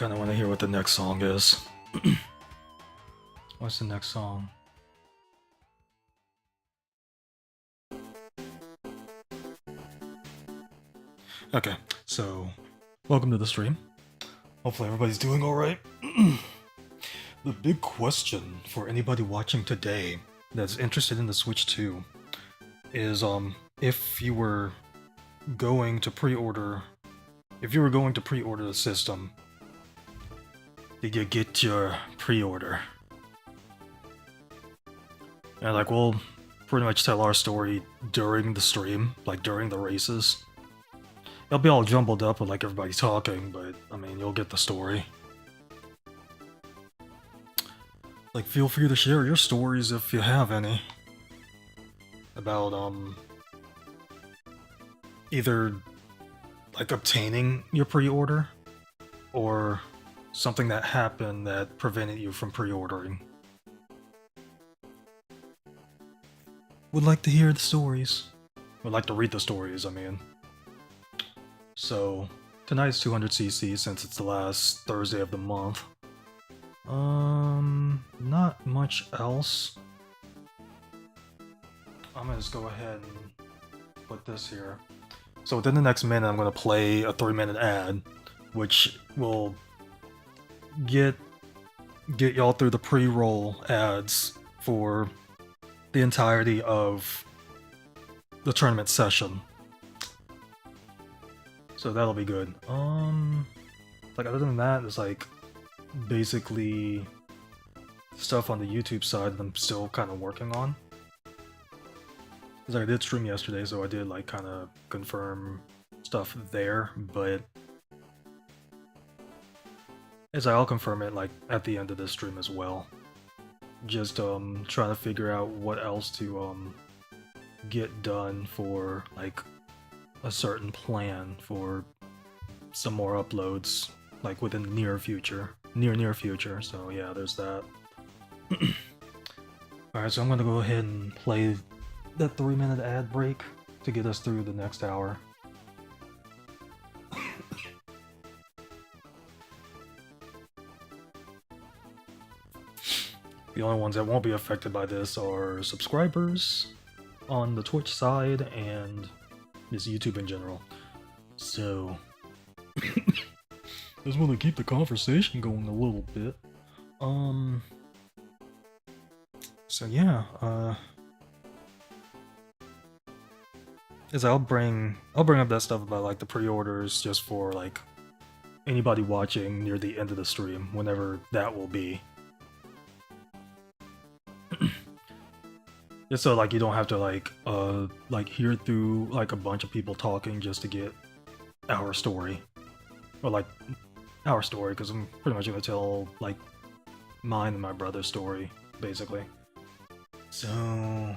kind of want to hear what the next song is. What's the next song? Okay, so welcome to the stream. Hopefully everybody's doing alright. The big question for anybody watching today that's interested in the Switch 2 is if you were going to pre-order the system, did you get your pre-order? And like, we'll pretty much tell our story during the stream, like during the races. It'll be all jumbled up with like everybody talking, but I mean, you'll get the story. Like, feel free to share your stories if you have any. About, either, like, obtaining your pre-order, or something that happened that prevented you from pre-ordering. Would like to hear the stories. Would like to read the stories, I mean. So, tonight's 200cc since it's the last Thursday of the month. Not much else. I'm gonna just go ahead and put this here. So within the next minute, I'm gonna play a 3-minute ad, which will get y'all through the pre-roll ads for the entirety of the tournament session. So that'll be good. Like, other than that, it's like basically stuff on the YouTube side that I'm still kind of working on. Because I did stream yesterday, so I did like kind of confirm stuff there, but as I'll confirm it like at the end of this stream as well. Just trying to figure out what else to get done for like a certain plan for some more uploads, like within the near future. Near future, so yeah, there's that. Alright, so I'm gonna go ahead and play that 3-minute ad break to get us through the next hour. The only ones that won't be affected by this are subscribers on the Twitch side and just YouTube in general. So, just want to keep the conversation going a little bit. So yeah, as I'll bring up that stuff about like the pre-orders just for like anybody watching near the end of the stream, whenever that will be. Just so like you don't have to like hear through like a bunch of people talking just to get our story. Or like our story, because I'm pretty much gonna tell like mine and my brother's story, basically. So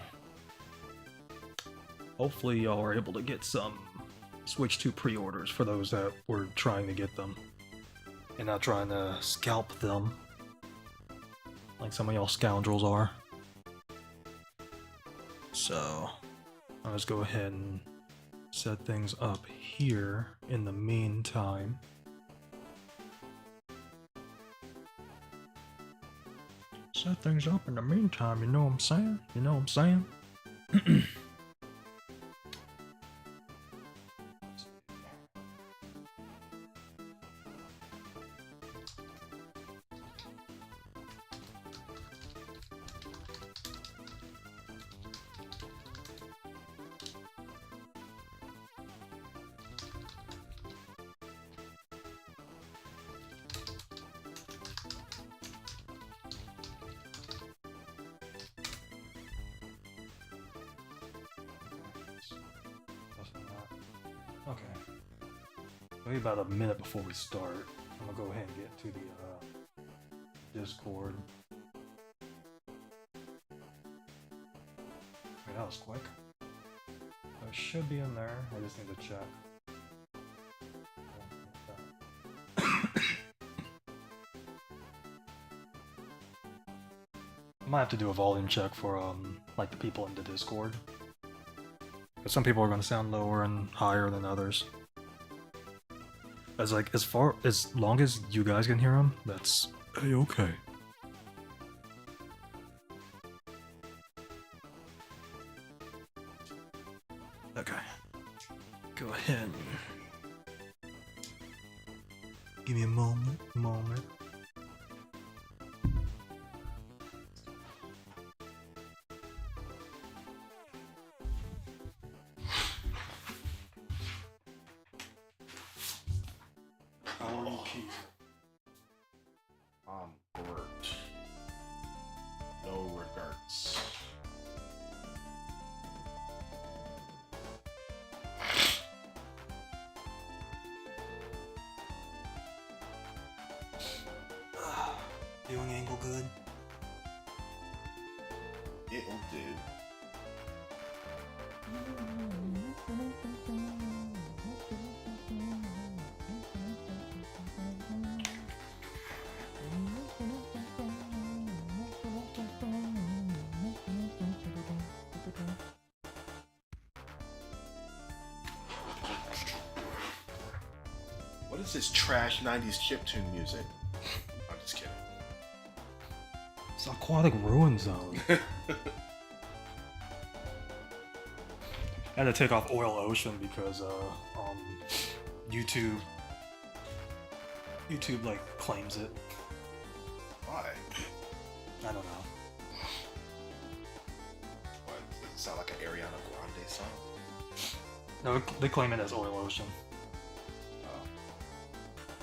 hopefully y'all are able to get some Switch 2 pre-orders for those that were trying to get them. And not trying to scalp them like some of y'all scoundrels are. So I'll just go ahead and set things up here in the meantime. Set things up in the meantime, you know what I'm saying? You know what I'm saying? Okay. Maybe about a minute before we start, I'm gonna go ahead and get to the Discord. Wait, that was quick. It should be in there. I just need to check. I might have to do a volume check for like the people in the Discord. But some people are going to sound lower and higher than others. as long as you guys can hear him, that's okay. Okay. Go ahead. Give me a moment. Bert. No regrets. Viewing angle good? It'll do. What is this trash 90s chiptune music? I'm just kidding. It's Aquatic Ruin Zone. I had to take off Oil Ocean because YouTube like claims it. Why? I don't know. What? Does it sound like an Ariana Grande song? No, they claim it as Oil Ocean.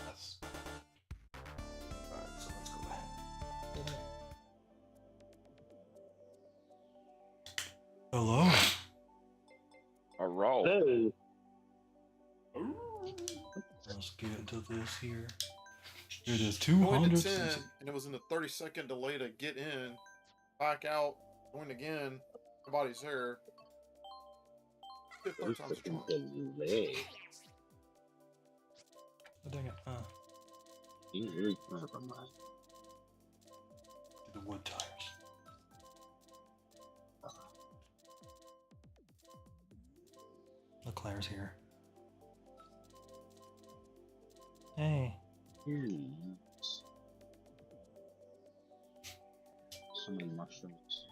That's... Alright, so let's go back. Hello. Alright. Hey. Let's get into this here. It is Going to 200. 10, and it was in the 30-second delay to get in, back out, going again. Nobody's there. Fifth, third time's a charm. Delay. Oh, dang it. Never mind. The wood tires. Leclerc's here. Hey. So many mushrooms.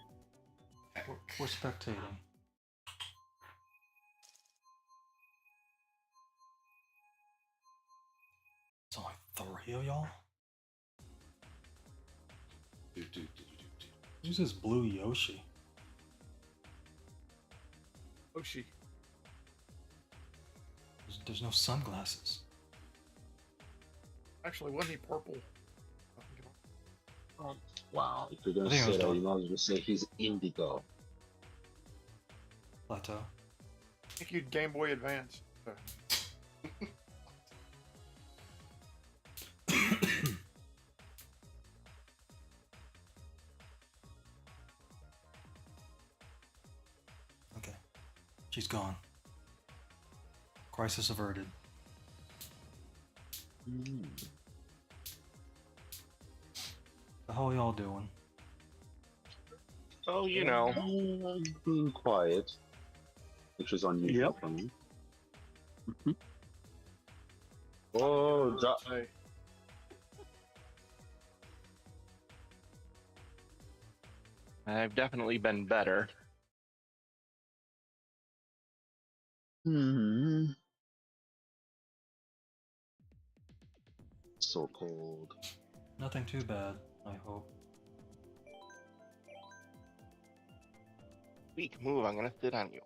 We're spectating. It's only 3 of y'all? Who's this blue Yoshi? Oshi. There's no sunglasses. Actually, wasn't he purple? Wow, if you're gonna I think I say was that, done. you might as well say he's indigo. Plateau. I think you'd Game Boy Advance. Okay. She's gone. Crisis averted. The hell y'all doing? Oh, you know. Being quiet, which is unusual for me. Oh, Hey, I've definitely been better. So cold. Nothing too bad, I hope. Weak move, I'm gonna sit on you.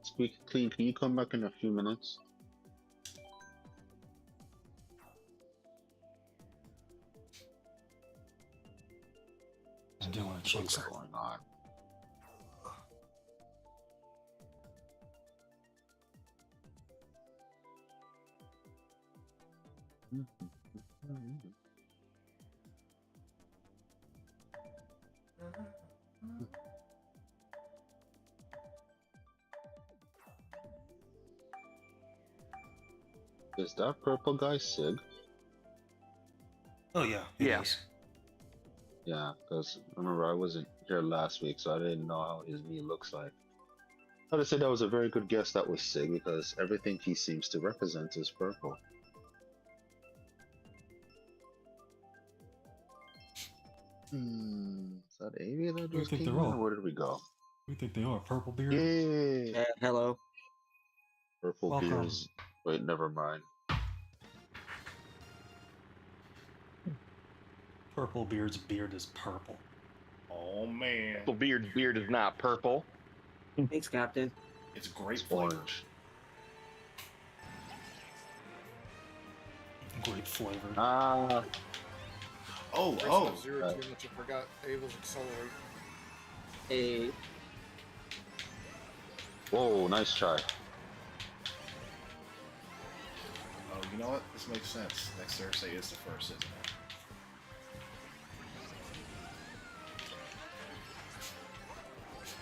Squeaky Clean, can you come back in a few minutes? I'm doing a check What's going on? Is that purple guy Sig? Oh yeah. it Yeah. is. Yeah, because remember I wasn't here last week, so I didn't know how his knee looks like. I would say that was a very good guess. That was Sig because everything he seems to represent is purple. Is that Amy that Who do you just think came they're in, all? or where did we go? Who do you think they are? Purple beard? Yeah, Hello. purple Welcome. beers. Wait, never mind. Purple beard's beard is purple. Oh man, Well, beard is not purple. Thanks, Captain. it's great It's flavor. orange. Grape flavor. Oh, Racing oh. up zero too much. I forgot Abel's accelerate. Hey, Whoa, nice try. Oh, you know what? This makes sense. Next Thursday is the first, isn't it?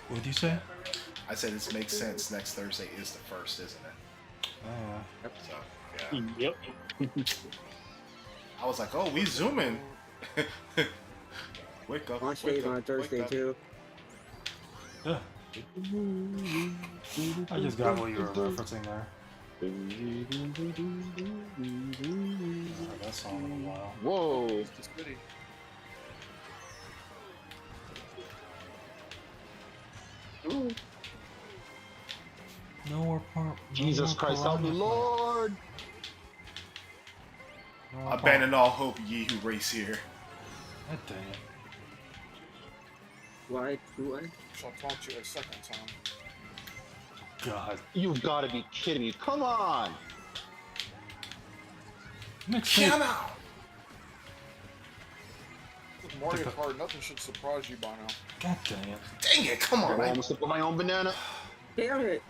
What did you say? I said this makes sense. Next Thursday is the first, isn't it? So, yeah. Yep. I was like, oh, we zooming. Wake up. launch wake days up, on wake Thursday up. too. Yeah. I just got what you were referencing there. I heard that song in a while. Whoa. It's just goody. No more part. Jesus Christ, help me, Lord! Abandon all hope, ye who race here. God dang it. Why? Do I? Shall taunt you a second time. God. You've got to be kidding me! Come on! Mixtape. Come out! With Mario Kart, nothing should surprise you by now. God dang it. Dang it! Come on, I man. almost took my own banana. Damn it!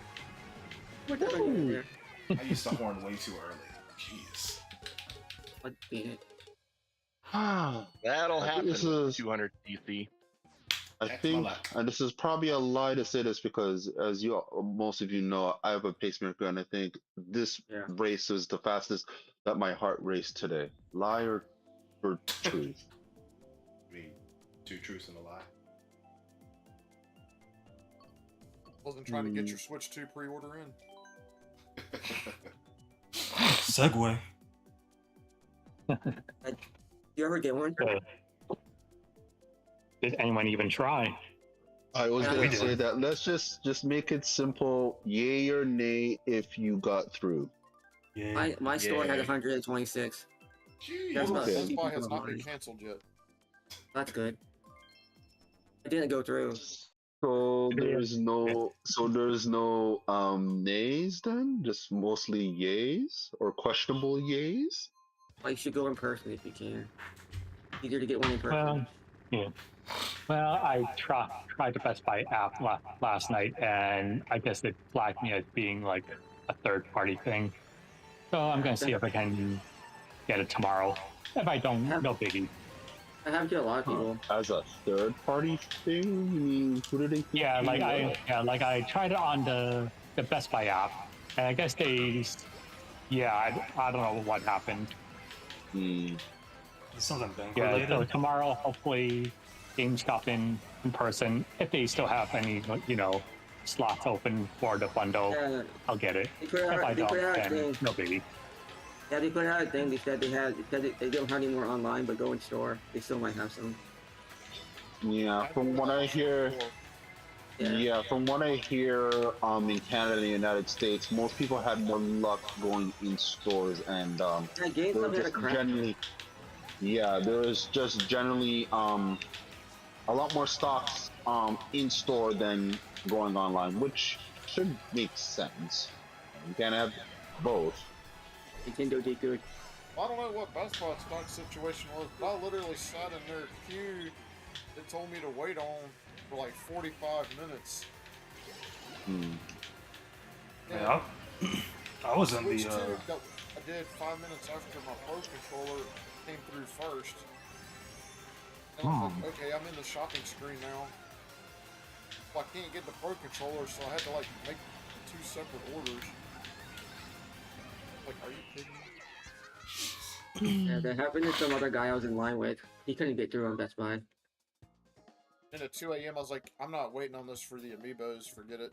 What the heck in there? I used the horn way too early. Jeez. What the? That'll I think happen. this is- 200 DC. I Heck, think, my luck. and this is probably a lie to say this because, as you most of you know, I have a pacemaker, and I think this Yeah. race is the fastest that my heart raced today. Lie or truth? I mean, two truths and a lie. Wasn't trying to get your Switch 2 pre-order in. Segway. You ever get one? Did anyone even try? I was Yeah, gonna we did. say that. Let's just make it simple. Yay or nay if you got through. Yeah. My store had Yeah. 126. Jeez. That's about Okay. Best 50 Buy has people not been online. canceled yet. That's good. It didn't go through. So Yeah. there's no nays then, just mostly yays or questionable yays. Well, you should go in person if you can. Easier to get one in person. Well, yeah. Well, I tried the Best Buy app last night, and I guess it flagged me as being like a third-party thing. So I'm gonna see if I can get it tomorrow. If I don't, no biggie. I have to a lot of people. As a third party thing, you mean who did they? Yeah, think like you were? I tried it on the Best Buy app, and I guess I don't know what happened. Hmm. Something bank Yeah, related. so tomorrow, hopefully, GameStop in person. If they still have any, slots open for the bundle, Yeah, I'll get it. they put If I out, they don't, put out a then thing. no biggie. Yeah, they put out a thing. They said they don't have any more online, but go in store. They still might have some. Yeah, from what I hear, Yeah. from what I hear, in Canada and the United States, most people had more luck going in stores, and Yeah, there GameStop was had a just crap. generally, there was just generally a lot more stocks in store than going online, which should make sense. You can't have both. Nintendo did good. I don't know what Best Buy's stock situation was, but I literally sat in their queue. They told me to wait on for like 45 minutes. Hmm. Yeah. I was in Switch the 2 that I did 5 minutes after my Pro Controller came through first. And I was like, okay, I'm in the shopping screen now. Well, I can't get the Pro Controller, so I had to like make 2 separate orders. Like, are you kidding me? Yeah, that happened to some other guy I was in line with. He couldn't get through on Best Buy. And at 2 a.m. I was like, I'm not waiting on this for the amiibos, forget it.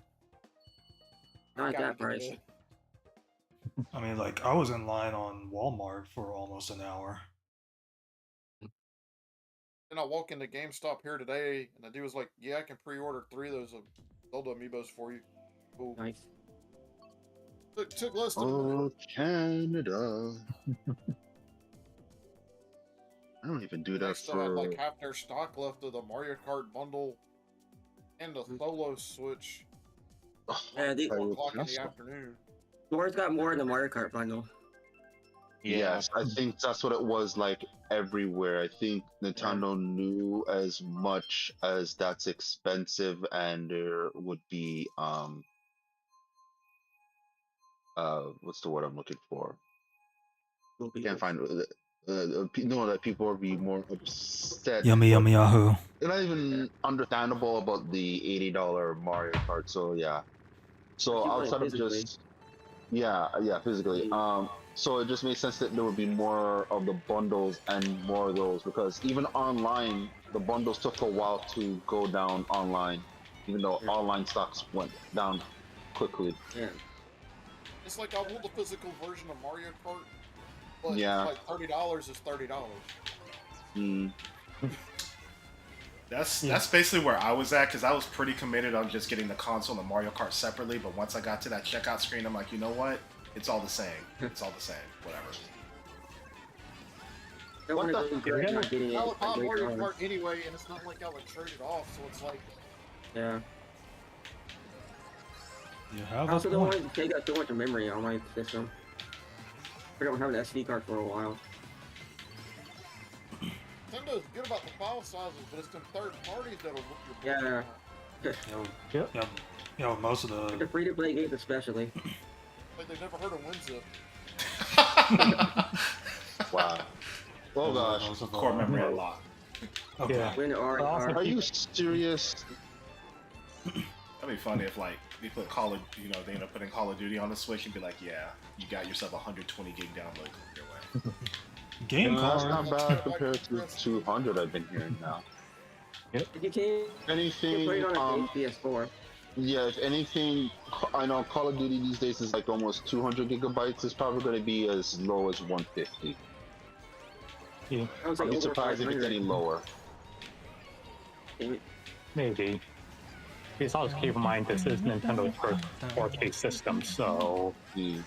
Not Got that me price. good. I mean, like, I was in line on Walmart for almost an hour. Then I walk into GameStop here today, and the dude was like, "Yeah, I can pre-order 3 of those Zelda amiibos for you." Cool. Nice. Took less than a minute. Oh, Canada. I don't even do They that still had for. like half their stock left of the Mario Kart bundle and the solo Switch. Yeah, the 4 o'clock in the afternoon. Store's got more in the Mario Kart bundle. Yes, I think that's what it was like everywhere. I think Nintendo knew as much as that's expensive, and there would be what's the word I'm looking for? Can't find no, that people would be more upset. Yummy, But yummy, yahoo. they're not even understandable about the $80 Mario Kart. So yeah. So If you want it outside of physically. just physically. So it just makes sense that there would be more of the bundles and more of those, because even online, the bundles took a while to go down online, even though online stocks went down quickly. Yeah. It's like I want the physical version of Mario Kart, but Yeah. like $30 is $30. Mm. That's basically where I was at, because I was pretty committed on just getting the console and the Mario Kart separately. But once I got to that checkout screen, I'm like, you know what? It's all the same. It's all the same. Whatever. Don't want to go great not getting it. I would buy at Mario $8. Kart anyway, and it's not like I would trade it off, so it's like, Yeah. You have I also a don't point. want to take up too much memory on my system. I don't have an SD card for a while. Nintendo's good about the file sizes, but it's them third parties that'll whoop your Yeah. You know, most of The the free-to-play games especially. Like they've never heard of WinZip. Wow. Oh gosh. most of the- Core memory a lot. Okay. Yeah. When But also- Are you serious? That'd be funny if like they put they end up putting Call of Duty on the Switch and be like, yeah, you got yourself 120 gig download your way. Game That's card. not bad compared to 200 I've been hearing now. if you can Anything, put it on a PS4. yeah, if anything, I know Call of Duty these days is like almost 200 gigabytes. It's probably going to be as low as 150. Yeah, I was like I'd be over surprised if it's 500. any lower. maybe. Because also keep in mind this is Nintendo's first 4K system, so Hmm.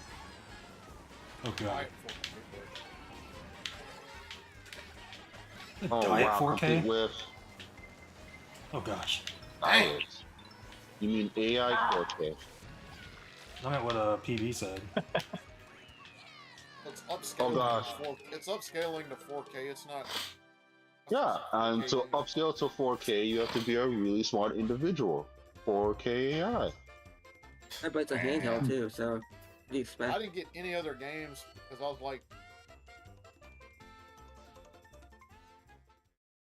Okay. Right. Oh Diet wow, 4K? complete with Oh gosh. diet. You mean AI 4K? I meant what PB said. It's upscaling. Oh, gosh. It's upscaling to 4K. It's not. Yeah, and to upscale to 4K, you have to be a really smart individual. 4K AI. Yeah, but it's a handheld too, so what do you I expect? didn't get any other games because I was like,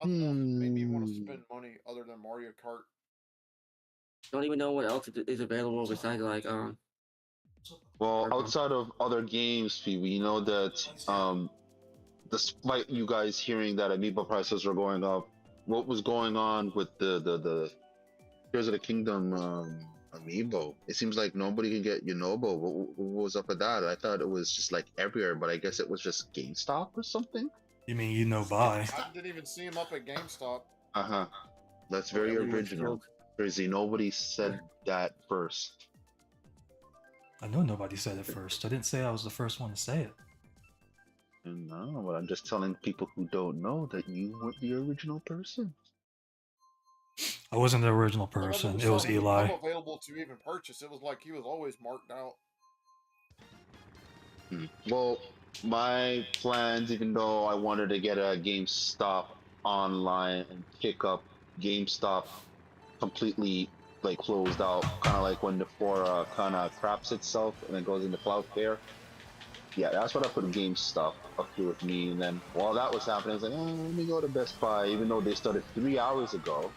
nothing else made me want to spend money other than Mario Kart. Don't even know what else is available besides like Well, Okay. outside of other games, we know that despite you guys hearing that Amiibo prices are going up, what was going on with the Tears of the Kingdom Amiibo? It seems like nobody can get Yunobo. What was up with that? I thought it was just like everywhere, but I guess it was just GameStop or something. You mean you know buy? I didn't even see him up at GameStop. That's very Everyone's original. sold. Crazy. Nobody said that first. I know nobody said it first. I didn't say I was the first one to say it. No, but I'm just telling people who don't know that you weren't the original person. I wasn't the original I never person. It saw was him Eli. become available to even purchase. It was like he was always marked out. Well, my plans, even though I wanted to get a GameStop online and pick up GameStop completely like closed out, kind of like when Ninfora kind of craps itself and then goes into Cloudflare. Yeah, that's what I put GameStop up to with me. And then while that was happening, I was like, oh, let me go to Best Buy, even though they started 3 hours ago.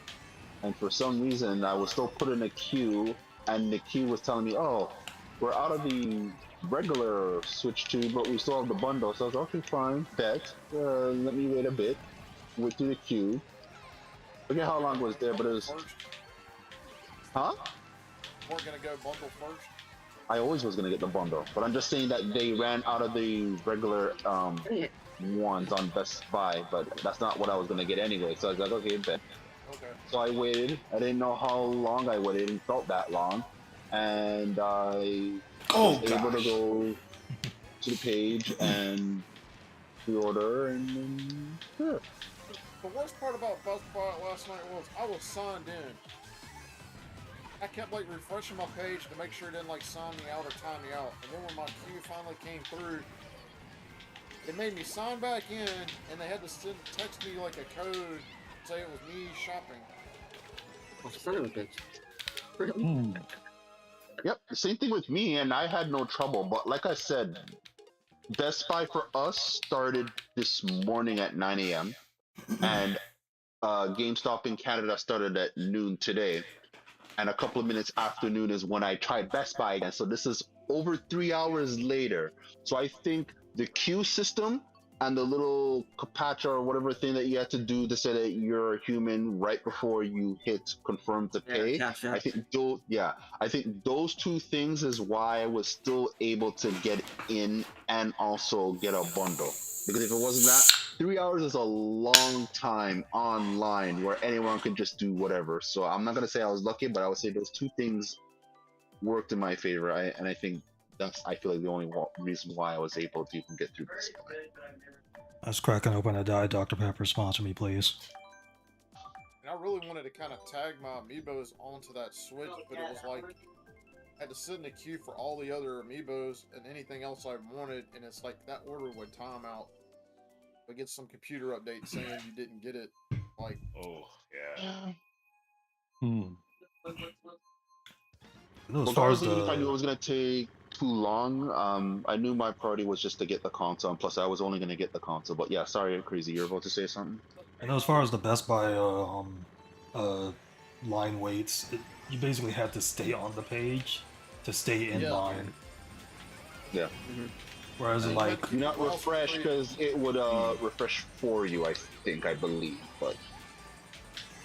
And for some reason, I was still put in a queue, and the queue was telling me, oh, we're out of the regular Switch 2, but we still have the bundle. So I was like, okay, fine, bet. Let me wait a bit. Went through the queue. Forget how long it was there, but it was... First, Huh? we're gonna go bundle first. I always was gonna get the bundle, but I'm just saying that they ran out of the regular ones on Best Buy, but that's not what I was gonna get anyway. So I was like, okay, bet. Okay. So I waited. I didn't know how long I waited. It felt that long, and I was Oh able to gosh. go to the page and pre-order, and then sure. The worst part about Best Buy last night was I was signed in. I kept like refreshing my page to make sure it didn't like sign me out or time me out. And then when my queue finally came through, it made me sign back in, and they had to text me like a code to say it was me shopping. Oh, son of a bitch. Really? Hmm. Yep, same thing with me, and I had no trouble. But like I said, Best Buy for us started this morning at 9 a.m. and GameStop in Canada started at noon today. And a couple of minutes after noon is when I tried Best Buy again. So this is over 3 hours later. So I think the queue system and the little capacha or whatever thing that you have to do to say that you're human right before you hit confirm to pay. Cash I out. think I think those two things is why I was still able to get in and also get a bundle. Because if it wasn't that, 3 hours is a long time online where anyone can just do whatever. So I'm not gonna say I was lucky, but I would say those two things worked in my favor. And I think I feel like the only reason why I was able to even get through this. I was cracking open a Diet Dr. Pepper. Sponsor me, please. And I really wanted to kind of tag my amiibos onto that Switch, but it was like I had to sit in the queue for all the other amiibos and anything else I wanted, and it's like that order would time out. But get some computer update saying you didn't get it. Like, Oh yeah. Hmm. No, as far as Regardless, even if I knew it the was gonna take too long, I knew my priority was just to get the console, and plus I was only gonna get the console. But yeah, sorry, Crazy, you're about to say something. I know as far as the Best Buy uh line waits, you basically had to stay on the page to stay in yeah. line. Yeah, Whereas And you had like to do keep not the browser refresh free. because it would refresh for you. I believe, but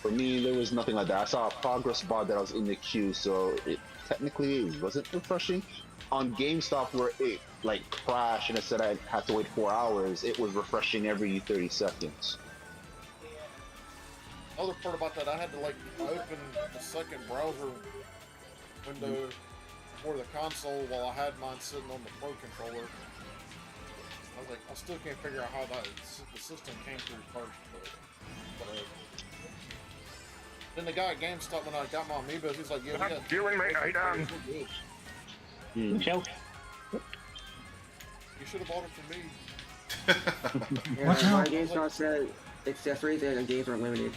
for me, there was nothing like that. I saw a progress bar that I was in the queue, so it technically wasn't refreshing. On GameStop, where it like crashed and it said I had to wait 4 hours, it was refreshing every 30 seconds. Other part about that, I had to like open a second browser window for the console while I had mine sitting on the Pro controller. I was like, I still can't figure out how the system came through first, but then the guy at GameStop when I got my amiibos, he's like, yeah, we got Doing me, I done. Joke. You should have bought it from me. Yeah, Watch my out. GameStop said accessories and games are limited.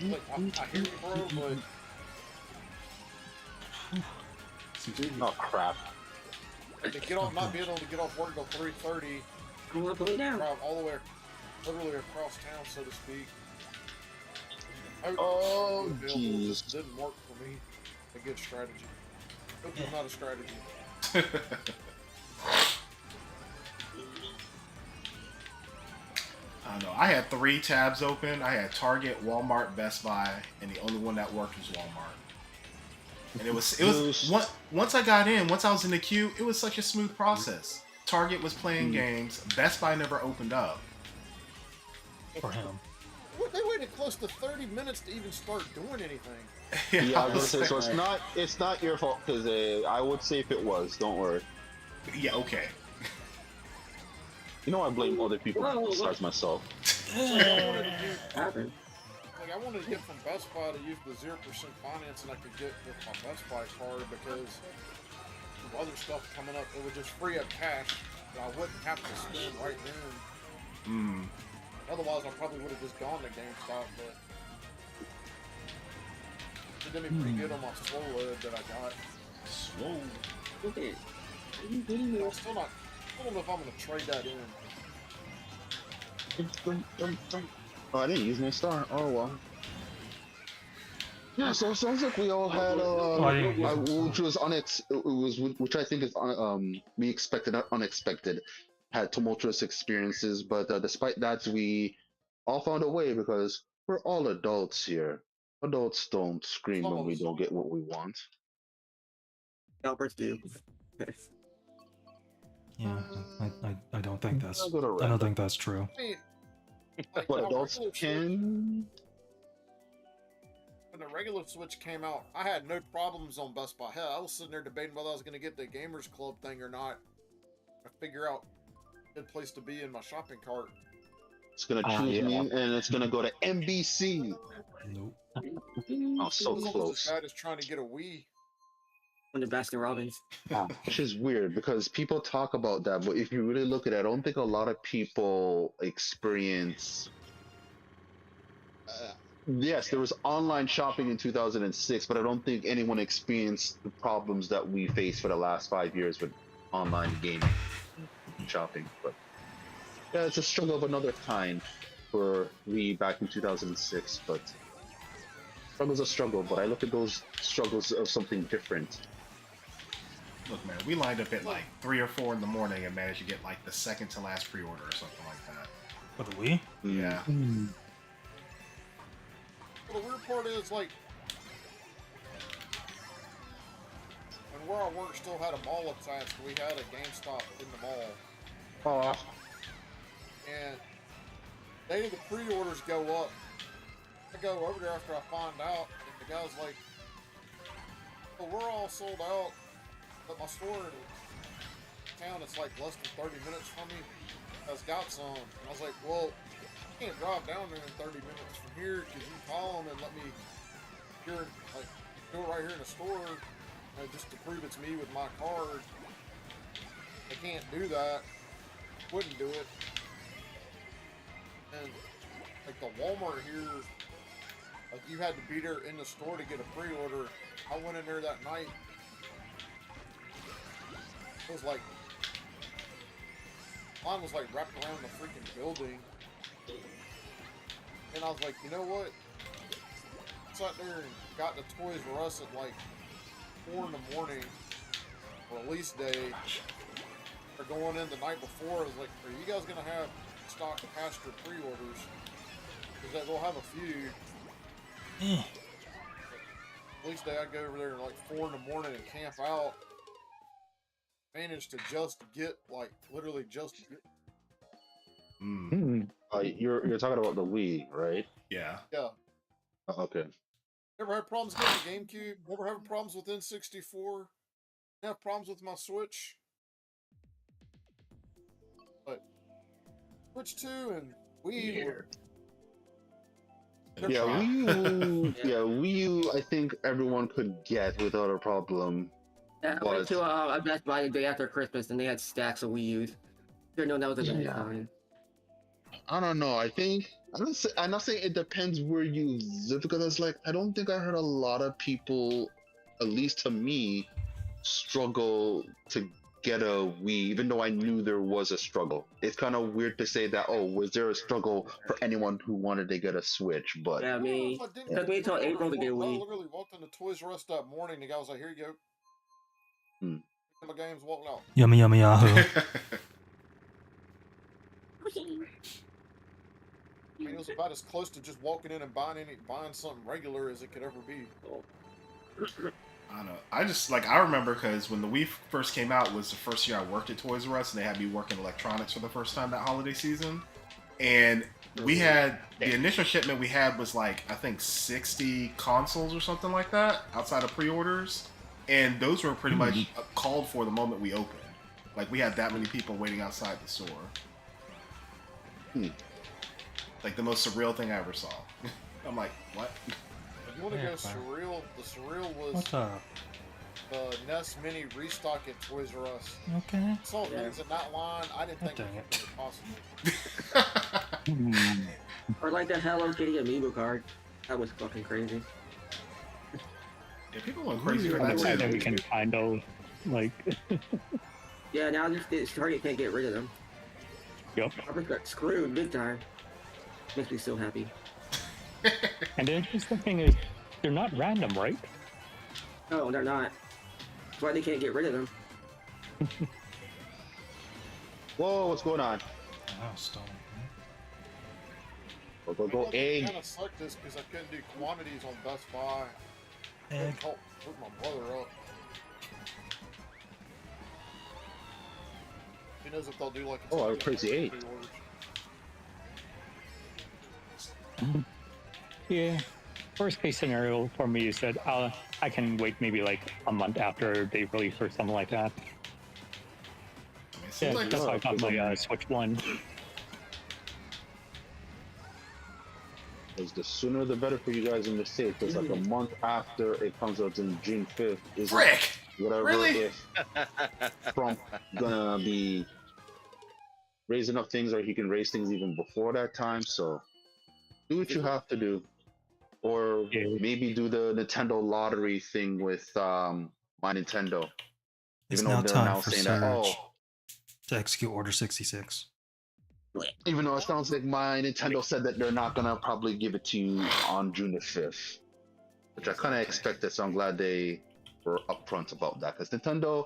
Like, I hear you, bro, but Oh crap! to get off, not being able to get off work until 3:30, Come on, put it down. drive all the way, literally across town, so to speak. Oh, Available, jeez. just didn't work for me. A good strategy. Hope it's not a strategy. I don't know. I had 3 tabs open. I had Target, Walmart, Best Buy, and the only one that worked was Walmart. And it was once I got in, once I was in the queue, it was such a smooth process. Target was playing games. Best Buy never opened up. for him. They waited close to 30 minutes to even start doing anything. Yeah, I was gonna say, so it's not your fault because I would say if it was, don't worry. Yeah, okay. You know I blame other people besides myself. Happened. Like I wanted to get from Best Buy to use the 0% financing I could get with my Best Buy card because of other stuff coming up, it would just free up cash that I wouldn't have to spend right then. Otherwise, I probably would have just gone to GameStop, but it did me pretty good on my slow load that I got. Slow. Okay. I'm still not. I don't know if I'm gonna trade that in. Oh, I didn't use my star. Oh well. Yeah, so it sounds like we all had which was which I think is we expected, not unexpected, had tumultuous experiences, but despite that, we all found a way because we're all adults here. Adults don't scream when we don't get what we want. Scalpers do. Yeah, I don't think that's I'll go to I don't random. think that's true. I mean, like, But how adults regular Switch- can. when the regular Switch came out, I had no problems on Best Buy. Hell, I was sitting there debating whether I was going to get the Gamers Club thing or not. To figure out a good place to be in my shopping cart. It's gonna choose yeah. me, and it's gonna go to NBC. Nope. Oh, so It was almost close. as bad as trying to get a Wii. When the Baskin Robbins. Which is weird because people talk about that, but if you really look at it, I don't think a lot of people experience. Yes, there was online shopping in 2006, but I don't think anyone experienced the problems that we face for the last 5 years with online gaming shopping. But yeah, it's a struggle of another kind for me back in 2006. But struggle's a struggle, but I look at those struggles of something different. Look, man, we lined up at like 3 or 4 in the morning and managed to get like the second to last pre-order or something like that. For the Wii? Yeah. Well, the weird part is, like, and where I work still had a mall attached, we had a GameStop in the mall. Oh, And the day the pre-orders go up, I go over there after I find out, and the guy's like, well, we're all sold out, but my store in town, it's like less than 30 minutes from me, has got some. And I was like, well, I can't drive down there in 30 minutes from here. Could you call them and let me here, like, do it right here in the store, just to prove it's me with my card? I can't do that. Wouldn't do it. And like the Walmart here, like you had to be there in the store to get a pre-order. I went in there that night. It was like mine was like wrapped around the freaking building. And I was like, you know what? Sat there and got the Toys R Us at like 4 in the morning, release day. They're going in the night before. I was like, are you guys gonna have stock past your pre-orders? Because they'll have a few. Release day, I'd go over there at like 4 in the morning and camp out. Managed to just get, like, literally just get. you're talking about the Wii, right? Yeah. Yeah. Oh, okay. Never had problems getting the GameCube. Never had problems with N64. Have problems with my Switch. But Switch 2 and Wii were. Yeah, Wii U. Yeah, Wii U. I think everyone could get without a problem. Yeah, I went to a Best Buy the day after Christmas and they had stacks of Wii U's. Sure, no, that was a good time. I don't know. I think I'm not saying it depends where you live because it's like I don't think I heard a lot of people, at least to me, struggle to get a Wii, even though I knew there was a struggle. It's kind of weird to say that. Oh, was there a struggle for anyone who wanted to get a Switch? But Yeah, me. It took me until April to get a I Wii. literally walked into Toys R Us that morning. The guy was like, "Here you go." My games walked out. Yummy yummy yahoo. I mean, it was about as close to just walking in and buying something regular as it could ever be. I don't know. I just like I remember because when the Wii first came out was the first year I worked at Toys R Us and they had me working electronics for the first time that holiday season, and we had the initial shipment we had was like I think 60 consoles or something like that outside of pre-orders, and those were pretty much called for the moment we opened. Like we had that many people waiting outside the store. Like the most surreal thing I ever saw. I'm like, what? If you want to go surreal, the surreal was What's up? the NES Mini restock at Toys R Us. Okay. I saw things in that line. I didn't think dang it was possible. Or like the Hello Kitty amiibo card. That was fucking crazy. Yeah, people went crazy for that I think we too. can kind of like. Yeah, now this Target can't get rid of them. Yep. Harper's got screwed big time. Makes me so happy. And the interesting thing is, they're not random, right? No, they're not. That's why they can't get rid of them. whoa, what's going on? Oh, stone. Go egg. Kind of sucked this because I couldn't do quantities on Best Buy. Egg. Hook my brother up. He knows if they'll do like. Oh, Crazy 8. Yeah. Worst case scenario for me is that I can wait maybe like a month after they release or something like that. I mean, it Yeah, seems like that's why I got my Switch One. Because the sooner the better for you guys in the States. It's like a month after it comes out in June 5th. Is Frick! whatever Really? if Trump gonna be raising up things, or he can raise things even before that time. So do what you have to do, or maybe do the Nintendo lottery thing with my Nintendo. It's Even though now they're time now for saying Surge that, to execute Order 66. even though it sounds like my Nintendo said that they're not gonna probably give it to you on June the 5th, which I kind of expected. So I'm glad they were upfront about that, because Nintendo,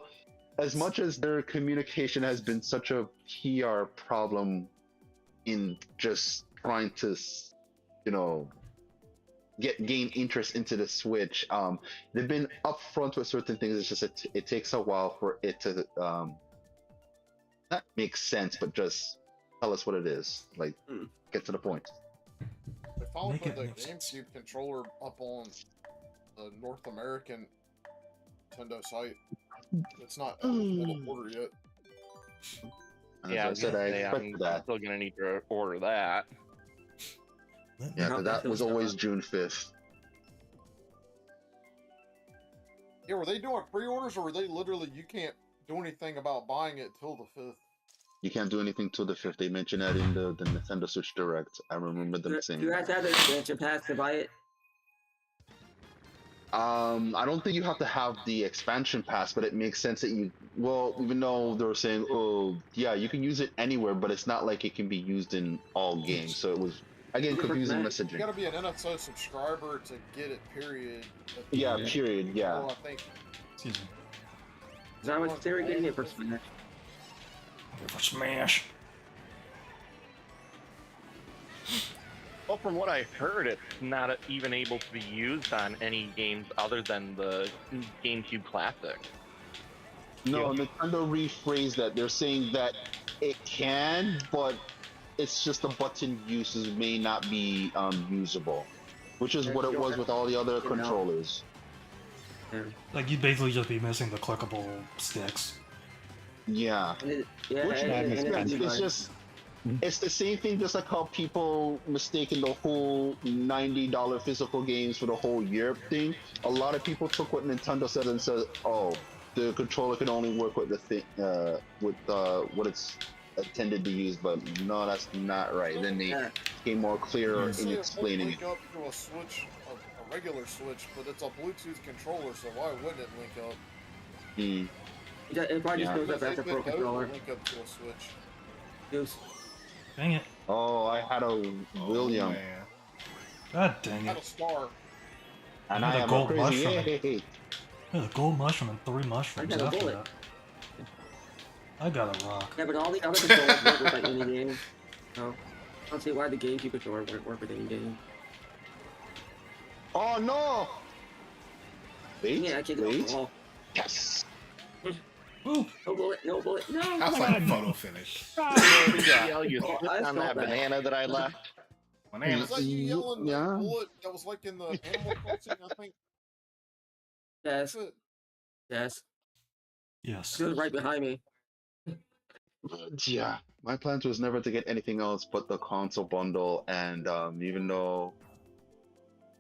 as much as their communication has been such a PR problem in just trying to, you know, gain interest into the Switch, they've been upfront with certain things. It's just it takes a while for it to not make sense, but just tell us what it is. Like, get to the point. They finally Make put it the make sense. GameCube controller up on the North American Nintendo site. It's not eligible to order yet. As Yeah, I said, I I'm expected that. still gonna need to order that. Yeah, because that was always June 5th. Yeah, were they doing pre-orders, or were they literally, you can't do anything about buying it till the 5th? You can't do anything till the 5th. They mentioned that in the Nintendo Switch Direct. I remember them Do saying you guys that. have the expansion pass to buy it? I don't think you have to have the expansion pass, but it makes sense that you, well, even though they were saying, oh, yeah, you can use it anywhere, but it's not like it can be used in all games. So it was, again, confusing You messaging. gotta be an NSO subscriber to get it, period. Yeah, period, yeah. Well, I think Excuse me. Is that what they were getting it for Smash? For Smash. Well, from what I heard, it's not even able to be used on any games other than the GameCube Classic. No, Nintendo rephrased that. They're saying that it can, but it's just the button uses may not be usable, which is what it was with all the other controllers. Like, you'd basically just be missing the clickable sticks. Yeah. Which makes sense. It's just, it's the same thing, just like how people mistaken the whole $90 physical games for the whole Europe thing. A lot of people took what Nintendo said and said, oh, the controller can only work with the thing, with what it's intended to use, but no, that's not right. Then they became more clearer in explaining it. Link up to a Switch, a regular Switch, but it's a Bluetooth controller, so why wouldn't it link up? It probably just goes up after Pro Controller. Link up to a Switch. Use. Dang it. Oh, I had a William. Man. God dang I had it. a star. And Had I a am gold a crazy. mushroom. Hey. Yeah, the gold mushroom and 3 mushrooms I got a after bullet. that. I got a rock. Yeah, but all the other controllers work with like any game. So I don't see why the GameCube controller wouldn't work with any game. Oh no! Wait, Yeah, I can't go wait. wall. Yes! Ooh. No bullet, no bullet, no! That's like a photo finish. Yeah, you Oh, sit I on felt that that. banana that I left. Bananas. Was that you yelling Yeah. that bullet that was like in the Animal Crossing, I think? Yes, That's it. yes. Yes. It was right behind me. Yeah, my plans was never to get anything else but the console bundle, and even though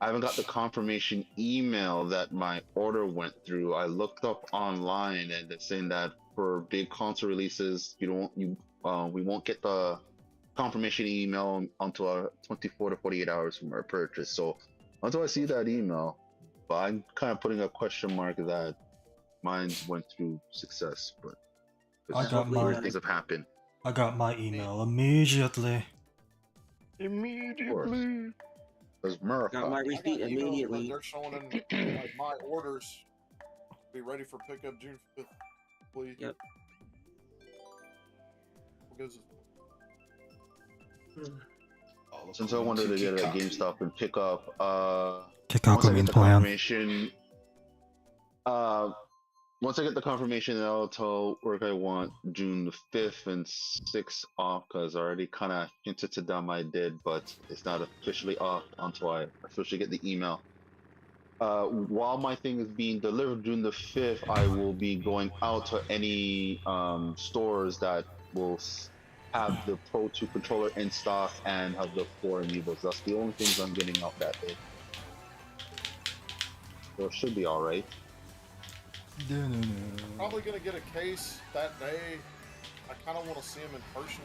I haven't got the confirmation email that my order went through, I looked up online and it's saying that for big console releases, we won't get the confirmation email until 24 to 48 hours from our purchase. So until I see that email, but I'm kind of putting a question mark that mine went through success, but I got mine. things have happened. I got my email immediately. Immediately. Because Got my America. I got receipt emails that immediately. they're showing in like my orders. Be ready for pickup June 5th, please. Yep. Because Since I wanted to get it at GameStop and pick up, Kick once I Aquaman get the plan. confirmation, once I get the confirmation, then I'll tell work I want June the 5th and 6th off because I already kind of hinted to them I did, but it's not officially off until I officially get the email. While my thing is being delivered June the 5th, I will be going out to any stores that will have the Pro 2 controller in stock and have the 4 amiibos. That's the only things I'm getting out that day. So it should be alright. Probably gonna get a case that day. I kind of want to see him in person.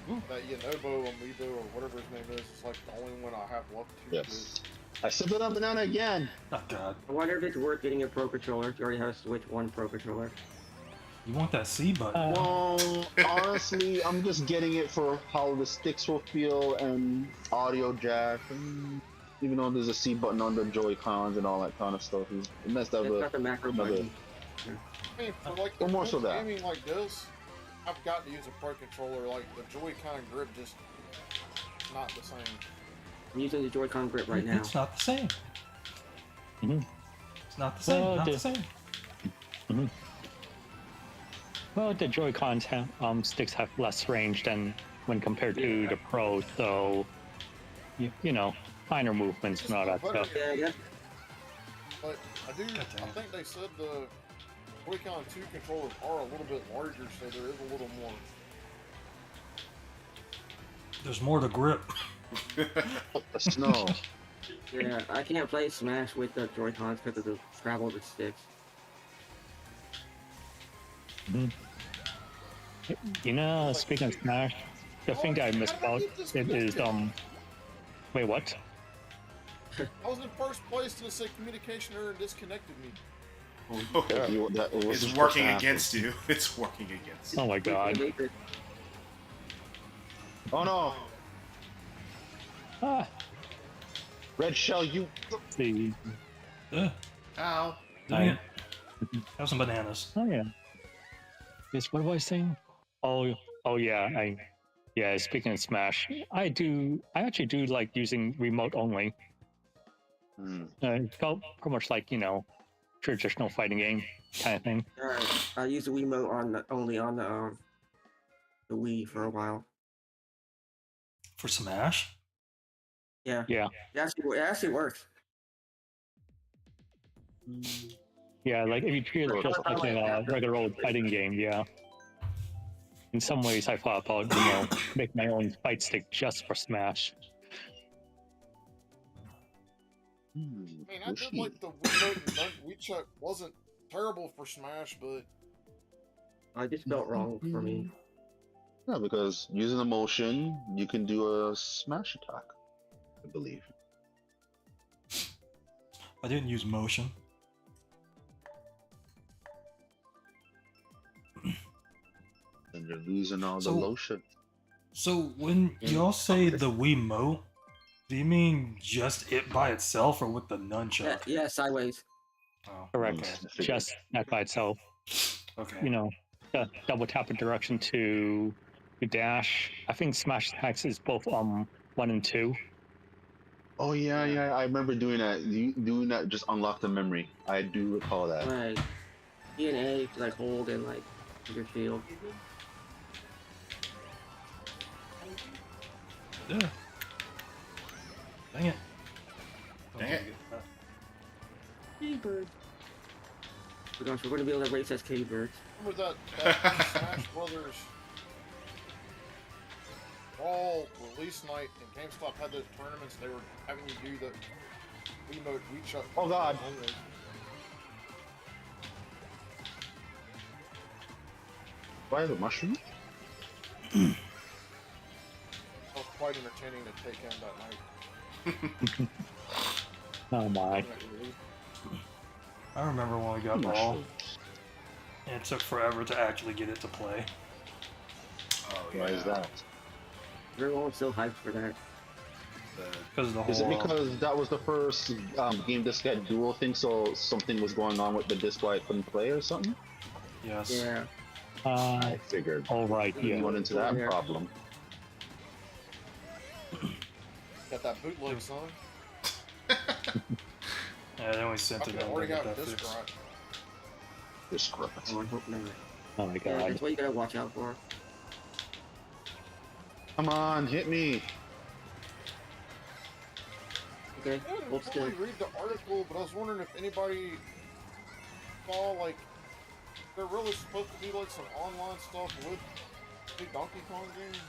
And that Yonobo Amiibo or whatever his name is like the only one I have left to Yes. I sipped it up banana again. Oh god. I wonder if it's worth getting a Pro Controller if you already have a Switch 1 Pro Controller. You want that C button? Well, honestly, I'm just getting it for how the sticks will feel and audio jack. And even though there's a C button on the Joy-Cons and all that kind of stuff, it messed up. That's not the macro button. I mean, for like Or more so that. gaming like this, I've got to use a Pro Controller. Like the Joy-Con grip just not the same. I'm using the Joy-Con grip right now. It's not the same. Mhm. It's not the same. Well, Not the- the same. Well, the Joy-Cons sticks have less range than when compared to the Pro, so you know, finer movements and all that stuff. Yeah. But I think they said the Joy-Con 2 controllers are a little bit larger, so there is a little more. There's more to grip. Snow. Yeah, I can't play Smash with the Joy-Cons because of the travel of the sticks. You know, speaking of Smash, the thing that I missed about it is wait, what? I was in first place and it said communication error and disconnected me. It's working against you. It's working against you. Oh my god. Oh no! Ah, Red Shell, you. see. Ow. Dang it. Have some bananas. Oh yeah. Yes, what was I saying? Oh yeah, speaking of Smash, I actually do like using remote only. It felt pretty much like, you know, traditional fighting game kind of thing. I used the Wiimote only on the Wii for a while. For Smash? Yeah. Yeah. It actually works. Yeah, like if you treat it just like a regular old fighting game, yeah. In some ways, I thought about, you know, make my own fight stick just for Smash. I mean, I did like the Wiimote and WeChat wasn't terrible for Smash, but I just felt wrong for me. Yeah, because using the motion, you can do a smash attack, I believe. I didn't use motion. And you're losing all the So- lotion. So when y'all say the Wiimote, do you mean just it by itself or with the nunchuck? Yeah, sideways. Oh, Correct. okay. Just that by itself. Okay. You know, the double tap in direction to dash. I think Smash attacks is both 1 and 2. Oh yeah, I remember doing that. Doing that just unlocked the memory. I do recall that. Right. E and A to like hold and like your shield. Yeah. Dang it. Dang it. K-Bird. Oh gosh, we're gonna be able to race as K-Birds. remember that Smash Brothers Brawl release night and GameStop had those tournaments. They were having you do the Wiimote WeChat. Oh, God. Why the mushroom? It was quite entertaining to take in that night. Oh my. I remember when we got Brawl, and it took forever to actually get it to play. Oh, Why is that? Everyone was so hyped for that. Because of the whole. Is it because that was the first game diskette dual thing, so something was going on with the disc why I couldn't play or something? Yes. Yeah. I figured. All right. We Yeah. went into that Yeah. problem. Got that bootleg, son. Yeah, they only sent I it could out. already Get have that this fixed. grind. Discrepancy. Oh, I hope not. Oh my Yeah, god. that's what you gotta watch out for. Come on, hit me. Okay, I didn't hold still. fully read the article, but I was wondering if anybody saw, like, they're really supposed to be, like, some online stuff with the Donkey Kong game.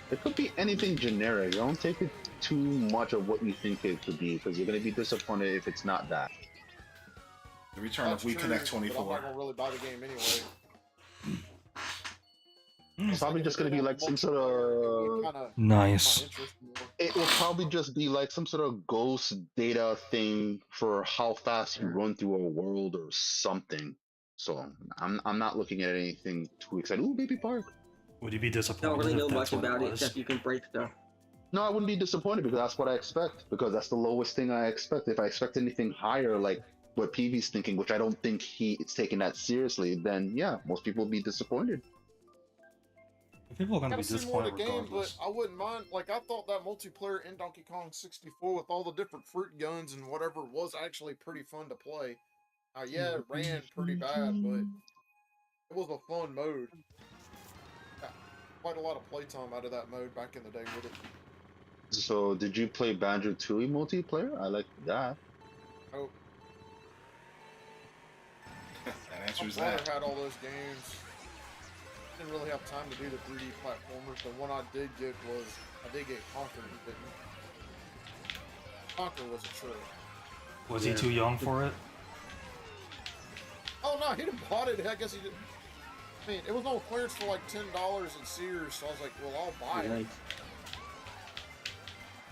It could be anything generic. Don't take it too much of what you think it could be, because you're gonna be disappointed if it's not that. The return That's of We true, Connect but I'm 24. not gonna really buy the game anyway. It's probably just gonna be like some sort of. Nice. It will probably just be like some sort of ghost data thing for how fast you run through a world or something. So I'm not looking at anything too exciting. Ooh, baby park. Would you be Don't disappointed really know if that's much what about it it was? except you can break stuff. No, I wouldn't be disappointed because that's what I expect. Because that's the lowest thing I expect. If I expect anything higher, like what PV's thinking, which I don't think it's taking that seriously, then yeah, most people would be disappointed. People are gonna Gotta be see more of disappointed the game, but regardless. I wouldn't mind. Like, I thought that multiplayer in Donkey Kong 64 with all the different fruit guns and whatever was actually pretty fun to play. Yeah, it ran pretty bad, but it was a fun mode. Got quite a lot of playtime out of that mode back in the day with it. So, did you play Banjo-Tooie multiplayer? I like that. Oh, That my answers brother that. had all those games. Didn't really have time to do the 3D platformers. The one I did get was, I did get Conquer, he didn't. Conquer was a trip. Was he too young for it? Oh no, he didn't bought it. I guess he didn't. I mean, it was on clearance for like $10 at Sears, so I was like, well, I'll buy it. Nice.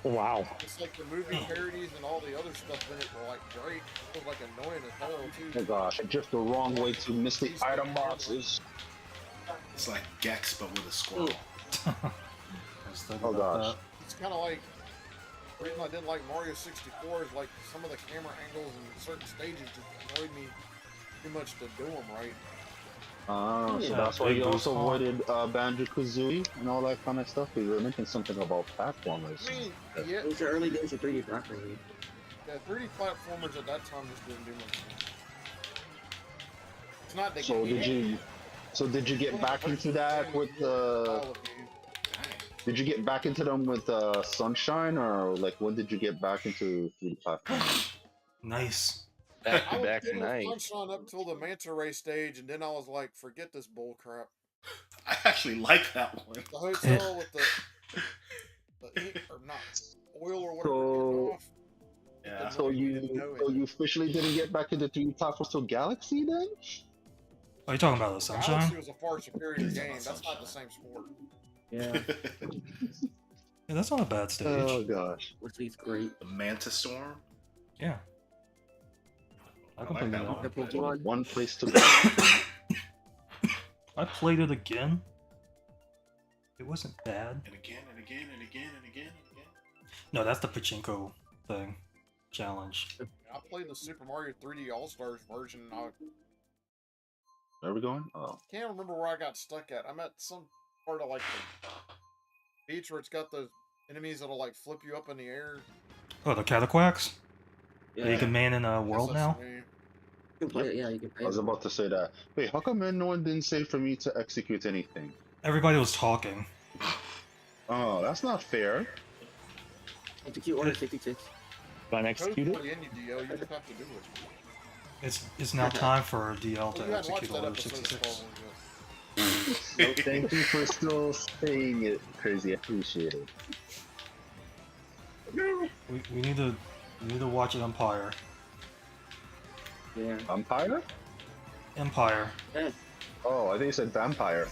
Wow. It's like the movie parodies and all the other stuff in it were like great. It was like annoying as hell too. Oh gosh, just the wrong way to miss the item boxes. It's like Gex, but with a squirrel. I was thinking Oh about gosh. It's kind of like the reason I didn't like Mario 64 is like some of the camera angles and certain stages just annoyed me too much to do them right. So Yeah, that's why big you boost also on. avoided Banjo-Kazooie and all that kind of stuff. You were mentioning something about platformers. I mean, yeah, It was the early days of 3D platforming. yeah, 3D platformers at that time just didn't do much. It's not the So game. did you get back into that with Did you get back into them with Sunshine, or like when did you get back into 3D platformers? Nice. Back I to was back good with night. Sunshine up till the Manta Ray stage, and then I was like, forget this bull crap. I actually like that one. The hotel with the ink, or not, oil or whatever getting off. Yeah. So you officially didn't get back into 3D platforms till Galaxy then? Are you talking about the Galaxy Sunshine? was a far superior It's game. not That's not the Sunshine. same sport. Yeah, Yeah, that's not a bad stage. Oh gosh. which is great. The Manta Storm. Yeah. I I can like play that that The one. Pokemon. One place to go. I played it again. It wasn't bad. And again and again and again and again and again. No, that's the pachinko thing. Challenge. I played the Super Mario 3D All Stars version. And I Where are we going? Oh. can't remember where I got stuck at. I'm at some part of like the beach where it's got those enemies that'll like flip you up in the air. Oh, the Cataquacks? Yeah, Yeah, you can man in a Guess world that's now? me. you can play it. Yeah, you can play I was it. about to say that. Wait, how come no one didn't say for me to execute anything? Everybody was talking. Oh, that's not fair. Execute Order 66. Do I Code's execute it? already in you, DL. You just have to do it. It's now time for DL Well, to you hadn't watched execute that Order episode of 66. Star Wars yet. No, thank you for still saying it, Crazy. I appreciate it. We need to watch Empire. Yeah. Vampire? Empire. Yeah. Oh, I think you said vampire.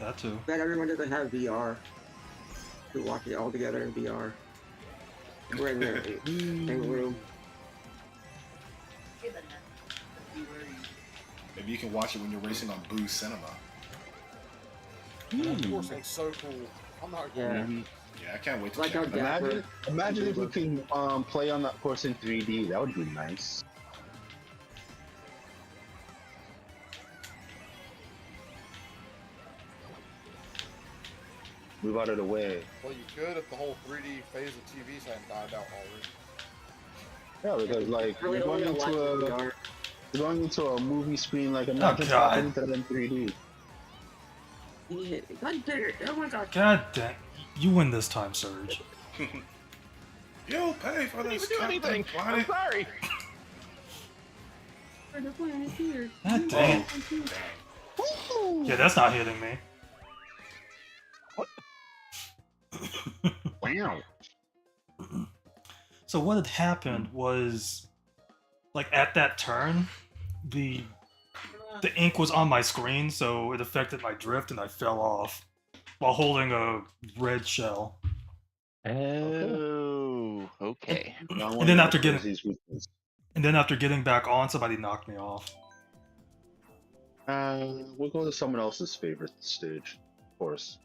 That too. Glad everyone doesn't have VR. To watch it all together in VR. We're in there. In a room. Maybe you can watch it when you're racing on Boo Cinema. Of course, it's so cool. I'm not Yeah. Yeah, I can't wait to Like check how it out. Imagine if we can play on that course in 3D. That would be nice. Move out of the way. Well, you could if the whole 3D phase of TVs hadn't died out already. Yeah, because like Really you're only going gonna watch into it in a VR. you're going into a movie screen like imagine God. talking into that in 3D. Yeah, God dang it. Oh my god. God dang. You win this time, Surge. You'll pay for I didn't this even do anything. I'm sorry. They're playing it here. God dang. Yeah, that's not hitting me. Wow. So what had happened was, like at that turn, the ink was on my screen, so it affected my drift, and I fell off while holding a red shell. Oh, okay. And then after getting back on, somebody knocked me off. We'll go to someone else's favorite stage, course,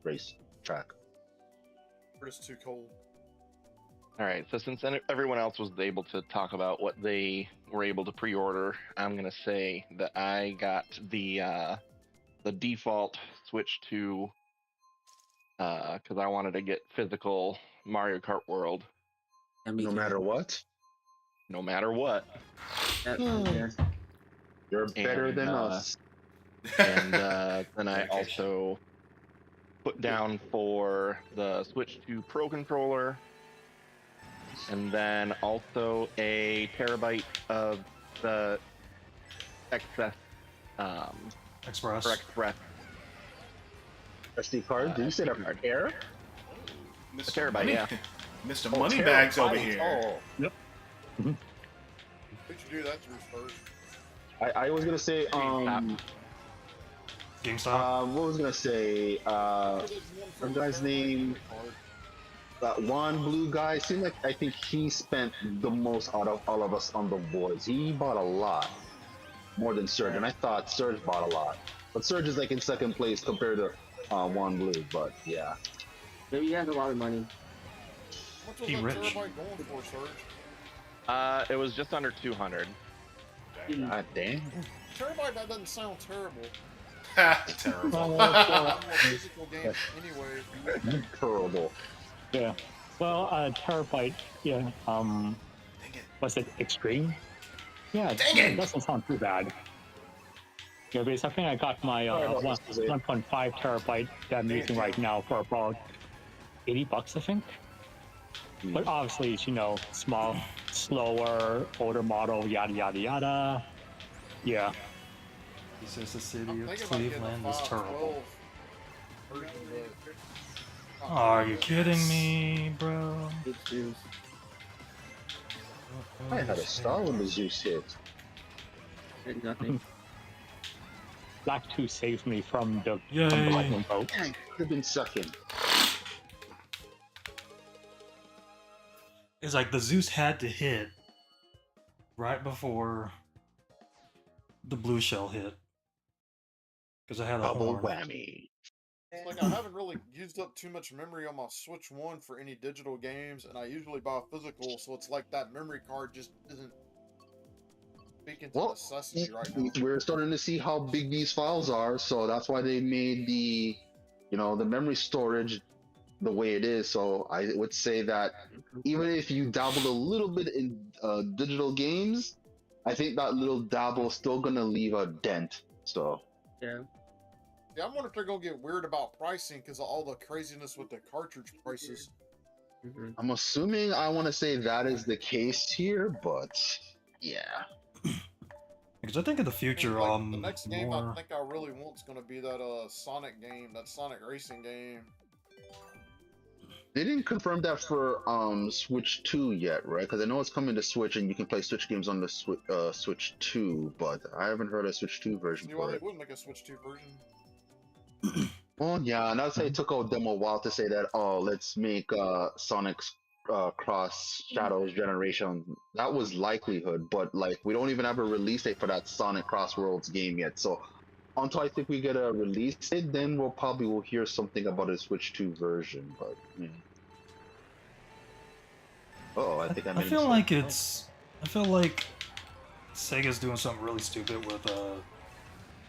race track. It's too cold. All right. So since everyone else was able to talk about what they were able to pre-order, I'm gonna say that I got the default Switch 2 because I wanted to get physical Mario Kart World. No matter what, No matter what. you're better And, than us. And then I also put down for the Switch 2 Pro controller, and then also a terabyte of the excess Express. or Express SD card? Did you say that card. air? A terabyte, yeah. Mr. Moneybags over here. Oh. Who'd you do that through first? I was gonna say GameStop. what was I gonna say? Our guy's name, that one blue guy. Seemed like I think he spent the most out of all of us on the boards. He bought a lot, more than Surge, and I thought Surge bought a lot. But Surge is like in second place compared to Juan Blue. But yeah, Maybe he has a lot of money. What was He that rich. terabyte going for, Surge? It was just under 200. god damn. Terabyte, that doesn't sound terrible. Terrible. I'm a physical game anyway. Terrible. Yeah. Well, terabyte. Yeah. Was it extreme? Yeah. Dang it! It doesn't sound too bad. Yeah, because I think I got my 1.5 terabyte that I'm using right now for about $80, I think. But obviously, it's, small, slower, older model, yada yada yada. Yeah. He says the city I'm of thinking about getting the Cleveland is 512 terrible. version, but Are you kidding me, bro? Big shoes. I had a star when the Zeus hit. Did nothing. Black 2 saved me from the Yay. lightning bolt. I could have been sucking. It's like the Zeus had to hit right before the blue shell hit. Because I had a Double horn. whammy. like I haven't really used up too much memory on my Switch 1 for any digital games, and I usually buy physical, so it's like that memory card just isn't speaking to necessity right now. We're starting to see how big these files are, so that's why they made the memory storage the way it is. So I would say that even if you dabble a little bit in digital games, I think that little dabble is still gonna leave a dent. So Yeah. Yeah, I'm wondering if they're gonna get weird about pricing because of all the craziness with the cartridge prices. I'm assuming I want to say that is the case here, but yeah. Because I think in the future, the next game more... I think I really want is gonna be that Sonic game, that Sonic racing game. They didn't confirm that for Switch 2 yet, right? Because I know it's coming to Switch and you can play Switch games on the Switch 2, but I haven't heard a Switch 2 version See why for they it. wouldn't make a Switch 2 version. Well, yeah, and I'd say it took out them a while to say that, oh, let's make Sonic's Cross Shadows generation. That was likelihood, but like we don't even have a release date for that Sonic Cross Worlds game yet. So until I think we get a release date, then we'll hear something about a Switch 2 version. But oh, I think I made a feel mistake. like I feel like Sega's doing something really stupid with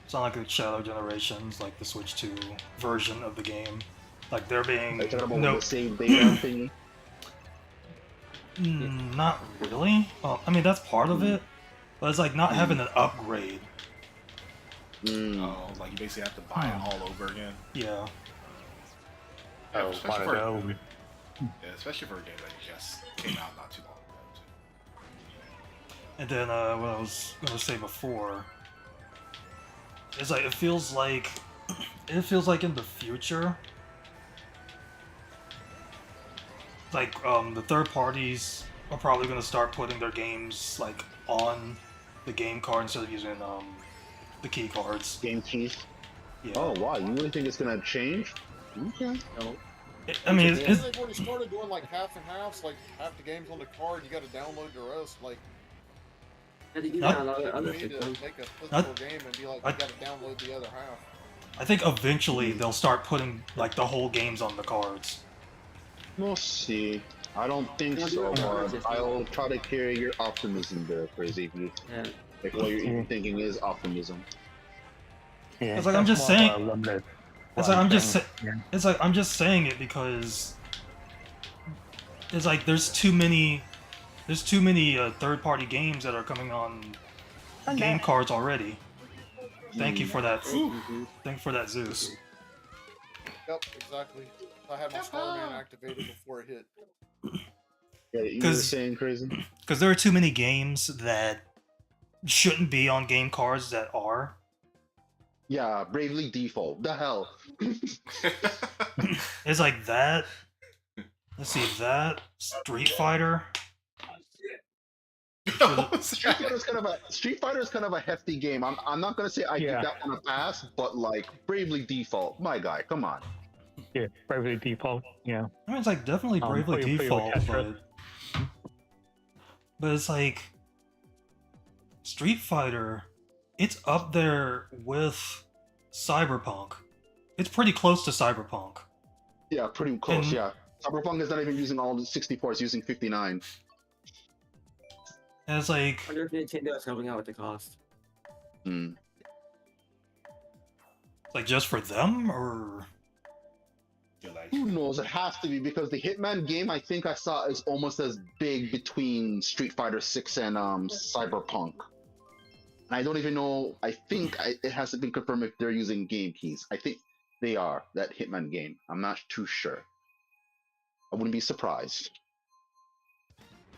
Sonic Shadow Generations, like the Switch 2 version of the game. Like they're being Are you talking about the save data thingy? Not really. I mean, that's part of it, but it's like not having an upgrade. Oh, like you basically have to buy it all over again. Yeah. Yeah, Oh, especially, wanna for, know? yeah, especially for a game that just came out not too long ago. And then what I was gonna say before is like it feels like in the future, like the third parties are probably gonna start putting their games like on the game card instead of using the key cards. Game keys. Yeah. Oh wow, you really think it's gonna change? Okay. No. I mean, Yeah, it's they've already started doing like half and halves, like half the games on the card, you got to download the rest. Like, I think you Not- got a lot of you other need to systems. make a physical Not- game and be like, I- you got to download the other half. I think eventually they'll start putting like the whole games on the cards. We'll see. I don't think Yeah, so, yeah. but I'll try to carry your optimism there, Crazy. Yeah. Like what you're even thinking is optimism. Yeah, It's like I'm that's just more of saying- a limited It's like run I'm just thing. sa- it's like I'm just saying it because it's like there's too many third-party games that are coming on game cards already. Thank you for that. Thank you for that, Zeus. Yep, exactly. I had my Starman activated before it hit. Yeah, you were 'Cause- saying Crazy? Because there are too many games that shouldn't be on game cards that are. Yeah, Bravely Default. The hell. It's like that. Let's see, that Street Fighter. Street Fighter is kind of a hefty game. I'm not gonna say I Yeah. give that one a pass, but like Bravely Default, my guy, come on. Yeah, Bravely Default. Yeah. I mean, it's like definitely Bravely for your Default, Tetris. but it's like Street Fighter. It's up there with Cyberpunk. It's pretty close to Cyberpunk. Yeah, pretty close. And- Yeah, Cyberpunk is not even using all the 64; it's using 59. And it's like, I wonder if Nintendo is helping out with the cost. Hmm. like just for them, or Who knows? It has to be because the Hitman game I think I saw is almost as big between Street Fighter 6 and Cyberpunk. And I don't even know. It hasn't been confirmed if they're using game keys. I think they are, that Hitman game. I'm not too sure. I wouldn't be surprised.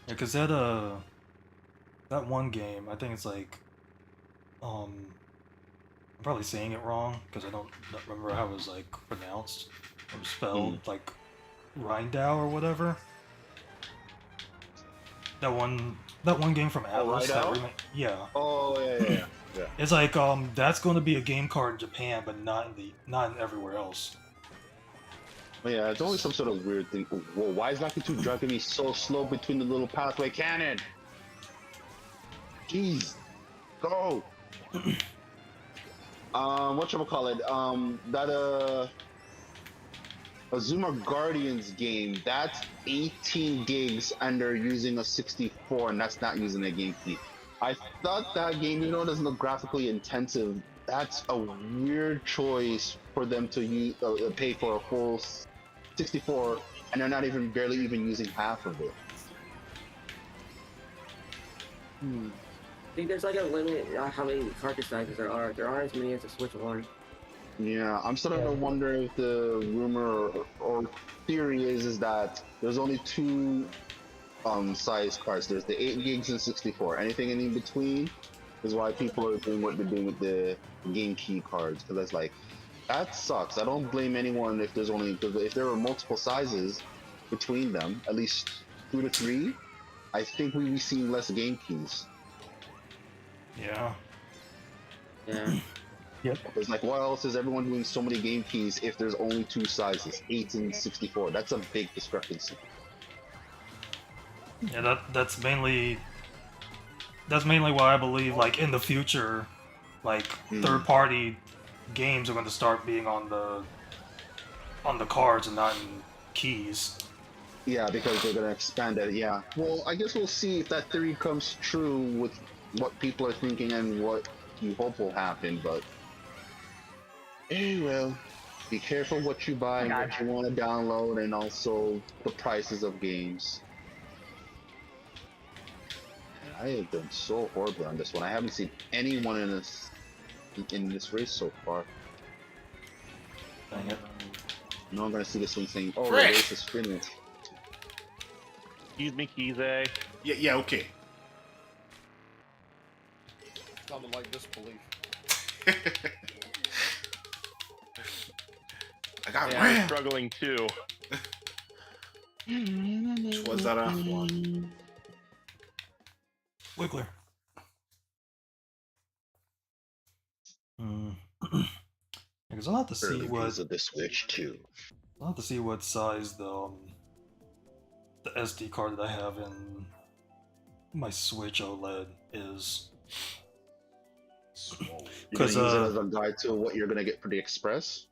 because that one game, I think it's like, I'm probably saying it wrong because I don't remember how it was like pronounced or spelled, like Rindau or whatever. That one game from Atlas. Rindau? Yeah. Oh, yeah. It's like that's going to be a game card in Japan, but not in everywhere else. But yeah, it's always some sort of weird thing. Whoa, why is Lucky 2 dragging me so slow between the little pathway cannon? Jeez. Go! Whatchamacallit? That Azuma Guardians game, that's 18 gigs and they're using a 64 and that's not using a game key. I thought that game, even though it doesn't look graphically intensive, that's a weird choice for them to use, pay for a full 64 and they're not even barely even using half of it. I think there's like a limit how many cartridge sizes there are. There aren't as many as the Switch One. Yeah, I'm starting to wonder if the rumor or theory is that there's only two size cards. There's the 8 gigs and 64. Anything in between is why people are doing what they're doing with the game key cards. Because it's like, that sucks. I don't blame anyone if there's only, because if there were multiple sizes between them, at least 2 to 3, I think we'd be seeing less game keys. Yeah. Yeah. It's like, why else is everyone doing so many game keys if there's only 2 sizes, 8 and 64? That's a big discrepancy. Yeah, that's mainly why I believe like in the future, like third-party games are going to start being on the cards and not in keys. Yeah, because they're gonna expand it. Yeah. Well, I guess we'll see if that theory comes true with what people are thinking and what you hope will happen. But well, be careful what you buy and what you want to download, and also the prices of games. I have done so horribly on this one. I haven't seen anyone in this race so far. Dang it. Now I'm gonna see this one saying, "Oh, the Frick. race is finished." Excuse me, Kize. Yeah, okay. Sounded like disbelief. I got Yeah, I'm rammed. struggling too. Was that F1? Wiggler. Because I'll have to see Early what days of the Switch too. I'll have to see what size the SD card that I have in my Switch OLED is. You're gonna 'Cause, use it as a guide to what you're gonna get for the Express.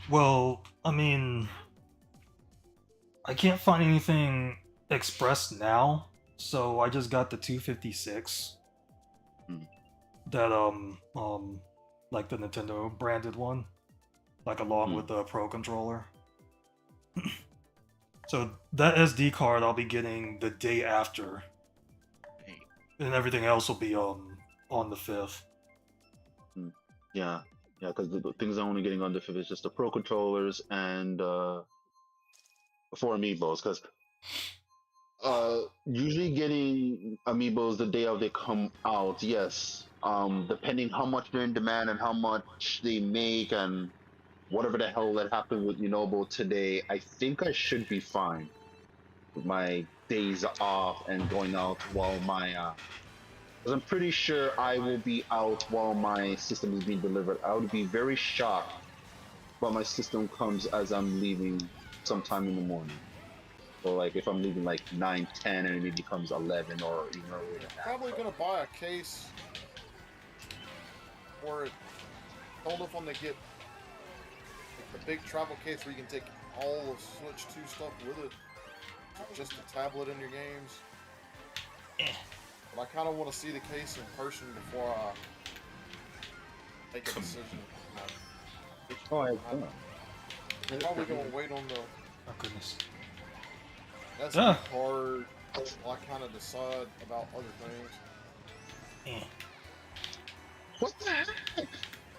Well, I mean, I can't find anything Express now, so I just got the 256. Hmm. That like the Nintendo branded one, like along with the Pro controller. So that SD card I'll be getting the day after, and everything else will be on the 5th. Yeah, because the things I'm only getting on the 5th is just the Pro controllers and 4 amiibos. Because usually getting amiibos the day of they come out, yes. Depending how much they're in demand and how much they make and whatever the hell that happened with Yunobo today, I think I should be fine with my days off and going out while my because I'm pretty sure I will be out while my system is being delivered. I would be very shocked when my system comes as I'm leaving sometime in the morning. So like if I'm leaving like 9, 10 and it maybe comes 11 or even earlier than that. Probably gonna buy a case or I don't know if I'm gonna get like, the big travel case where you can take all of Switch 2 stuff with it. Just a tablet in your games. But I kind of want to see the case in person before I make a decision. Oh, I I'm probably gonna wait on the Oh goodness. SD card while I kind of decide about other things. What the heck?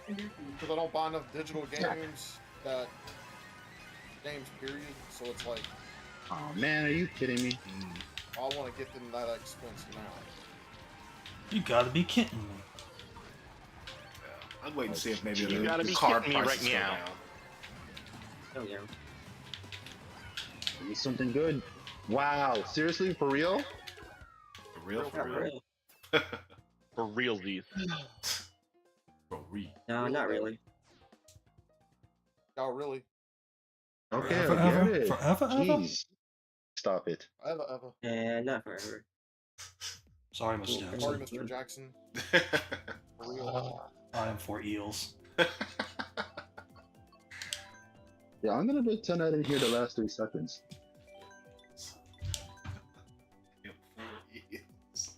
Because I don't buy enough digital games that games period. So it's like Oh man, are you kidding me? I want to get them that expense now. You gotta be kidding me. I'd wait and see if maybe You the, gotta the be card kidding me prices right go now. down. Oh yeah. Give me something good. Wow, seriously, for real? For real, for Not real. really. For realsies. For real. No, not really. Oh, really? Okay, I Forever? get it. Forever, ever? Jeez. Stop it. Ever. And not forever. Sorry, Mr. Yeah. Sorry, Jackson. Mr. Jackson. For real. I am for eels. Yeah, I'm gonna pretend I didn't hear the last 3 seconds. Yep, 4 years.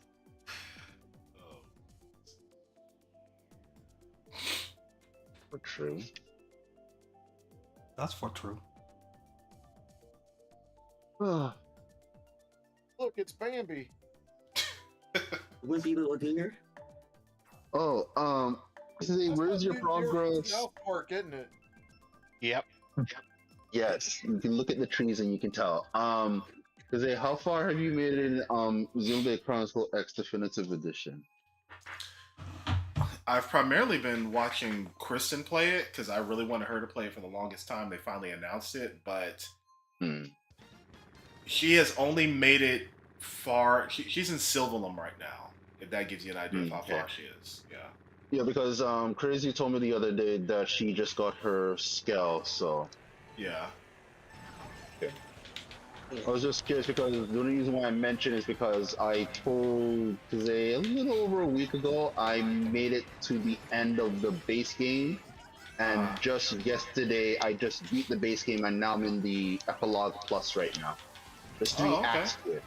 Oh. For true. That's for true. Look, it's Bambi. Wimpy little deer. Oh, say, where's your progress? South Park, isn't it? Yep. Yes, you can look at the trees and you can tell. Say, how far have you made it in Xenoblade Chronicle X Definitive Edition? I've primarily been watching Kristen play it because I really wanted her to play it for the longest time. They finally announced it, but she has only made it far. She's in Sylvalum right now, if that gives you an idea of how far she is. Yeah. Yeah, because Crazy told me the other day that she just got her scale, so Yeah. I was just curious because the only reason why I mentioned is because I told Kazay a little over a week ago I made it to the end of the base game, and just yesterday I just beat the base game and now I'm in the Epilogue Plus right now. There's 3 acts to it.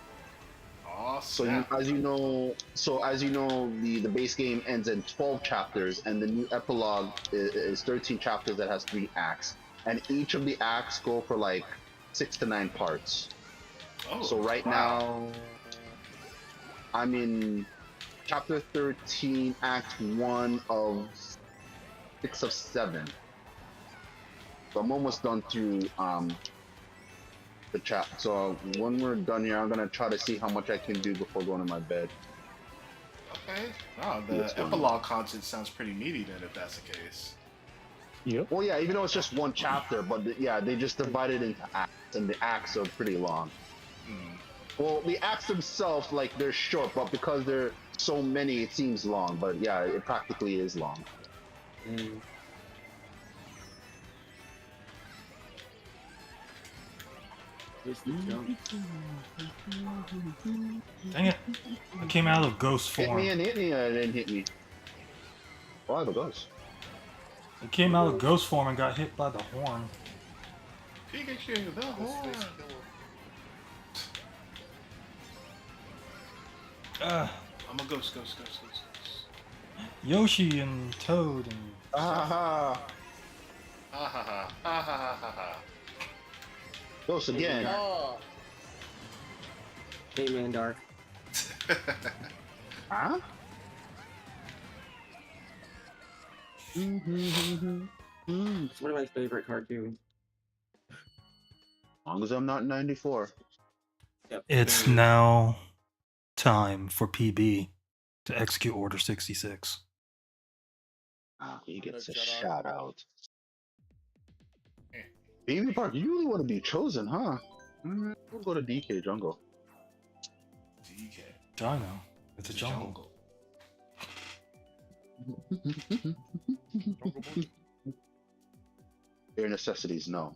So as you know, the base game ends in 12 chapters, and the new epilogue is 13 chapters that has 3 acts, and each of the acts go for like 6 to 9 parts. So right now, I'm in chapter 13, act 1 of 6 of 7. So I'm almost done through the chat. So when we're done here, I'm gonna try to see how much I can do before going to my bed. Okay. Wow, the Yes, epilogue content sounds pretty meaty then, if that's the case. Yep. Well, yeah, even though it's just one chapter, but yeah, they just divide it into acts, and the acts are pretty long. Hmm. Well, the acts themselves, like, they're short, but because there are so many, it seems long. But yeah, it practically is long. Mm. Here's the jump. Dang it. I came out of ghost Hit form. me and hit me, and then hit me. Oh, I have a ghost. I came out of ghost form and got hit by the horn. Pikachu, the horn. Ghostface Killer. I'm a ghost. Yoshi and Toad and Ah ha! Ha ha ha. Ha ha ha ha. Ghost again. Ah, Hey man, Dark. Huh? It's one of my favorite cartoons. As long as I'm not 94. Yep. it's now time for PB to execute Order 66. Ah, he gets a Shout out. shout out. Baby Park, you really want to be chosen, huh? We'll go to DK Jungle. DK. Dino. It's a jungle. Your necessities, no.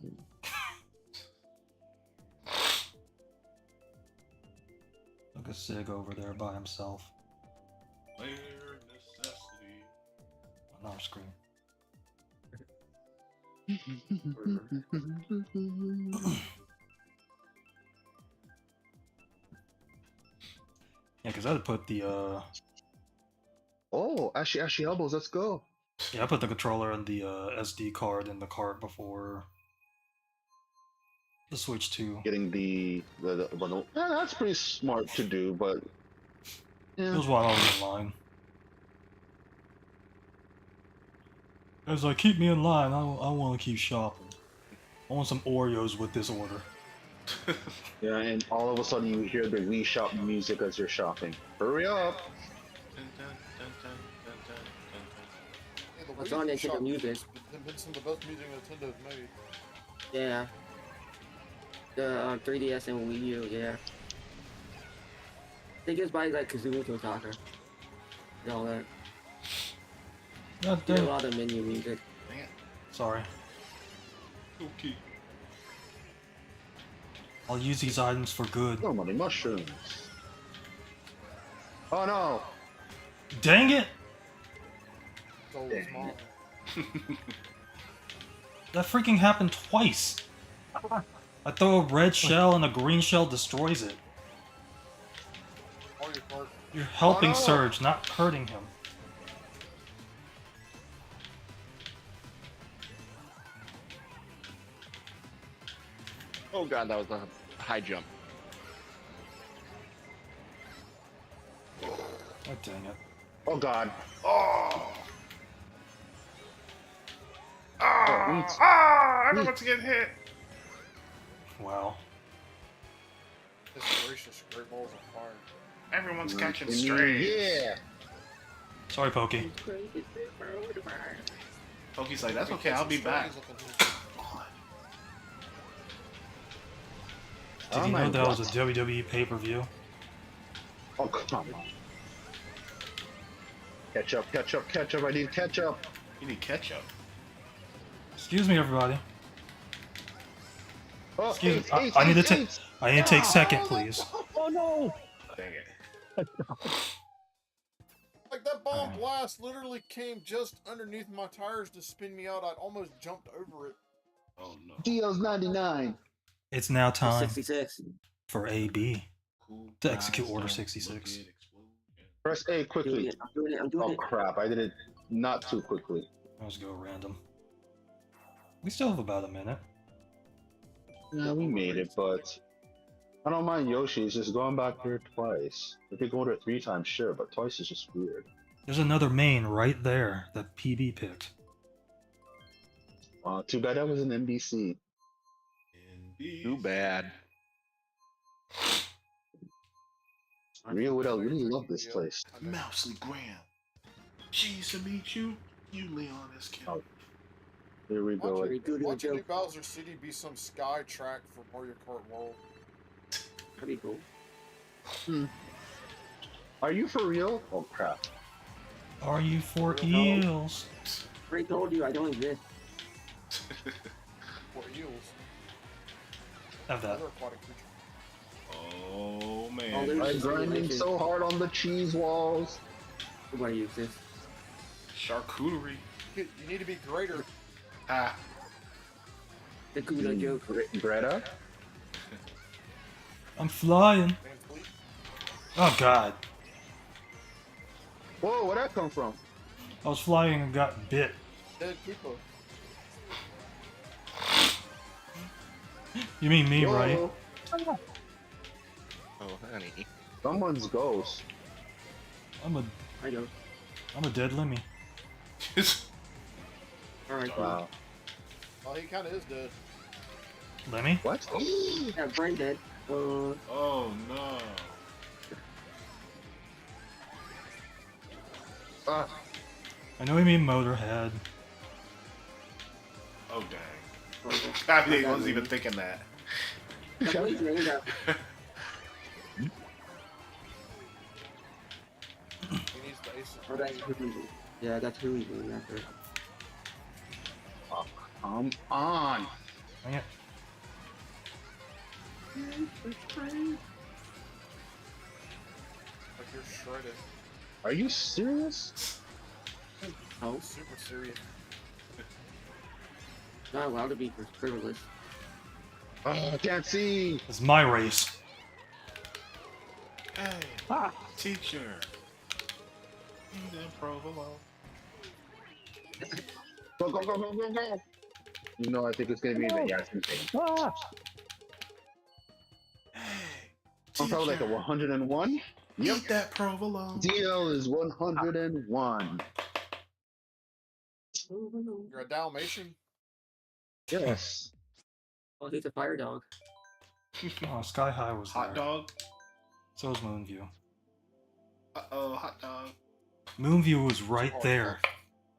Look at Sig over there by himself Player necessity. on our screen. Yeah, because I'd put the Oh, Ashy Elbows, let's go. I put the controller and the SD card in the cart before the Switch 2. Getting the bundle. Yeah, that's pretty smart to do, but It yeah. was while I was in line. I was like, keep me in line. I want to keep shopping. I want some Oreos with this order. Yeah, and all of a sudden you hear the Wii Shop music as you're shopping. Hurry up! yeah, the What's Wii on U shop Nintendo Music? has been some of the best music Nintendo's made. Yeah. The 3DS and Wii U, yeah. I think it's by like Kazuma Totaka. And all that. God Did a damn. lot of menu music. Dang it. Sorry. Okay. I'll use these items for good. So many mushrooms. Oh no! Dang it! So it's Dang mine. That freaking happened twice. I throw a red shell and a green shell destroys it. Mario Kart. You're helping no. Surge, not hurting him. Oh god, that was a high jump. God dang it. Oh god. Oh! eat. Everyone's getting hit. Wow. This gracious great balls of fire. Everyone's catching Mm, strays. Yeah! Sorry, Pokey. Pokey's like, that's okay, I'll be back. Did Oh you my know that was God. a WWE pay-per-view? Oh, come on. Ketchup, ketchup, ketchup, I need ketchup. You need ketchup. Excuse me, everybody. Oh, Excuse me. eight, eight, I need to eight, take. eight. I need to take second, please. Oh no! Dang it. Like that bomb blast literally came just underneath my tires to spin me out. I almost jumped over it. Oh no. DL's 99. It's now time 66. for AB Cool to execute guys Order don't 66. look it explode. Press A I'm doing quickly. it. I'm doing Oh it. crap, I did it not too quickly. Let's go random. We still have about a minute. Yeah, we made it, but I don't mind Yoshi. It's just going back here twice. If you go there 3 times, sure, but twice is just weird. There's another main right there that PB picked. Too bad that was an NBC. Too bad. Rio would really love this place. Mousely Graham. Jeez to meet you. You Leon is kid. Oh. Here we go. Very good Why at don't a New joke. Bowser City be some sky track for Mario Kart World? That'd be cool. Are you for real? Oh crap. Are you for No. eels? I already told you I don't exist. For eels, Have that. another aquatic creature. Oh Oh, man. there's- I'm grinding so hard on the cheese walls. Nobody exists. Charcuterie. You need to be greater. Ah. The good joke. Greta? I'm flying. Van Fleet. Oh god. Whoa, where'd that come from? I was flying and got bit. Dead Koopa. You mean me, Whoa, right? Oh, honey. Someone's ghost. I'm I know. a dead Lemmy. Alright, cool. Wow. Well, he kind of is dead. Lemmy? What? Yeah, brain dead. Oh no. Ah, I know you mean Motorhead. Oh dang. Oh, I wasn't even thinking that. that's what he's named after. He needs the ace. Oh, that's who he's Yeah, that's who he's named after. come on. Dang it. Like you're shredded. Are you serious? Oh, Super serious. not allowed to be frivolous. I can't see. It's my race. Hey, Ah! teacher. You did provolone. Go, go, go, go, go, go. You know, I think it's gonna be the Yasin thing. Ah! Hey, I'm probably like a 101. Yep. Eat that provolone. DL is 101. You're a Dalmatian? Yes. Oh, he's a fire dog. Oh, Sky High was Hot there. dog. So was Moonview. Uh-oh, hot dog. Moonview was right there.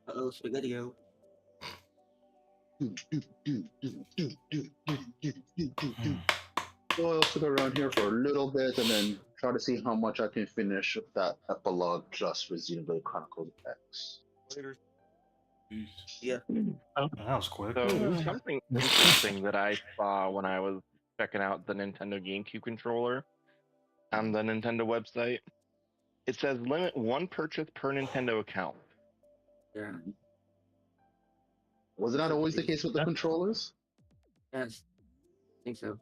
Uh-oh, Spaghetti-O. So I'll stick around here for a little bit and then try to see how much I can finish of that epilogue just for Xenoblade Chronicles X. Later. Yeah. That was quick. So something interesting that I saw when I was checking out the Nintendo GameCube controller on the Nintendo website, it says limit one purchase per Nintendo account. Yeah. Wasn't that always the case with the controllers? Yes. I think so.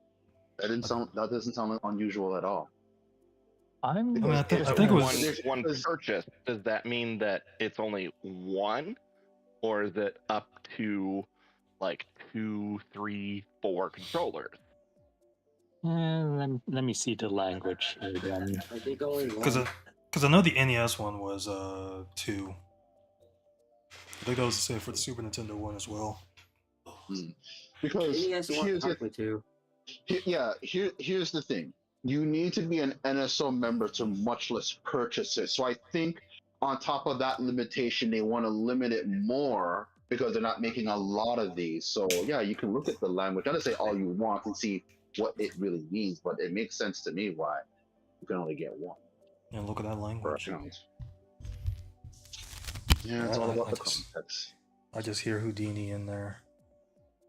That doesn't sound unusual at all. I mean, I think So it was. one purchase. Does that mean that it's only one, or is it up to like 2, 3, 4 controllers? Let me see the language here again. I think only one. Because I know the NES one was 2. I think that was the same for the Super Nintendo one as well. Because NES one here's the possibly too. here's the thing. You need to be an NSO member to much less purchase it. So I think on top of that limitation, they want to limit it more because they're not making a lot of these. So yeah, you can look at the language, not to say all you want and see what it really means, but it makes sense to me why you can only get one Yeah, look at that per language. account. Yeah, it's all about the I just- context. I just hear Houdini in there.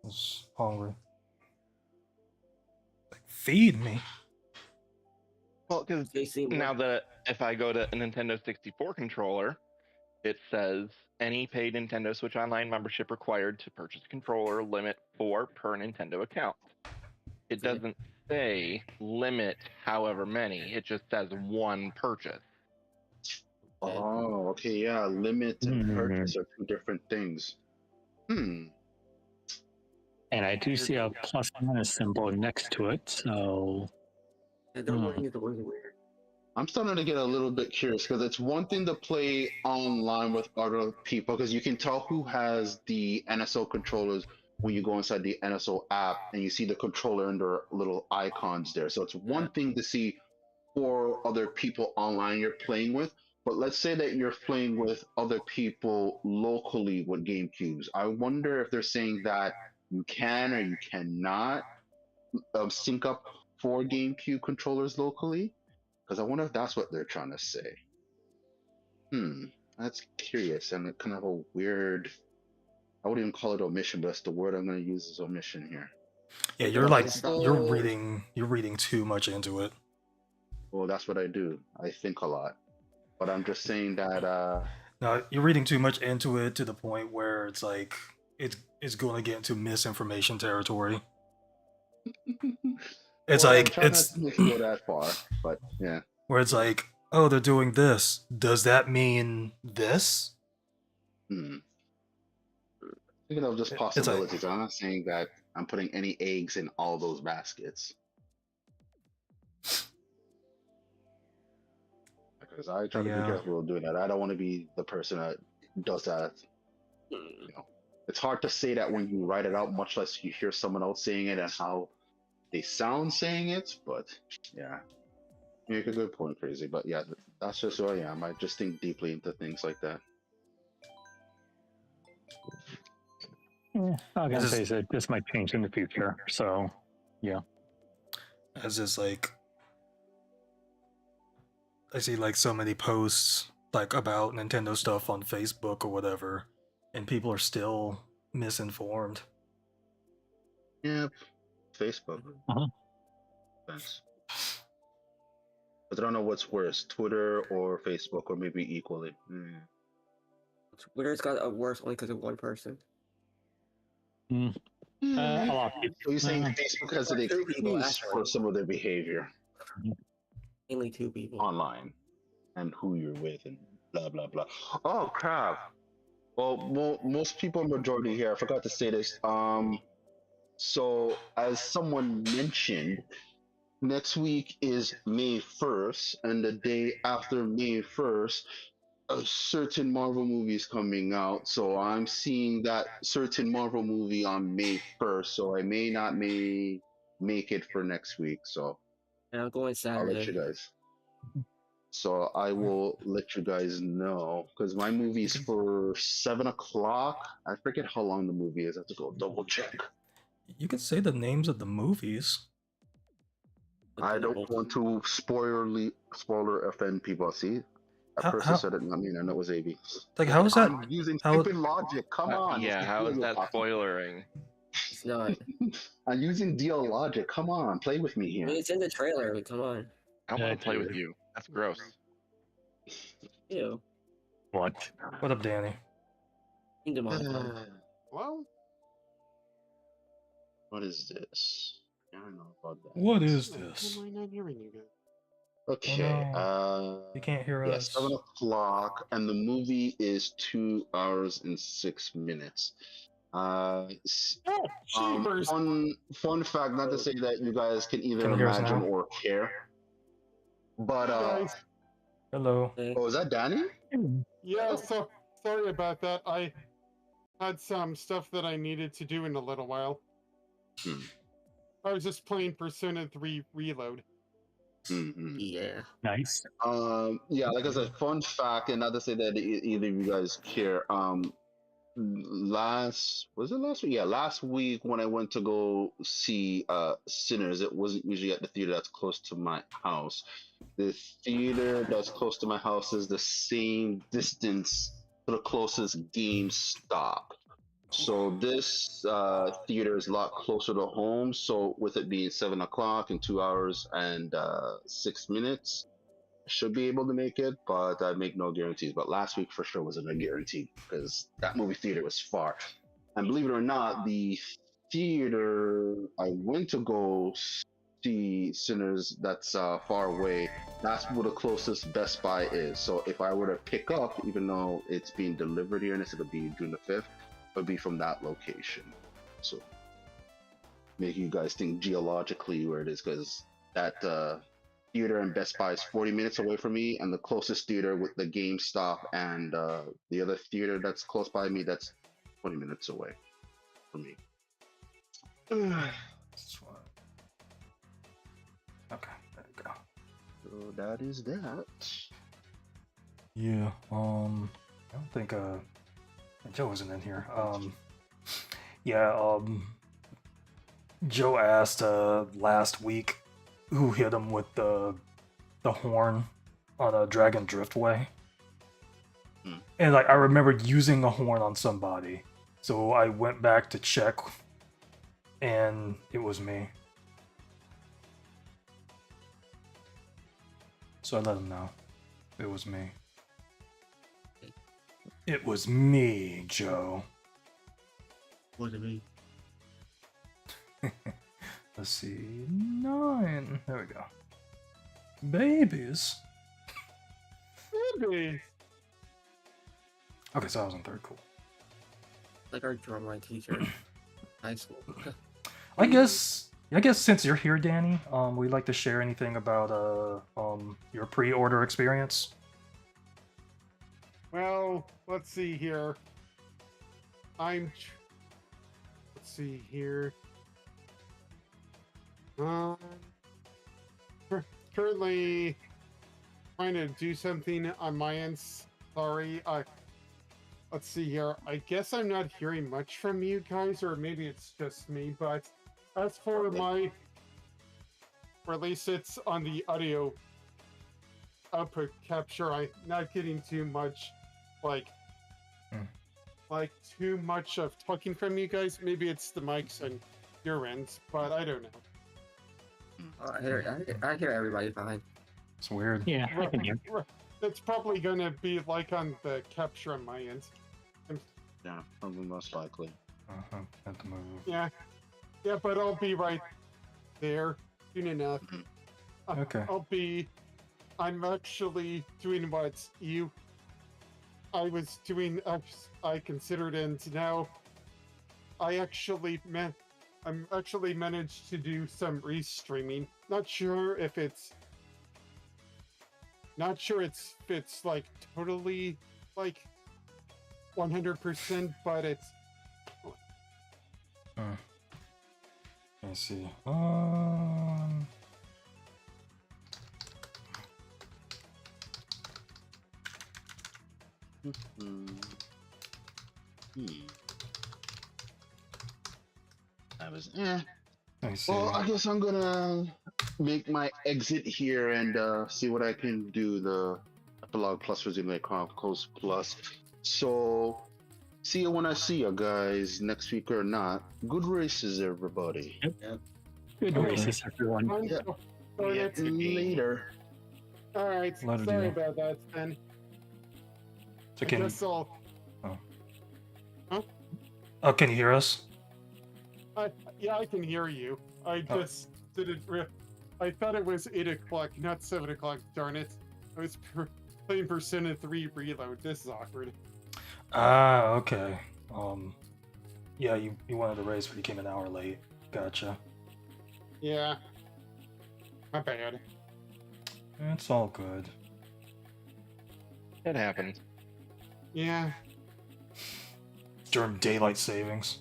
I was hungry. Like, feed me. Well, because They seem now that if I go to a Nintendo 64 controller, it says any paid Nintendo Switch Online membership required to purchase a controller, limit 4 per Nintendo account. It doesn't say limit however many, it just says one purchase. Oh, okay, yeah. Limit and Mhm. purchase are two different things. And I do see a plus minus symbol next to it, so The wording is always weird. I'm starting to get a little bit curious because it's one thing to play online with other people because you can tell who has the NSO controllers when you go inside the NSO app and you see the controller and their little icons there. So it's one thing to see 4 other people online you're playing with, but let's say that you're playing with other people locally with GameCubes. I wonder if they're saying that you can or you cannot sync up 4 GameCube controllers locally. Because I wonder if that's what they're trying to say. That's curious and kind of a weird. I wouldn't even call it omission, but that's the word I'm going to use is omission here. Yeah, you're you're reading too much into it. Well, that's what I do. I think a lot, but I'm just saying that. No, you're reading too much into it to the point where it's like it's going to get into misinformation territory. It's well, like it's not to go that far, but yeah. Where it's like, oh, they're doing this. Does that mean this? Thinking of just possibilities. I'm not saying that I'm putting any eggs in all those baskets. Because I try to be careful of doing that. I don't want to be the person that does that. You know, it's hard to say that when you write it out, much less you hear someone else saying it and how they sound saying it. But yeah, you make a good point, Crazy. But yeah, that's just who I am. I just think deeply into things like that. I can say that this might change in the future. So, yeah. As is like, I see like so many posts like about Nintendo stuff on Facebook or whatever, and people are still misinformed. Yeah, Facebook. Thanks. But I don't know what's worse, Twitter or Facebook, or maybe equally. Twitter's got worse only because of one person. A lot of people. So you're saying Facebook has an excuse for some of their behavior? Mainly 2 people. Online. And who you're with and blah, blah, blah. Oh, crap. Well, most people, majority here, I forgot to say this. So, as someone mentioned, next week is May 1st, and the day after May 1st, a certain Marvel movie is coming out. So I'm seeing that certain Marvel movie on May 1st. So I may not make it for next week. So and I'm going Saturday. I'll let you guys. So I will let you guys know because my movie's for 7 o'clock. I forget how long the movie is. I have to go double check. You can say the names of the movies. I don't want to spoiler offend people. See, a person said it, not me, and it was AB. Like, how is that? I'm using stupid logic. Come on. Yeah, how is that spoilering? It's not. I'm using DL logic. Come on, play with me here. I mean, it's in the trailer. Come on. I want to play with you. That's gross. Ew. What? What up, Danny? Kingdom Hearts. Well, what is this? I don't know about that. What is this? Why am I not hearing you guys? Okay. You can't hear us. 7 o'clock, and the movie is 2 hours and 6 minutes. Fun fact, not to say that you guys can either imagine or care, but hello. Oh, is that Danny? Yeah, so sorry about that. I had some stuff that I needed to do in a little while. I was just playing Persona 3 Reload. Yeah. Nice. Yeah, like I said, fun fact, and not to say that either of you guys care. Last week? Yeah, last week when I went to go see Sinners, it wasn't usually at the theater that's close to my house. The theater that's close to my house is the same distance to the closest GameStop. So this theater is a lot closer to home. So with it being 7 o'clock and 2 hours and 6 minutes, I should be able to make it, but I make no guarantees. But last week for sure wasn't a guarantee because that movie theater was far. And believe it or not, the theater I went to go see Sinners that's far away, that's where the closest Best Buy is. So if I were to pick up, even though it's being delivered here and it's going to be June the 5th, would be from that location. So make you guys think geologically where it is, because that theater and Best Buy is 40 minutes away from me, and the closest theater with the GameStop and the other theater that's close by me, that's 20 minutes away from me. This one. Okay, there we go. So that is that. Yeah, I don't think Joe isn't in here. Yeah, Joe asked last week who hit him with the horn on a Dragon Driftway. And like I remembered using the horn on somebody. So I went back to check and it was me. So I let him know. It was me. It was me, Joe. Look at me. Let's see. 9. There we go. Babies. Baby. Okay, so I was in third. Cool. Like our drumline teacher, in high school. I guess since you're here, Danny, would you like to share anything about your pre-order experience? Well, let's see here. Let's see here. Currently trying to do something on my end. Sorry. Let's see here. I guess I'm not hearing much from you guys, or maybe it's just me, but as for my release, it's on the audio output capture. I'm not getting too much, like too much of talking from you guys. Maybe it's the mics on your ends, but I don't know. I hear everybody fine. It's weird. Yeah, I can hear. It's probably gonna be like on the capture on my end. Yeah, probably most likely. Have to move. Yeah, but I'll be right there soon enough. Okay. I'm actually doing what I was doing. I considered, and now I'm actually managed to do some restreaming. Not sure if it's like totally like 100%, but it's. Let's see. I was Let me see. Well, I guess I'm gonna make my exit here and see what I can do. The Epilogue Plus Resume Chronicles Plus. So, see you when I see you guys next week or not. Good races, everybody. Good races, everyone. Yeah. Later. All right. Later, Sorry Dino. about that, then. So I can, guess I'll. can you hear us? Yeah, I can hear you. I just didn't. I thought it was 8 o'clock, not 7 o'clock. Darn it! I was playing Persona 3 Reload. This is awkward. Ah, okay. Yeah, you wanted to race, but you came an hour late. Gotcha. Yeah. My bad. It's all good. It happens. Yeah. During daylight savings.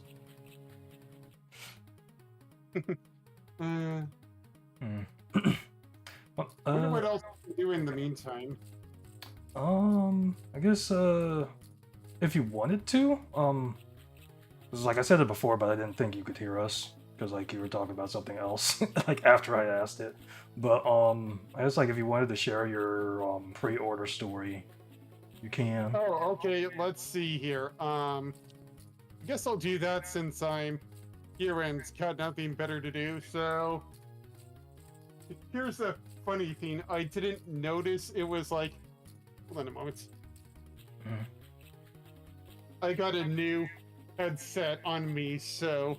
Wonder Well, what else to do in the meantime. I guess if you wanted to, 'cause like I said it before, but I didn't think you could hear us because like you were talking about something else like after I asked it. But I guess like if you wanted to share your pre-order story, you can. Oh, okay. Let's see here. I guess I'll do that since I'm here and got nothing better to do. So here's a funny thing. I didn't notice it was like. Hold on a moment. I got a new headset on me, so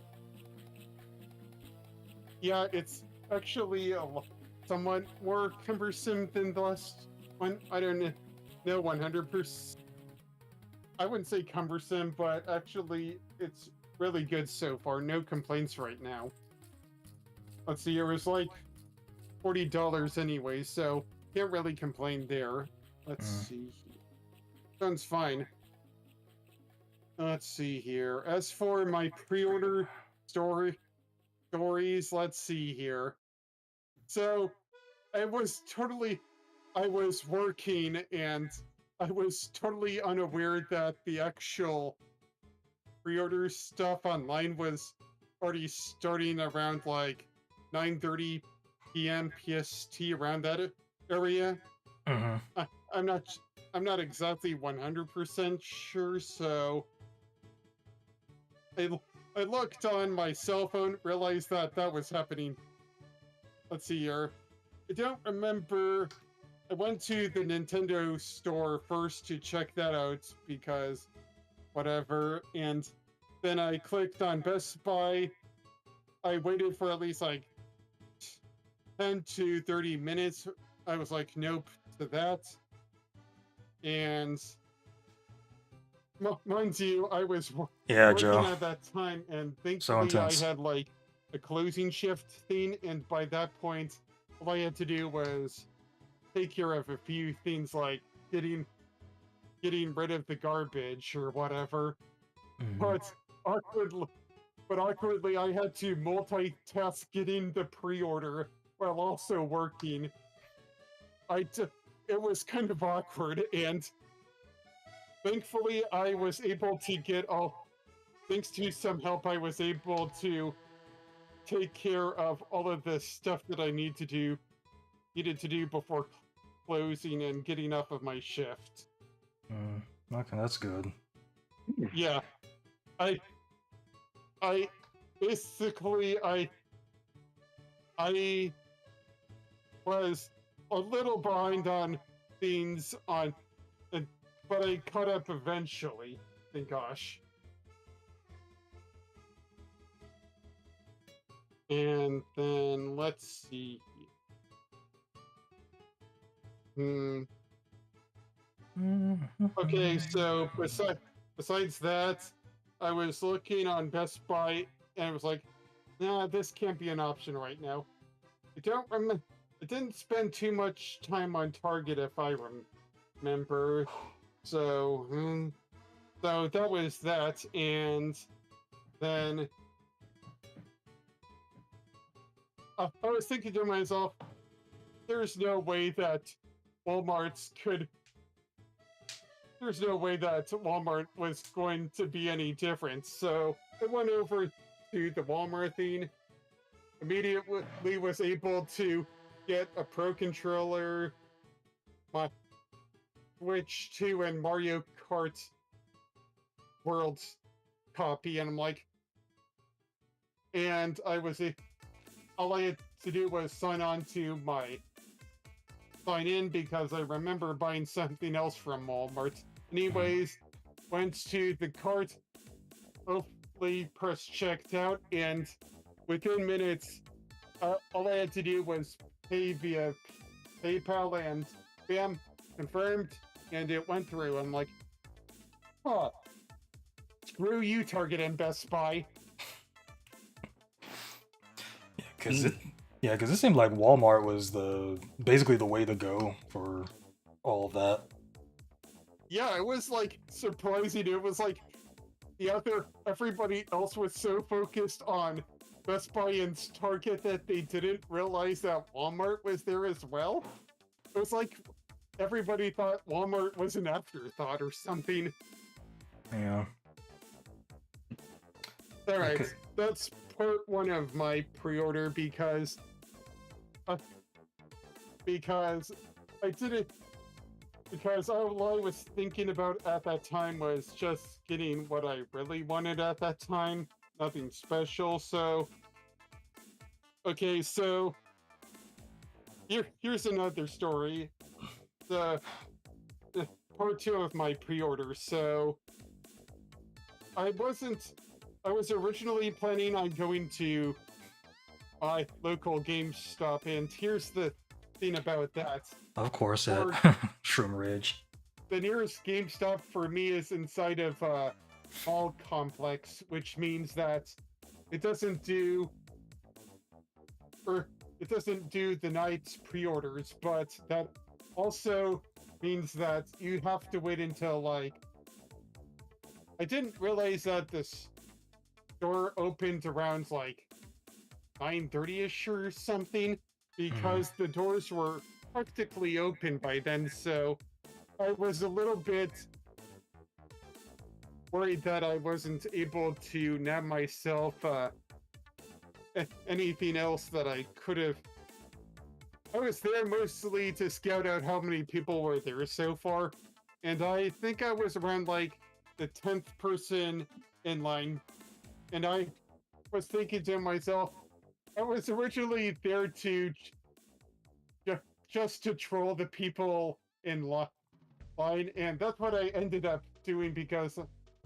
yeah, it's actually somewhat more cumbersome than the last one. I don't know 100%. I wouldn't say cumbersome, but actually it's really good so far. No complaints right now. Let's see, it was like $40 anyway, so can't really complain there. Let's see. Sounds fine. Let's see here. As for my pre-order stories, let's see here. So I was working and I was totally unaware that the actual pre-order stuff online was already starting around like 9:30 p.m. PST, around that area. I'm not exactly 100% sure, so I looked on my cell phone, realized that was happening. Let's see here. I don't remember. I went to the Nintendo store first to check that out because whatever, and then I clicked on Best Buy. I waited for at least like 10 to 30 minutes. I was like, nope to that. And mind you, I was working Joe. at that time, and So thankfully intense. I had like a closing shift thing, and by that point, all I had to do was take care of a few things like getting rid of the garbage or whatever. But awkwardly, I had to multitask getting the pre-order while also working. It was kind of awkward, and thankfully I was able to get thanks to some help, I was able to take care of all of the stuff that I needed to do before closing and getting off of my shift. Okay, that's good. Yeah. I basically I was a little behind on things but I caught up eventually. Thank gosh. And then let's see. Okay, so besides that, I was looking on Best Buy and I was like, nah, this can't be an option right now. I don't remember. I didn't spend too much time on Target, if I remember. So, so that was that, and then I was thinking to myself, there's no way that Walmart was going to be any different. So I went over to the Walmart thing, immediately was able to get a Pro Controller, my Switch 2, and Mario Kart World copy, and I'm like, and all I had to do was sign in because I remember buying something else from Walmart. Anyways, went to the cart, hopefully pressed checked out, and within minutes, all I had to do was pay via PayPal, and bam, confirmed, and it went through. I'm like, huh, screw you, Target and Best Buy. Because it seemed like Walmart was basically the way to go for all of that. Yeah, it was like surprising. It was like everybody else was so focused on Best Buy and Target that they didn't realize that Walmart was there as well. It was like everybody thought Walmart was an afterthought or something. Yeah. Alright, that's part one of my pre-order because I did it because all I was thinking about at that time was just getting what I really wanted at that time. Nothing special, so... Okay, so... Here's another story. The part two of my pre-order, so... I was originally planning on going to my local GameStop, and here's the thing about that. Of course, at Shroom Ridge. The nearest GameStop for me is inside of a mall complex, which means that it doesn't it doesn't do the night's pre-orders, but that also means that you have to wait until like. I didn't realize that this store opened around like 9:30ish or something because the doors were practically open by then, so I was a little bit worried that I wasn't able to nab myself anything else that I could have. I was there mostly to scout out how many people were there so far, and I think I was around like the 10th person in line, and I was thinking to myself, I was originally there to just to troll the people in line, and that's what I ended up doing because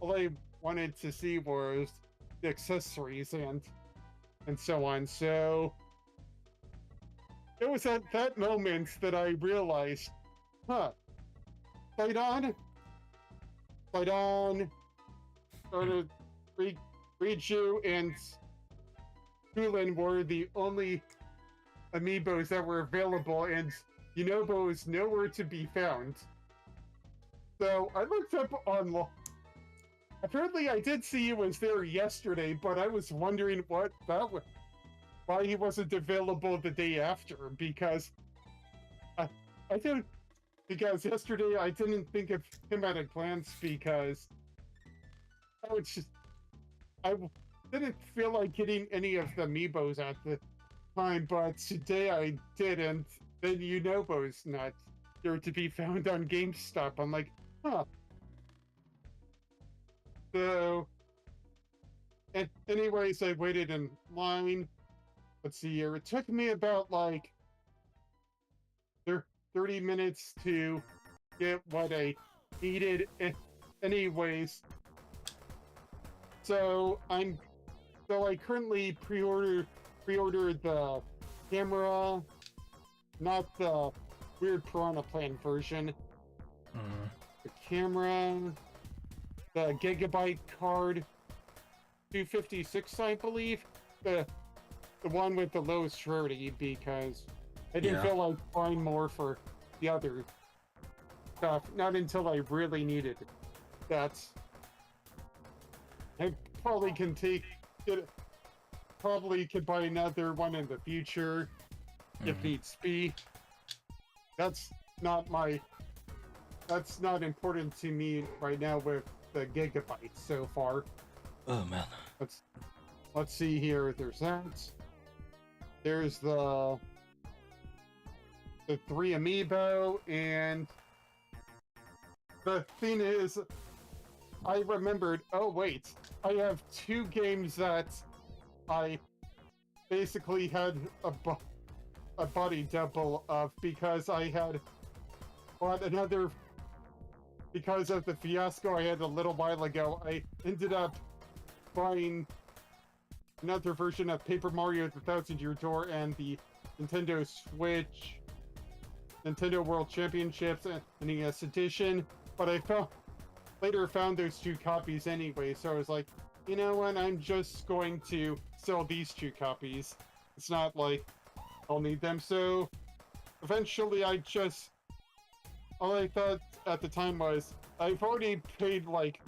all I wanted to see was the accessories and so on. So it was at that moment that I realized, Sidon, Riju, and Kulin were the only amiibos that were available, and Yunobo is nowhere to be found. So I looked up online. Apparently, I did see he was there yesterday, but I was wondering what that was, why he wasn't available the day after. Because because yesterday I didn't think of him at a glance because I didn't feel like getting any of the amiibos at the time, but today I did, and then Yunobo's not there to be found on GameStop. I'm like, huh. So, and anyways, I waited in line. Let's see here. It took me about like 30 minutes to get what I needed. Anyways, so I currently pre-ordered the camera, not the weird Piranha Plant version. The camera, the gigabyte card, 256, I believe, the one with the lowest rarity, because I didn't feel like buying more for the other stuff, not until I really needed it. That's I probably can probably could buy another one in the future if needs be. That's not important to me right now with the gigabytes so far. Oh man. Let's see here. There's that. There's the 3 amiibo, and the thing is, I remembered, oh wait, I have 2 games that I basically had a body double of because I had bought another, because of the fiasco I had a little while ago. I ended up buying another version of Paper Mario the Thousand Year Door and the Nintendo Switch Nintendo World Championships and NES Edition, but I later found those 2 copies anyway, so I was like, you know what, I'm just going to sell these 2 copies. It's not like I'll need them, so eventually all I thought at the time was, I've already paid like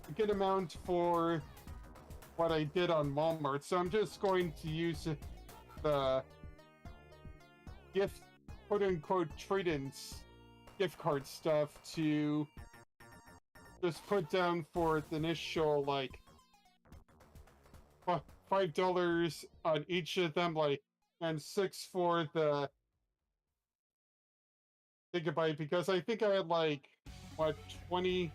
a good amount for what I did on Walmart, so I'm just going to use the gift, quote-unquote, trade-ins gift card stuff to just put down for the initial, like, $5 on each of them, like, and $6 for the gigabyte, because I think I had, like, what, $26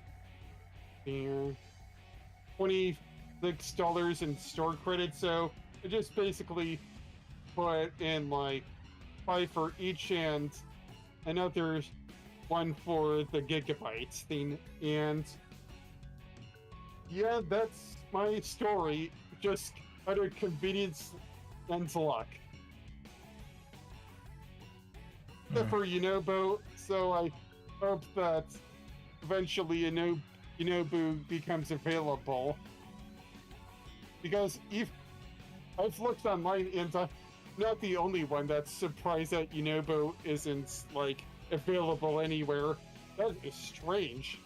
in store credit, so I just basically put in, like, 5 for each and another one for the gigabytes thing, and yeah, that's my story, just out of convenience and luck. Except for Yunobo, so I hope that eventually Yunobo becomes available, because I've looked online and not the only one that's surprised that Yunobo isn't like available anywhere. That is strange.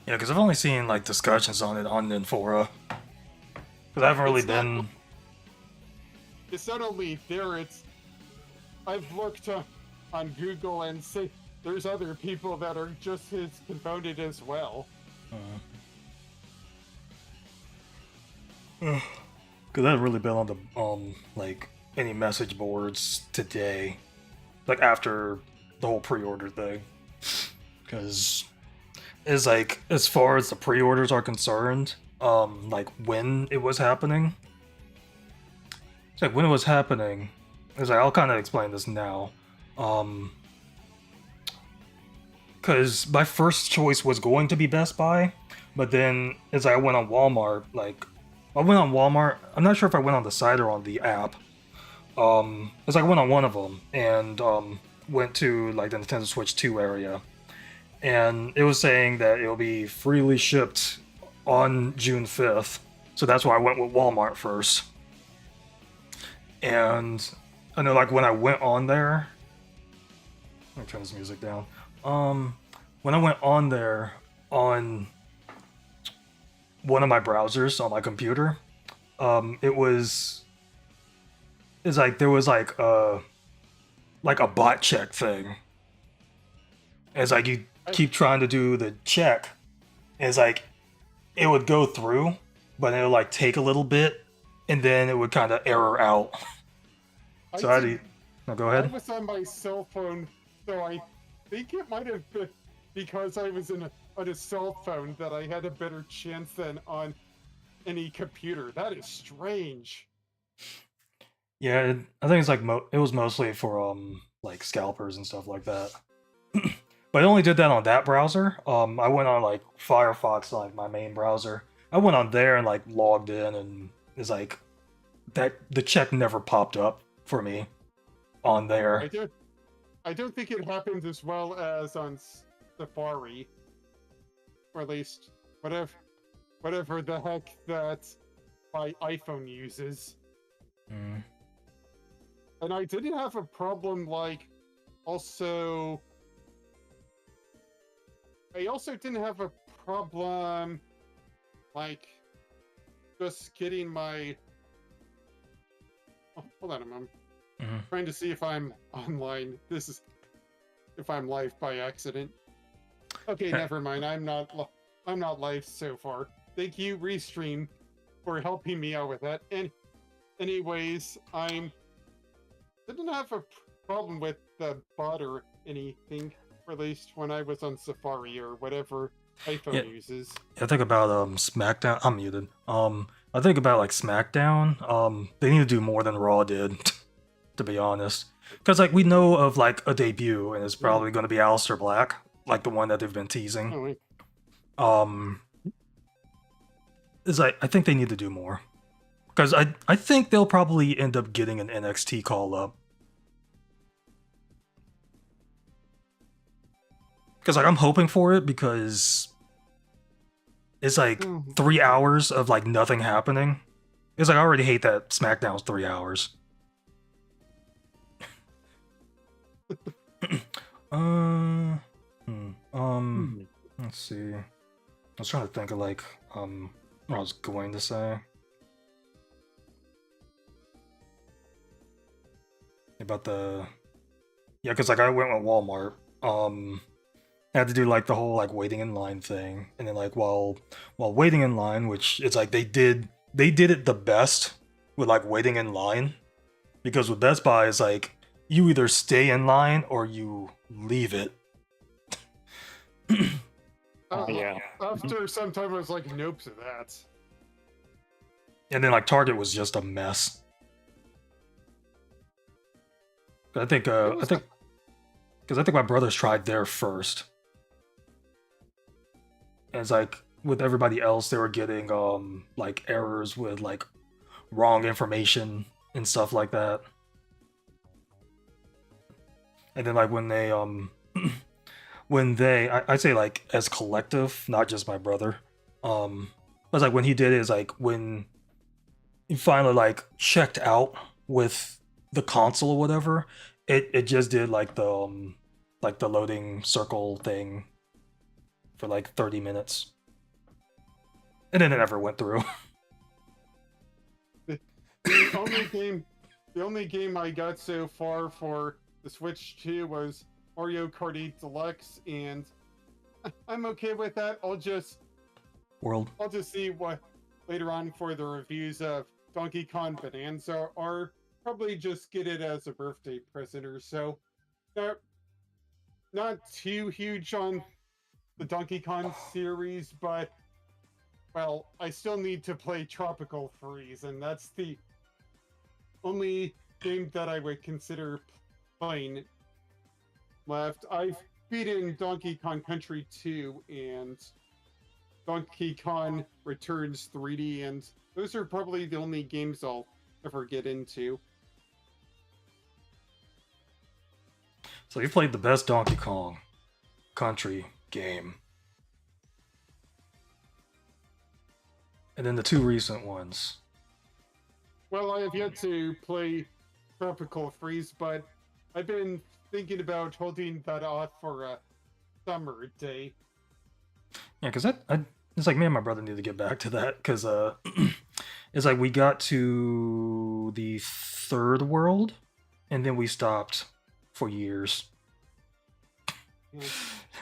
Yeah, because I've only seen like discussions on it on Ninfora. Because I haven't really been. It's not only there. I've looked on Google and say there's other people that are just as confounded as well. Because I haven't really been on the like any message boards today, like after the whole pre-order thing. Because it's like, as far as the pre-orders are concerned, like when it was happening, it's like when it was happening, it's like, I'll kind of explain this now. Because my first choice was going to be Best Buy, but then as I went on Walmart, like, I went on Walmart, I'm not sure if I went on the site or on the app. It's like I went on one of them, and went to like the Nintendo Switch 2 area, and it was saying that it'll be freely shipped on June 5th, so that's why I went with Walmart first. And I know, like, when I went on there, let me turn this music down. When I went on there on one of my browsers on my computer, it's like there was like a bot check thing. It's like you keep trying to do the check, and it's like it would go through, but it would like take a little bit, and then it would kind of error out. So no, go ahead. I was on my cell phone, so I think it might have been because I was on a cell phone that I had a better chance than on any computer. That is strange. Yeah, I think it's like it was mostly for like scalpers and stuff like that. But I only did that on that browser. I went on like Firefox, like my main browser. I went on there and like logged in, and it's like that the check never popped up for me on there. I don't think it happens as well as on Safari, or at least whatever the heck that my iPhone uses. Mm. And I didn't have a problem also. I also didn't have a problem like just getting my. Oh, hold on a moment. Mm-hmm. Trying to see if I'm online. This is if I'm live by accident. Okay, never mind. I'm not live so far. Thank you, Restream, for helping me out with that. And anyways, didn't have a problem with the bot or anything, or at least when I was on Safari or whatever iPhone uses. I think about SmackDown. I'm muted. I think about like SmackDown. They need to do more than Raw did, to be honest. Because like we know of like a debut, and it's probably going to be Aleister Black, like the one that they've been teasing. Oh, wait. Is like I think they need to do more. Because I think they'll probably end up getting an NXT call up. Because like I'm hoping for it, because it's like 3 hours of like nothing happening. It's like I already hate that SmackDown's 3 hours. Let's see. I was trying to think of like what I was going to say about because like I went with Walmart. I had to do like the whole like waiting in line thing, and then like while waiting in line, which it's like they did it the best with like waiting in line, because with Best Buy it's like you either stay in line or you leave it. Yeah. After some time, I was like, nope to that. And then like Target was just a mess. I think because I think my brothers tried there first. And it's like with everybody else, they were getting like errors with like wrong information and stuff like that. And then like when they I'd say like as collective, not just my brother. It's like when he did it, is like when he finally like checked out with the console or whatever, it just did like the loading circle thing for like 30 minutes. And then it never went through. The only game I got so far for the Switch 2 was Mario Kart 8 Deluxe, and I'm okay with that. I'll just see what later on for the reviews of Donkey Kong Bonanza, or probably just get it as a birthday present or so. Not too huge on the Donkey Kong series, but well, I still need to play Tropical Freeze, and that's the only game that I would consider playing left. I've beaten Donkey Kong Country 2 and Donkey Kong Returns 3D, and those are probably the only games I'll ever get into. So you played the best Donkey Kong Country game. And then the two recent ones. Well, I have yet to play Tropical Freeze, but I've been thinking about holding that off for a summer day. Yeah, because it's like me and my brother need to get back to that, because it's like we got to the third world, and then we stopped for years.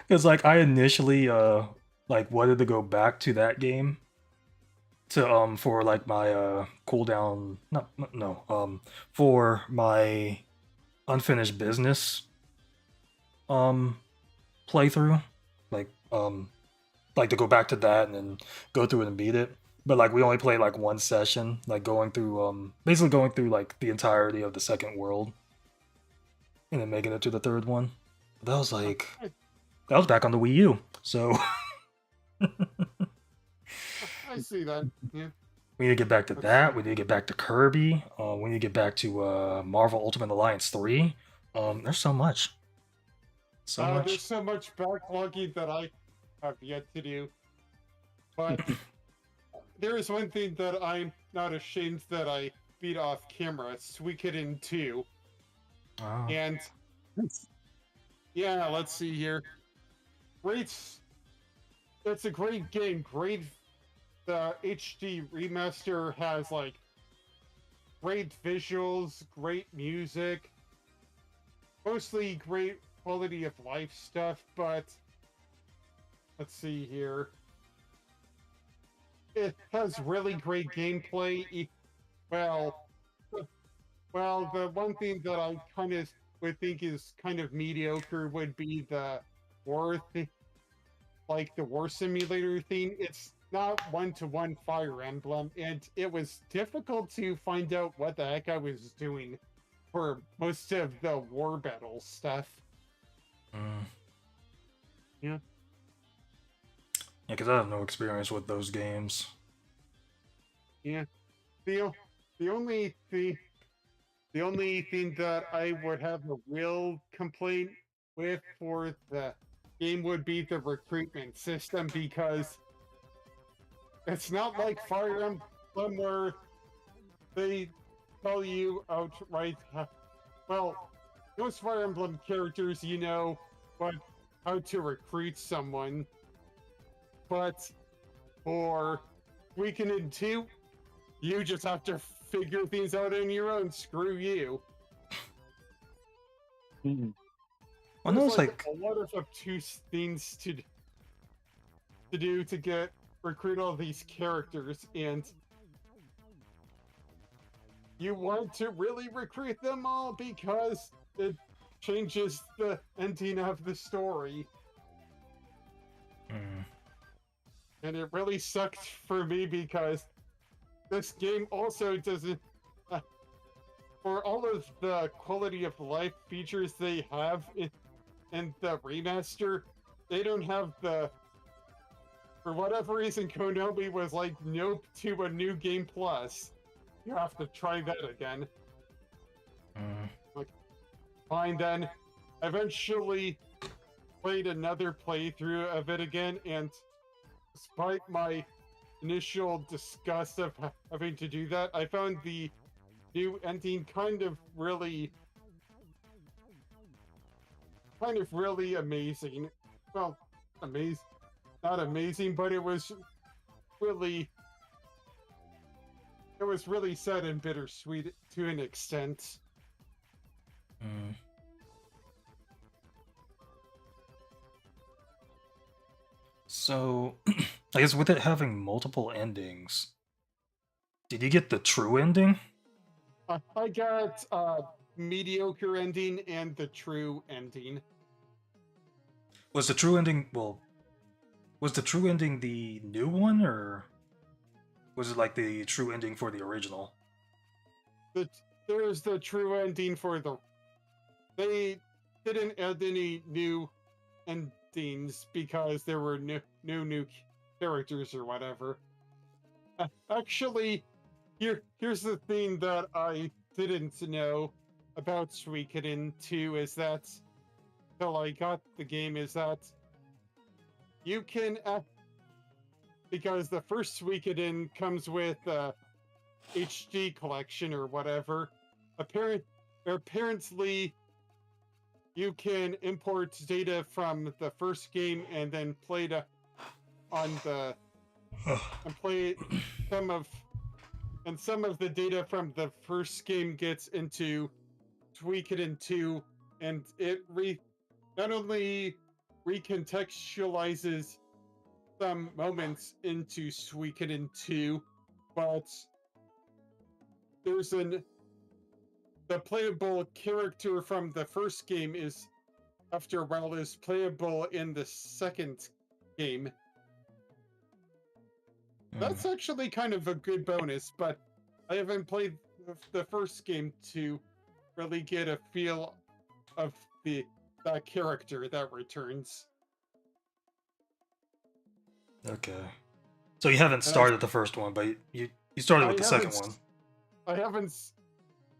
It's like I initially like wanted to go back to that game to for like my cooldown, for my unfinished business playthrough, like to go back to that and then go through it and beat it. But like we only played like one session, like going through basically going through like the entirety of the second world and then making it to the third one. But that was like that was back on the Wii U, so I see that. Yeah. we need to get back to that. We need to get back to Kirby. We need to get back to Marvel Ultimate Alliance 3. There's so much. There's so much backlogging that I have yet to do. But there is one thing that I'm not ashamed that I beat off camera, Suikoden 2. Oh. And yeah, let's see here. It's a great game. The HD remaster has like great visuals, great music, mostly great quality of life stuff, but let's see here. It has really great gameplay. Well, the one thing that I kind of would think is kind of mediocre would be the war thing, like the war simulator thing. It's not one-to-one Fire Emblem, and it was difficult to find out what the heck I was doing for most of the war battle stuff. Yeah. Yeah, because I have no experience with those games. Yeah. The only thing that I would have a real complaint with for the game would be the recruitment system, because it's not like Fire Emblem where they tell you outright. Well, most Fire Emblem characters, you know how to recruit someone, but for Suikoden 2, you just have to figure things out on your own. Screw you. Well, no, it's like a lot of obtuse things to do to recruit all these characters, and you want to really recruit them all because it changes the ending of the story. And it really sucked for me because this game also doesn't, for all of the quality of life features they have in the remaster, they don't have for whatever reason, Konami was like, nope, to a new game plus. You have to try that again. Like, fine then. Eventually played another playthrough of it again, and despite my initial disgust of having to do that, I found the new ending kind of really amazing. Well, not amazing, but it was really sad and bittersweet to an extent. Mm. So, I guess with it having multiple endings, did you get the true ending? I got mediocre ending and the true ending. Was the true ending, well, was the true ending the new one, or was it like the true ending for the original? There's the true ending for the. They didn't add any new endings because there were new characters or whatever. Actually, here's the thing that I didn't know about Suikoden 2 is that till I got the game is that you can because the first Suikoden comes with HD collection or whatever. Apparently, you can import data from the first game and then play it on the and play some of the data from the first game gets into Suikoden 2, and it not only recontextualizes some moments into Suikoden 2, but there's the playable character from the first game is after a while is playable in the second game. That's actually kind of a good bonus, but I haven't played the first game to really get a feel of that character that returns. Okay. So you haven't started the first one, but you started with the second one. I haven't.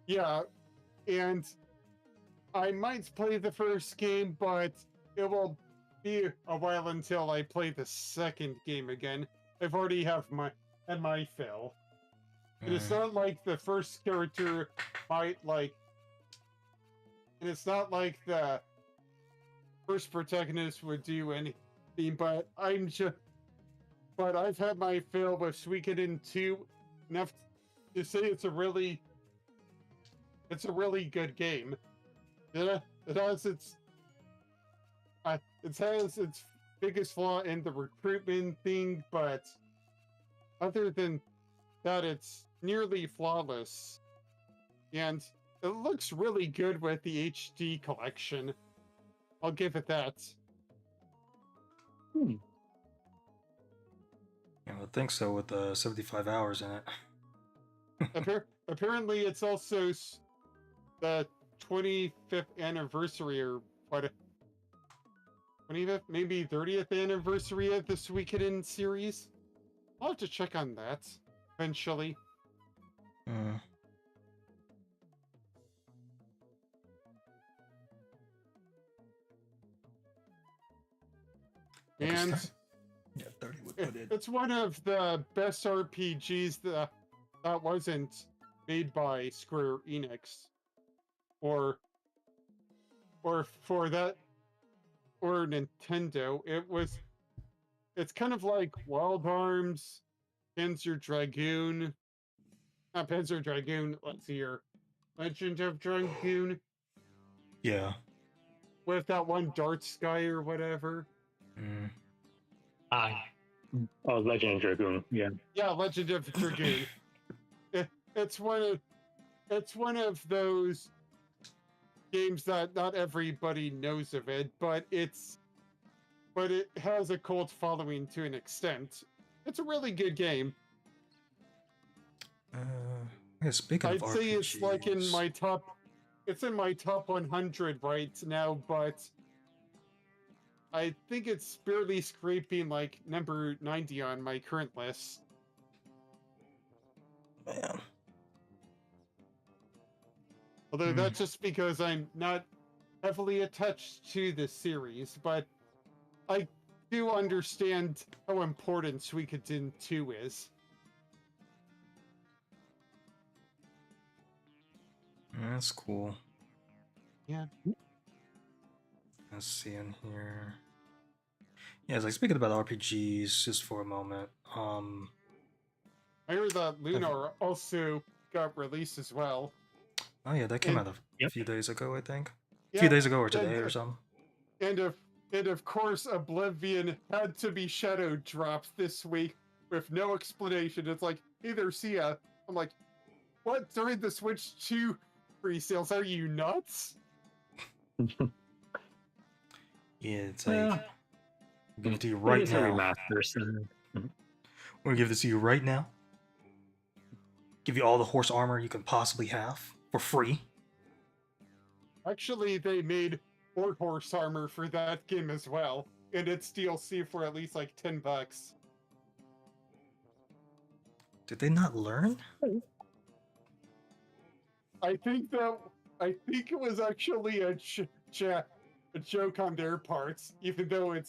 Yeah, and I might play the first game, but it will be a while until I play the second game again. I've already had my fill. And it's not like the first character might like. And it's not like the first protagonist would do anything, but But I've had my fill with Suikoden 2 enough to say it's a really good game. It has its biggest flaw in the recruitment thing, but other than that, it's nearly flawless. And it looks really good with the HD collection. I'll give it that. I would think so with 75 hours in it. Apparently, it's also the 25th anniversary or what? 25th, maybe 30th anniversary of the Suikoden series. I'll have to check on that eventually. And yeah, 30 would put it. It's one of the best RPGs that wasn't made by Square Enix, or for that, or Nintendo. It's kind of like Wild Arms, Panzer Dragoon. Not Panzer Dragoon. Let's see here, Legend of Dragoon. Yeah. With that one Darts guy or whatever. Oh, Legend of Dragoon. Yeah. Yeah, Legend of Dragoon. It's one of those games that not everybody knows of it, but it has a cult following to an extent. It's a really good game. Yeah, speaking of I'd say RPGs, it's like in my top 100 right now, but I think it's barely scraping like number 90 on my current list. Man. Although that's just because I'm not heavily attached to the series, but I do understand how important Suikoden 2 is. That's cool. Yeah. Let's see in here. Yeah, it's like speaking about RPGs just for a moment. I heard that Lunar also got released as well. Oh yeah, that came And- out a few days ago, I think. A Yeah, few days ago or and- today or something. And of course, Oblivion had to be shadow dropped this week with no explanation. It's like, hey there, Sia. I'm like, what? During the Switch 2 pre-sales, are you nuts? Yeah, it's like Well, I'll give it to you it right is a now. remaster, so We're gonna give this to you right now. Give you all the horse armor you can possibly have for free. Actually, they made Orc Horse armor for that game as well, and it's DLC for at least like $10. Did they not learn? I think it was actually a joke on their parts, even though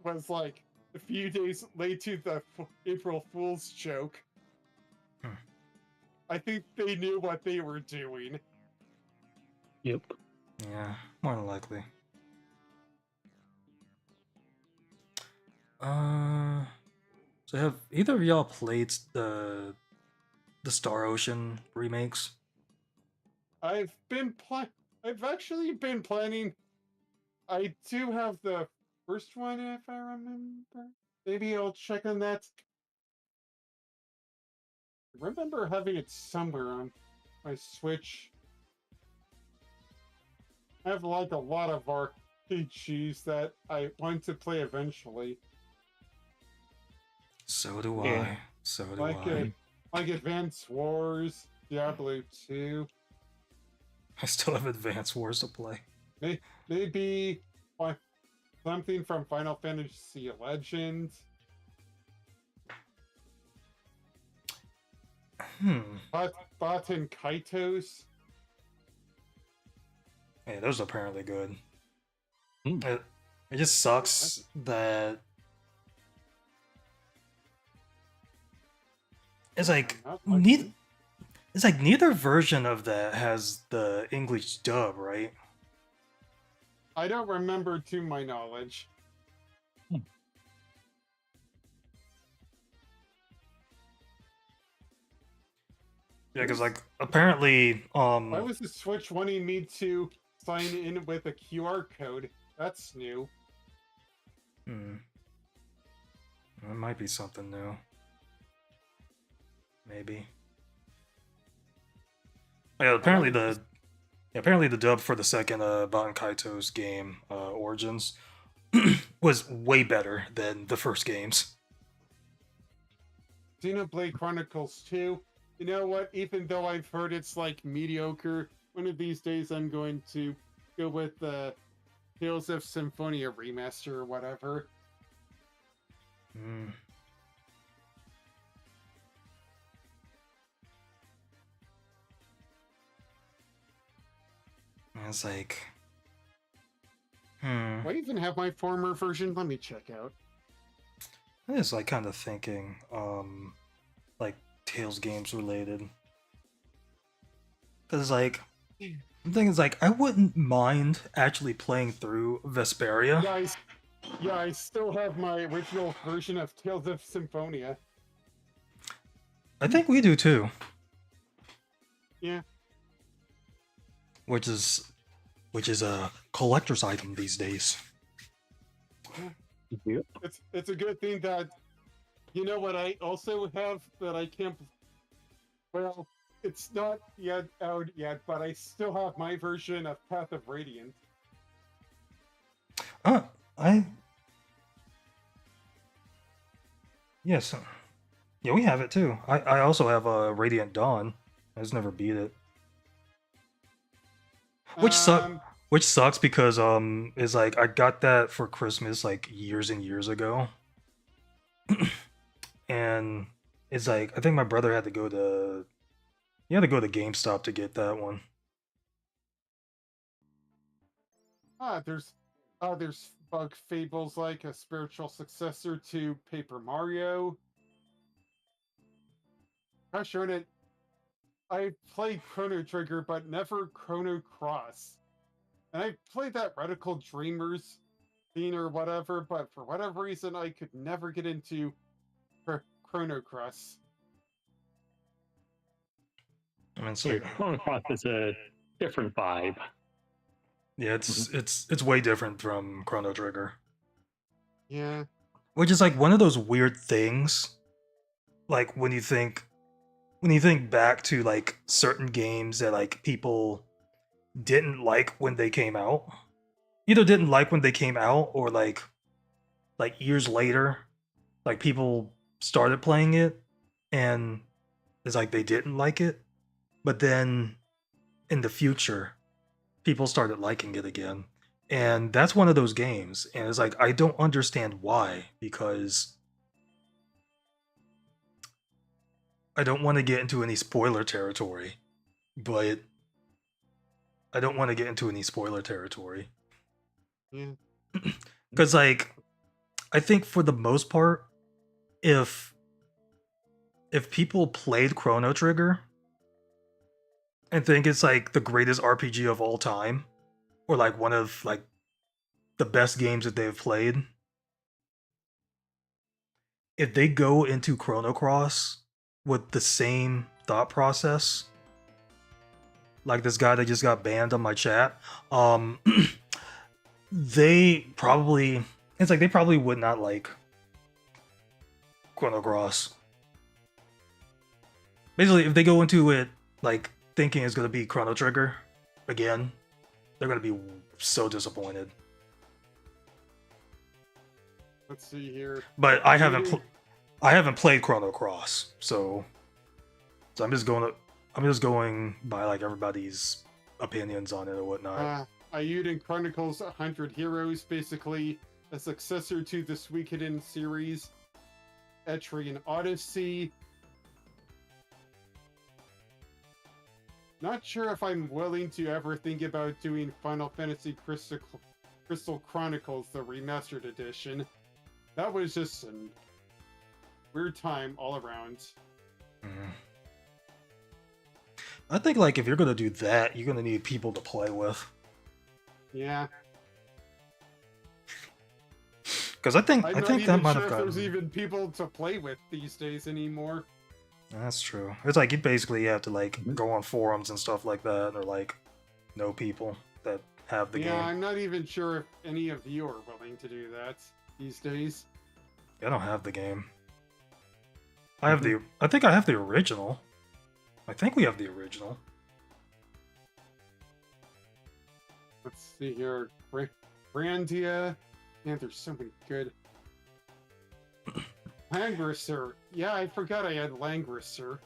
was like a few days late to the April Fool's joke. Hmm. I think they knew what they were doing. yep. Yeah, more than likely. So have either of y'all played the Star Ocean remakes? I've actually been planning. I do have the first one, if I remember. Maybe I'll check on that. I remember having it somewhere on my Switch. I have like a lot of RPGs that I want to play eventually. So do Yeah. I. So do Like I. like Advance Wars, Diablo 2. I still have Advance Wars to play. Maybe something from Final Fantasy Legends. Bot and Kaitos. Yeah, those are apparently good. Hmm. It just sucks that it's like it's like neither version of that has the English dub, right? I don't remember to my knowledge. Yeah, because like apparently, Why was the Switch wanting me to sign in with a QR code? That's new. It might be something new. Maybe. Yeah, apparently the dub for the second Baten Kaito's game, Origins, was way better than the first games. Xenoblade Chronicles 2. You know what? Even though I've heard it's like mediocre, one of these days I'm going to go with the Tales of Symphonia remaster or whatever. It's like, Do I even have my former version? Let me check out. I was like kind of thinking, like Tales games related. Cause like, the thing is like, I wouldn't mind actually playing through Vesperia. Yeah, I still have my original version of Tales of Symphonia. I think we do too. Yeah. Which is a collector's item these days. Yep. It's a good thing that, you know what I also have that I can't. Well, it's not yet out yet, but I still have my version of Path of Radiant. Yes. Yeah, we have it too. I also have a Radiant Dawn. I just never beat it. Which sucks because is like I got that for Christmas like years and years ago. And it's like I think my brother had to go to GameStop to get that one. There's Bug Fables like a spiritual successor to Paper Mario. Gosh darn it. I played Chrono Trigger, but never Chrono Cross. And I played that Radical Dreamers scene or whatever, but for whatever reason, I could never get into Chrono Cross. I mean, it's Yeah, like, Chrono Cross is a different vibe. yeah, it's way different from Chrono Trigger, Yeah. which is like one of those weird things. Like when you think back to like certain games that like people didn't like when they came out, either didn't like when they came out or like years later, like people started playing it and it's like they didn't like it, but then in the future people started liking it again. And that's one of those games. And it's like, I don't understand why, because I don't want to get into any spoiler territory, but I don't want to get into any spoiler territory. Yeah. Because, like, I think for the most part, if people played Chrono Trigger and think it's like the greatest RPG of all time, or like one of like the best games that they've played, if they go into Chrono Cross with the same thought process, like this guy that just got banned on my chat, they probably would not like Chrono Cross. Basically, if they go into it like thinking it's gonna be Chrono Trigger again, they're gonna be so disappointed. Let's see here. But I haven't played Chrono Cross, so I'm just going by like everybody's opinions on it or whatnot. Ayuden Chronicles 100 Heroes, basically a successor to the Suikoden series. Etrian Odyssey. Not sure if I'm willing to ever think about doing Final Fantasy Crystal Chronicles, the remastered edition. That was just a weird time all around. I think like if you're gonna do that, you're gonna need people to play with. Yeah. Because I think that might have if gotten. there's even people to play with these days anymore. That's true. It's like you basically have to like go on forums and stuff like that, or like know people that have the game. Yeah, I'm not even sure if any of you are willing to do that these days. I don't have the game. I think I have the original. I think we have the original. Let's see here. Brandia. Man, there's so many good. Langrisser. Yeah, I forgot I had Langrisser.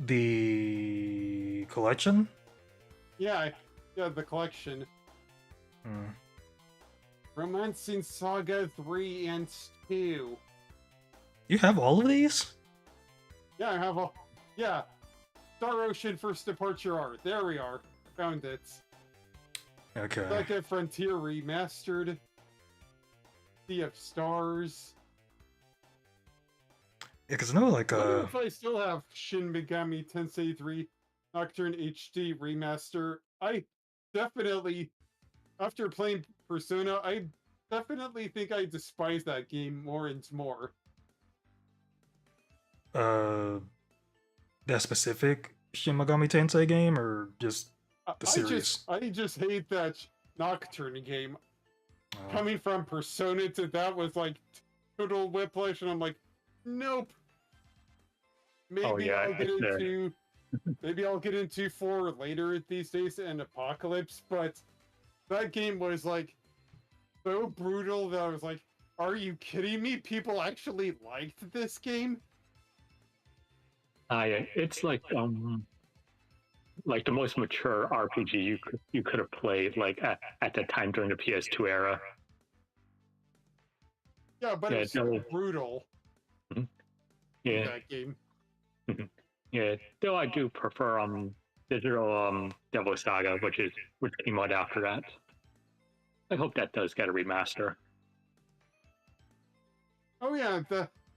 The collection? Yeah, the collection. Romancing Saga 3 and 2. You have all of these? Yeah, I have all. Yeah. Star Ocean First Departure R. There we are. Found it. Okay. Second Frontier Remastered. Sea of Stars. Yeah, because I know like I wonder if I still have Shin Megami Tensei 3 Nocturne HD Remaster. I definitely, after playing Persona, I definitely think I despise that game more and more. That specific Shin Megami Tensei game, or just the series? I just hate that Nocturne game. Coming from Persona to that was like total whiplash, and I'm like, nope. Maybe I'll get into 4 later these days and Apocalypse, but that game was like so brutal that I was like, are you kidding me? People actually liked this game? It's like the most mature RPG you could have played like at the time during the PS2 era. Yeah, but it's so brutal. Yeah. That game. Yeah, though I do prefer digital Devil Saga, which came out after that. I hope that does get a remaster. Oh yeah,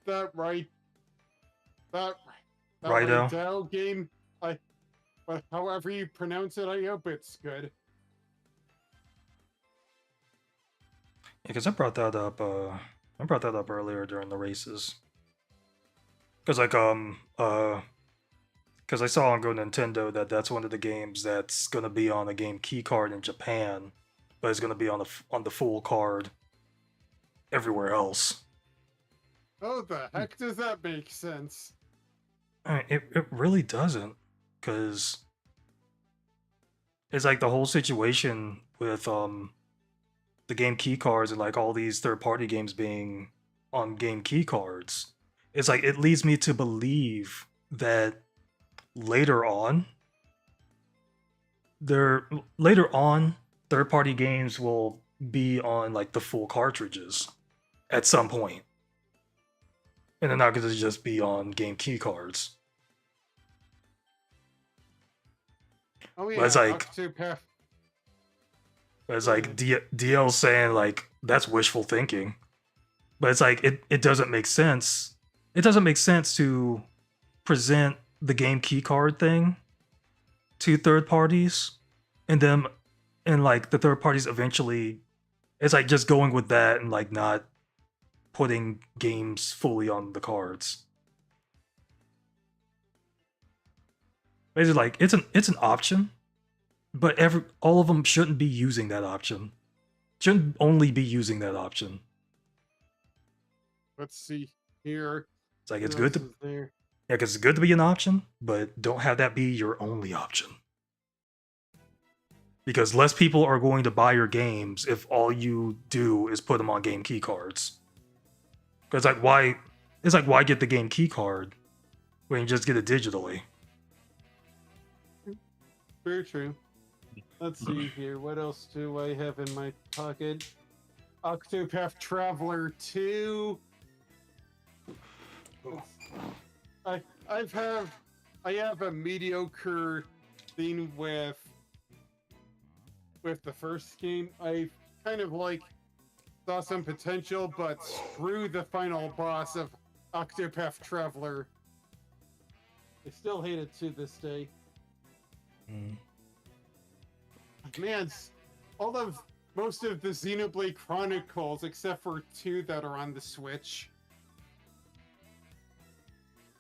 that right That Rido. Rido game, but however you pronounce it, I hope it's good. Yeah, because I brought that up. I brought that up earlier during the races. Because because I saw on Go Nintendo that that's one of the games that's gonna be on a game key card in Japan, but it's gonna be on the full card everywhere else. Oh, the heck does that make sense? I mean, it really doesn't, because it's like the whole situation with the game key cards and like all these third party games being on game key cards. It's like it leads me to believe that later on third party games will be on like the full cartridges at some point. And they're not gonna just be on game key cards. Oh But yeah, it's like Octopath. it's like DL saying like that's wishful thinking. But it's like it doesn't make sense. It doesn't make sense to present the game key card thing to third parties and then and like the third parties eventually it's like just going with that and like not putting games fully on the cards. Basically like it's an option, but all of them shouldn't be using that option. Shouldn't only be using that option. Let's see here. It's like it's What good else to is there? yeah, 'cause it's good to be an option, but don't have that be your only option. Because less people are going to buy your games if all you do is put them on game key cards. Because why get the game key card when you just get it digitally? Very true. Let's see here. What else do I have in my pocket? Octopath Traveler 2. I have a mediocre thing with the first game. I kind of like saw some potential, but screw the final boss of Octopath Traveler. I still hate it to this day. Man, most of the Xenoblade Chronicles, except for 2 that are on the Switch.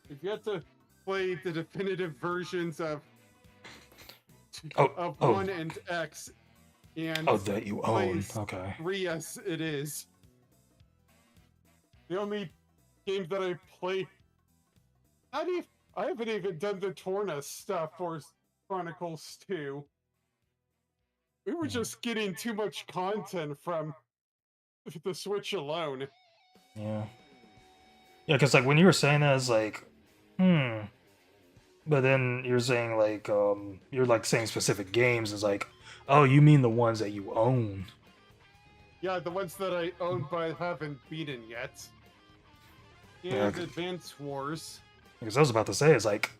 If you have to play the definitive versions of 1 and X, and That you own. plays Okay. 3 as it is. The only game that I play, I haven't even done the Torna stuff for Chronicles 2. We were just getting too much content from the Switch alone. Yeah. Yeah, because like when you were saying that, it's like, but then you're saying like, you're like saying specific games. It's like, oh, you mean the ones that you own? Yeah, the ones that I own but haven't beaten yet. And Yeah, Advance Wars. Because I was about to say, it's like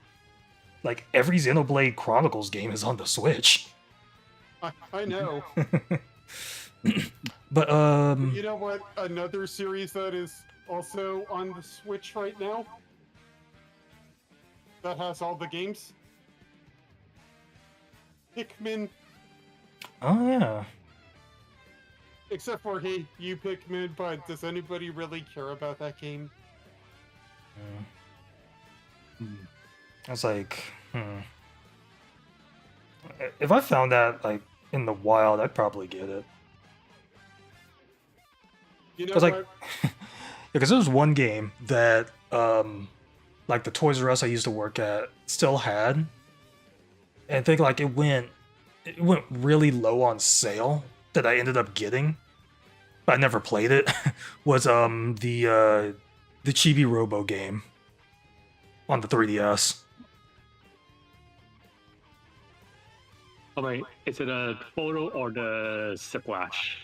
every Xenoblade Chronicles game is on the Switch. I know. But You know what? Another series that is also on the Switch right now? That has all the games? Pikmin. oh yeah, Except for, hey, you Pikmin, but does anybody really care about that game? it's like, if I found that like in the wild, I'd probably get it. You know Because what? like, because there was one game that like the Toys R Us I used to work at still had, and I think like it went really low on sale that I ended up getting, but I never played it. Was the Chibi Robo game on the 3DS. Oh wait, is it a photo or the Ziplash?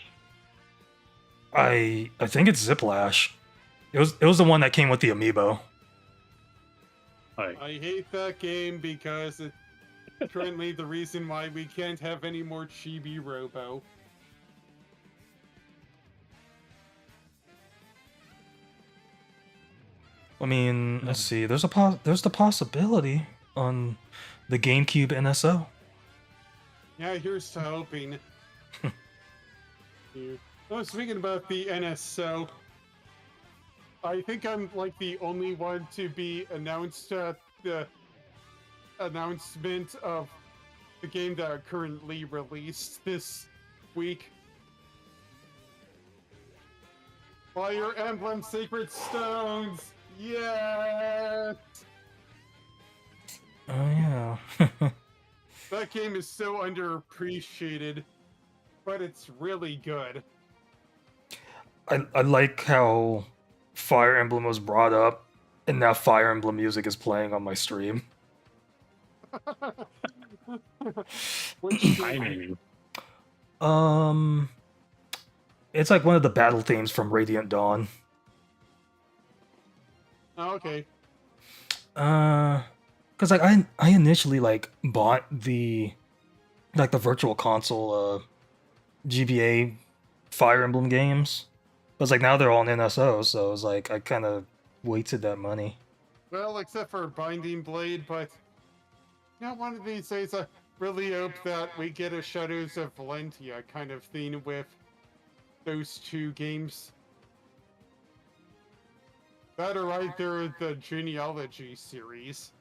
I think it's Ziplash. It was the one that came with the amiibo. Alright. I hate that game because it's currently the reason why we can't have any more Chibi Robo. I mean, let's see. There's there's the possibility on the GameCube NSO. Yeah, here's to hoping. Oh, speaking about the NSO, I think I'm like the only one to be announced at the announcement of the game that are currently released this week. Fire Emblem Sacred Stones! Yes! Oh yeah. That game is so underappreciated, but it's really good. I like how Fire Emblem was brought up, and now Fire Emblem music is playing on my stream. Which I mean, It's like one of the battle themes from Radiant Dawn. oh, okay. Cause like I initially like bought the virtual console GBA Fire Emblem games. But it's like now they're all on NSO, so it was like I kind of wasted that money. Well, except for Binding Blade, but one of these days I really hope that we get a Shadows of Valentia kind of thing with those two games. That are right there, the Genealogy series.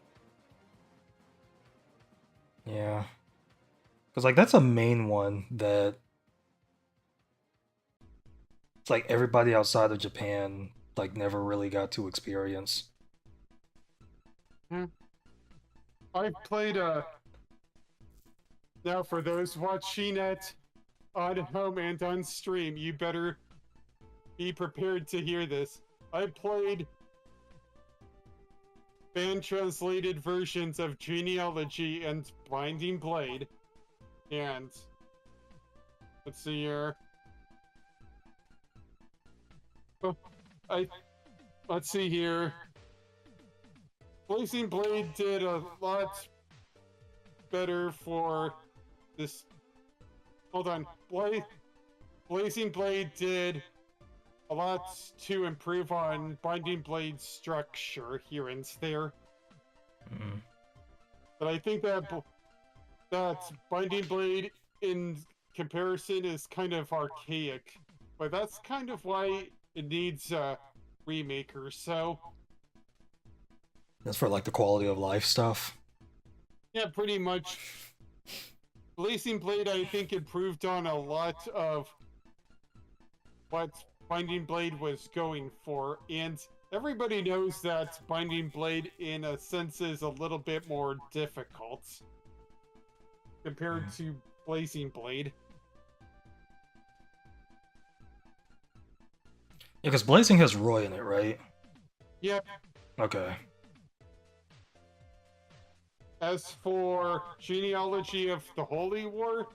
Yeah. Cause like that's a main one that it's like everybody outside of Japan like never really got to experience. I've played now for those watching it on home and on stream, you better be prepared to hear this. I played fan-translated versions of Genealogy and Binding Blade, and let's see here. Oh, let's see here. Blazing Blade did a lot better for this. Hold on. Blazing Blade did a lot to improve on Binding Blade's structure here and there. Mm. But I think that Binding Blade in comparison is kind of archaic. But that's kind of why it needs a remaker, so... That's for like the quality of life stuff. Yeah, pretty much. Blazing Blade, I think, improved on a lot of what Binding Blade was going for, and everybody knows that Binding Blade, in a sense, is a little bit more difficult compared to Blazing Blade. Yeah, because Blazing has Roy in it, right? Yep. Okay. As for Genealogy of the Holy War,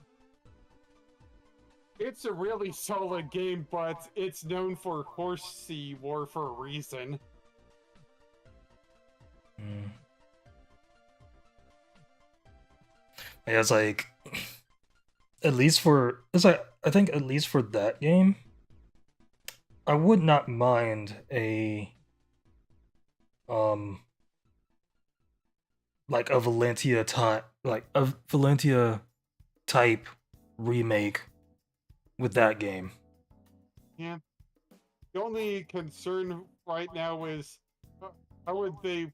it's a really solid game, but it's known for Horsey War for a reason. Mm. Yeah, it's like I think at least for that game, I would not mind a like a Valentia type remake with that game. Yeah. The only concern right now is how would they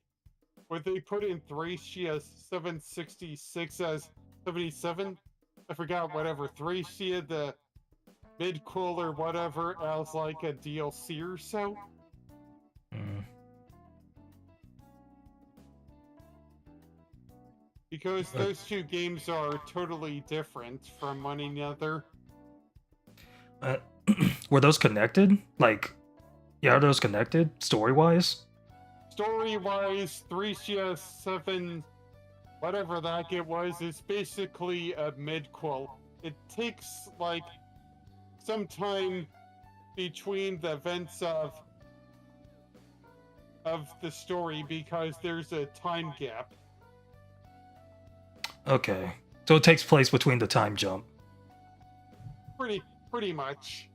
put in Thracia 766 as 77? I forgot, whatever. Thracia, the mid-cool or whatever, as like a DLC or so? Mm. Because those two games are totally different from one another. Were those connected? Like, yeah, are those connected story-wise? Story-wise, Thracia 7, whatever that game was, is basically a mid-quel. It takes, like, some time between the events of the story because there's a time gap. Okay. So it takes place between the time jump. Pretty much.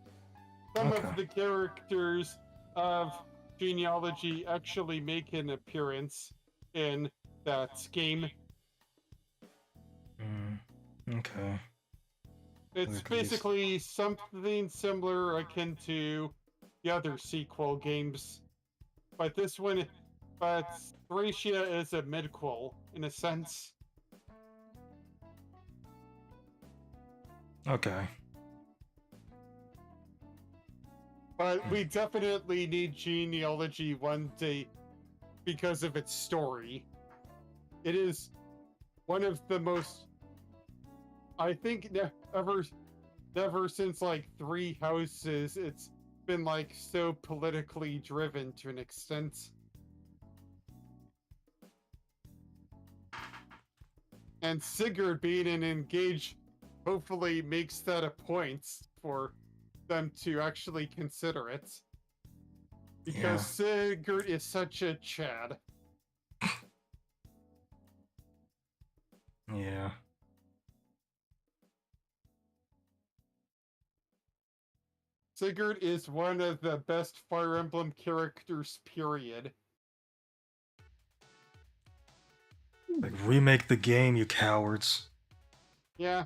Some Okay. of the characters of genealogy actually make an appearance in that game. Okay. It's Look at these. basically something similar akin to the other sequel games. But Thracia is a midquel, in a sense. Okay. But we definitely need genealogy one day because of its story. It is one of the most, I think, never since like Three Houses, it's been like so politically driven to an extent. And Sigurd being an engaged hopefully makes that a point for them to actually consider it. Because Sigurd is such a Chad. Yeah. Sigurd is one of the best Fire Emblem characters, period. Like, remake the game, you cowards. Yeah.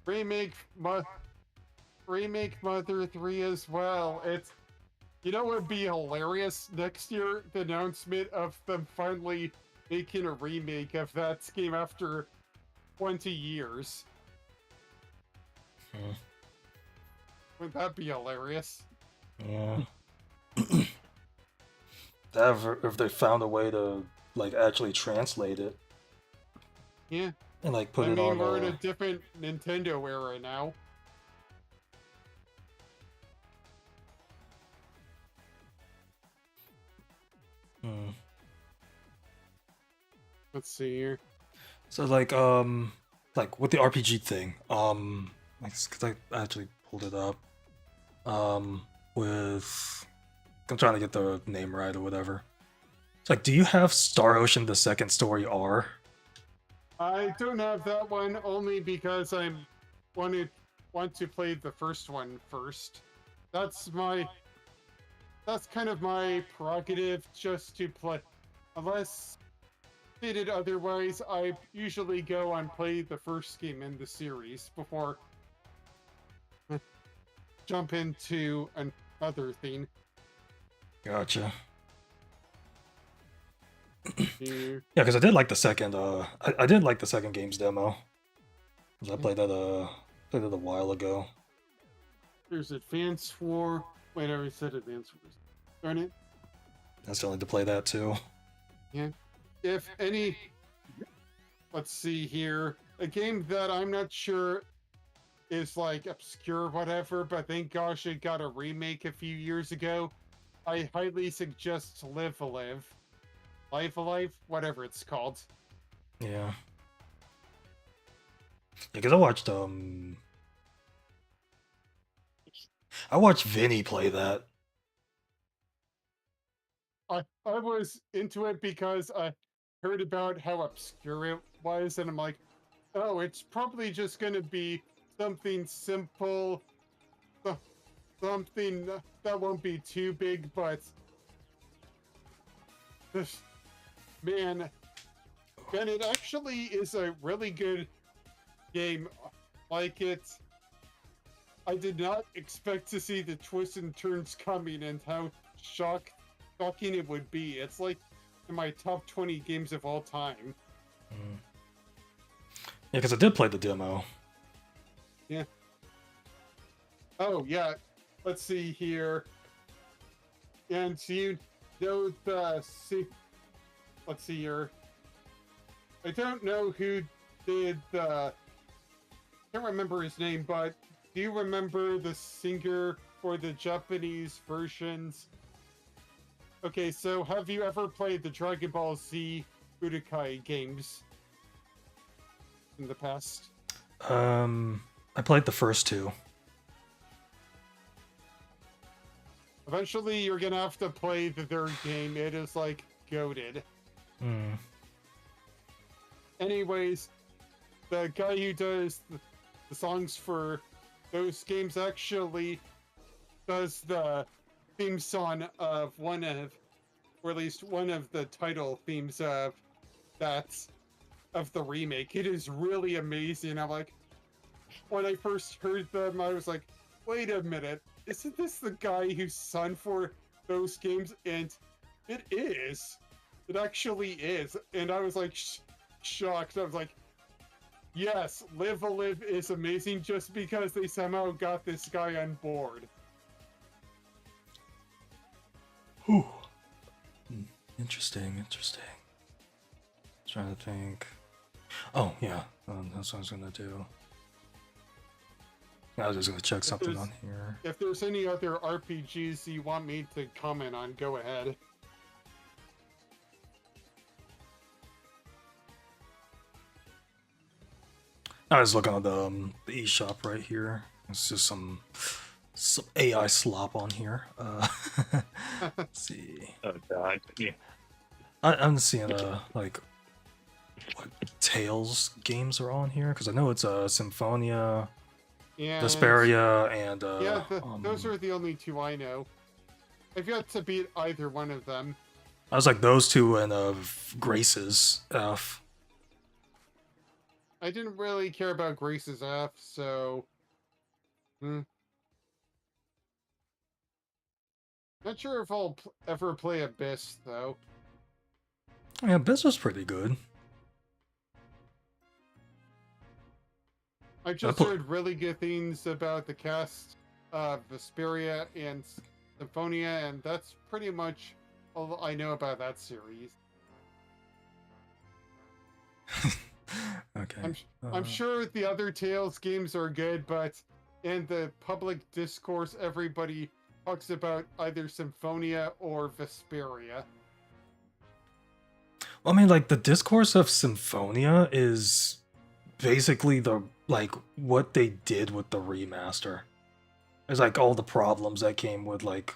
Remake Mother 3 as well. You know what would be hilarious? Next year, the announcement of them finally making a remake of that game after 20 years. Wouldn't that be hilarious? Yeah. If they found a way to, like, actually translate it. Yeah. And, like, put it on we're in a different Nintendo era now. Let's see here. So, like with the RPG thing, because I actually pulled it up, with, I'm trying to get the name right or whatever. It's like, do you have Star Ocean: The Second Story R? I don't have that one only because I want to play the first one first. That's kind of my prerogative, just to play. Unless stated otherwise, I usually go and play the first game in the series before I jump into another thing. Gotcha. Here. Yeah, because I did like the second. I did like the second game's demo. 'Cause I played that a while ago. There's Advance War. Wait, I already said Advance War. Darn it. I still need to play that too. Yeah. If any, let's see here. A game that I'm not sure is like obscure or whatever, but thank gosh it got a remake a few years ago. I highly suggest Live Alive, whatever it's called. Yeah. Yeah, because I watched Vinny play that. I was into it because I heard about how obscure it was, and I'm like, oh, it's probably just gonna be something simple, something that won't be too big, but this, man, and it actually is a really good game. Like I did not expect to see the twists and turns coming and how shocking it would be. It's like in my top 20 games of all time. Yeah, because I did play the demo. Yeah. Oh, yeah. Let's see here. And you know let's see here. I don't know who did the, can't remember his name, but do you remember the singer for the Japanese versions? Okay, so have you ever played the Dragon Ball Z Budokai games in the past? I played the first two. Eventually, you're gonna have to play the third game. It is like goated. Anyways, the guy who does the songs for those games actually does the theme song of one of, or at least one of the title themes of that's of the remake. It is really amazing. I'm like, when I first heard them, I was like, wait a minute, isn't this the guy who sung for those games? And it is. It actually is. And I was like shocked. I was like, yes, Live a Live is amazing just because they somehow got this guy on board. Whew. Interesting. Trying to think. Oh, yeah. That's what I was gonna do. I was just gonna check something on here. If there's any other RPGs you want me to comment on, go ahead. I was looking at the eShop right here. It's just some AI slop on here. Let's see. Oh god. Yeah. I'm seeing like what Tales games are on here because I know it's Symphonia, And Vesperia, and yeah, those are the only two I know. I've yet to beat either one of them. I was like those two and Grace's F. I didn't really care about Grace's F, so... Not sure if I'll ever play Abyss, though. Yeah, Abyss was pretty good. I just heard really good things about the cast of Vesperia and Symphonia, and that's pretty much all I know about that series. Okay. I'm sure the other Tales games are good, but in the public discourse, everybody talks about either Symphonia or Vesperia. I mean, like, the discourse of Symphonia is basically what they did with the remaster. It's like all the problems that came with, like,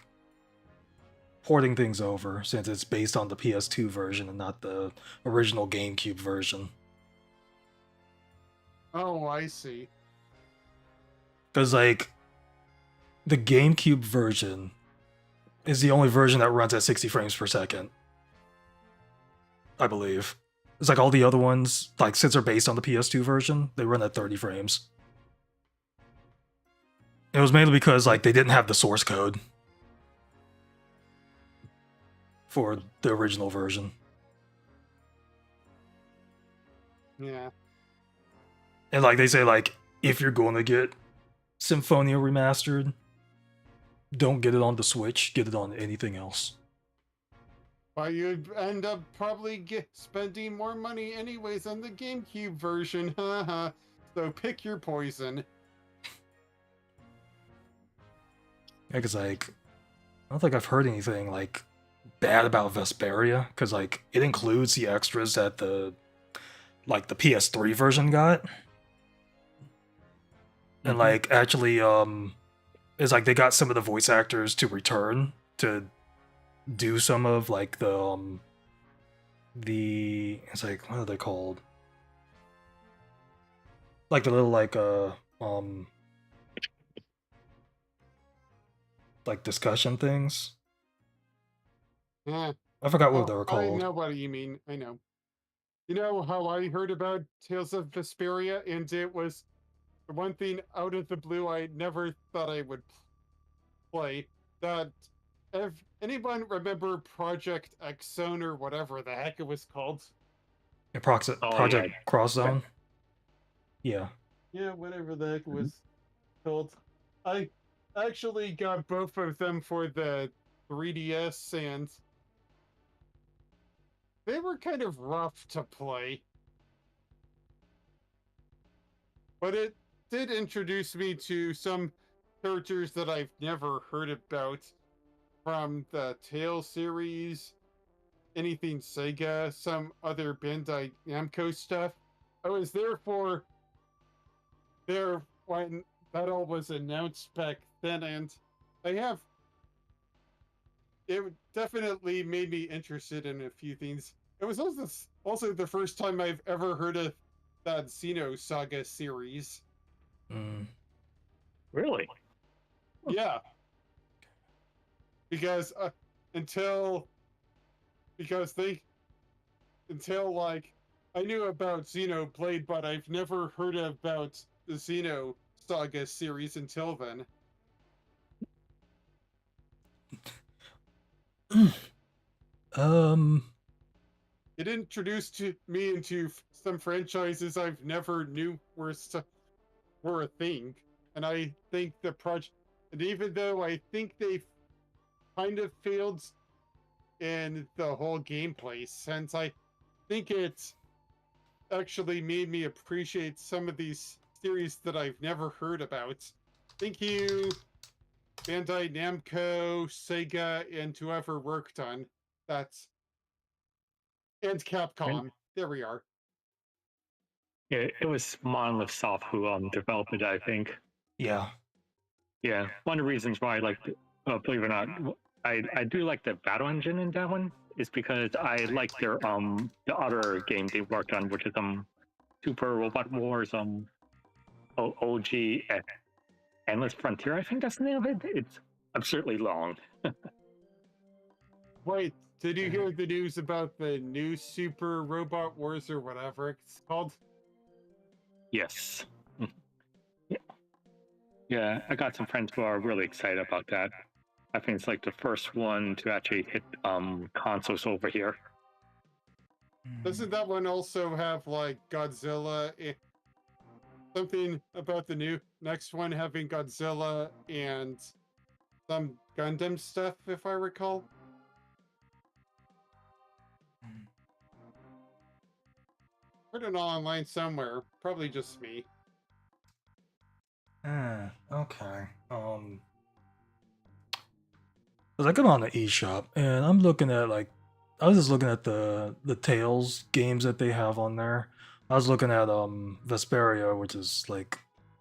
porting things over, since it's based on the PS2 version and not the original GameCube version. Oh, I see. Because, like, the GameCube version is the only version that runs at 60 frames per second. I believe. It's like all the other ones, like, since they're based on the PS2 version, they run at 30 frames. It was mainly because, like, they didn't have the source code for the original version. Yeah. And, like, they say, like, if you're going to get Symphonia remastered, don't get it on the Switch, get it on anything else. But you'd end up probably spending more money anyways on the GameCube version, haha. So pick your poison. Yeah, because, like, I don't think I've heard anything, like, bad about Vesperia, because, like, it includes the extras that the PS3 version got. And, like, actually, it's like they got some of the voice actors to return to do some of, like, it's like, what are they called? Like, the little, like, like, discussion things. Yeah. I forgot what they were called. I know what you mean. I know. You know how I heard about Tales of Vesperia, and it was the one thing out of the blue I never thought I would play. That if anyone remember Project X Zone or whatever the heck it was called? Yeah, Project Cross Zone. Yeah. Yeah, whatever the heck it was called. I actually got both of them for the 3DS, and they were kind of rough to play. But it did introduce me to some characters that I've never heard about from the Tales series, anything Sega, some other Bandai Namco stuff. I was there when that all was announced back then, and it definitely made me interested in a few things. It was also the first time I've ever heard of that Xeno Saga series. Really? Yeah. because until like I knew about Xenoblade, but I've never heard about the Xeno Saga series until then. It introduced me into some franchises I've never knew were a thing, and I think the project, and even though I think they kind of failed in the whole gameplay sense, I think it actually made me appreciate some of these series that I've never heard about. Thank you, Bandai Namco, Sega, and whoever worked on that. And Capcom. There we are. It was Monolith Soft who developed it, I think. Yeah. Yeah, one of the reasons why I like, believe it or not, I do like the battle engine in that one is because I like their the other game they worked on, which is Super Robot Wars OG Endless Frontier. I think that's the name of it. It's absurdly long. Wait, did you hear the news about the new Super Robot Wars or whatever it's called? Yes. Yeah, I got some friends who are really excited about that. I think it's like the first one to actually hit consoles over here. Doesn't that one also have like Godzilla? Something about the next one having Godzilla and some Gundam stuff, if I recall. Heard it online somewhere. Probably just me. Okay. Cause I come on the eShop and I'm looking at like, I was just looking at the Tales games that they have on there. I was looking at Vesperia, which is like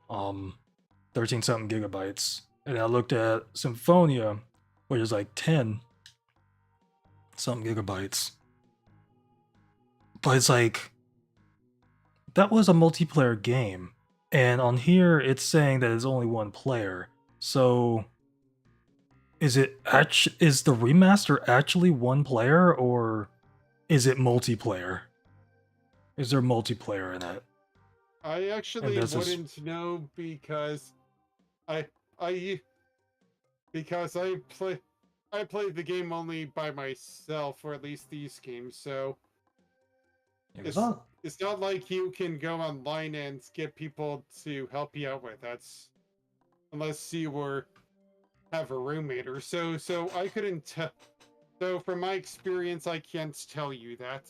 13 something gigabytes, and I looked at Symphonia, which is like 10 something gigabytes. But it's like that was a multiplayer game, and on here it's saying that it's only one player. So is the remaster actually one player, or is it multiplayer? Is there multiplayer in it? I actually wouldn't know because I played the game only by myself, or at least these games, so it's not like you can go online and get people to help you out with that, unless you have a roommate or so. So I couldn't tell. So from my experience, I can't tell you that.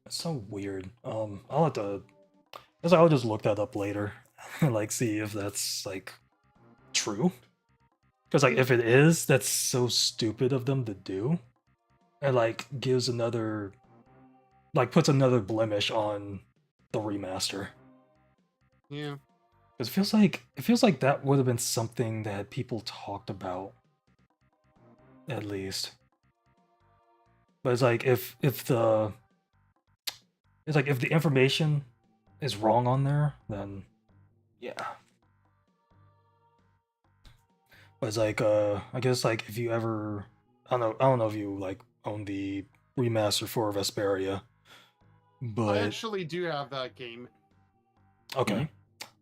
It's so weird. I'll have to. Guess I'll just look that up later, and like see if that's like true. Because like if it is, that's so stupid of them to do, and like gives another, like puts another blemish on the remaster. Yeah. Because it feels like that would have been something that people talked about, at least. But it's like if the information is wrong on there, then yeah. But it's like I guess like if you ever, I don't know if you like own the remaster for Vesperia, but I actually do have that game. Okay.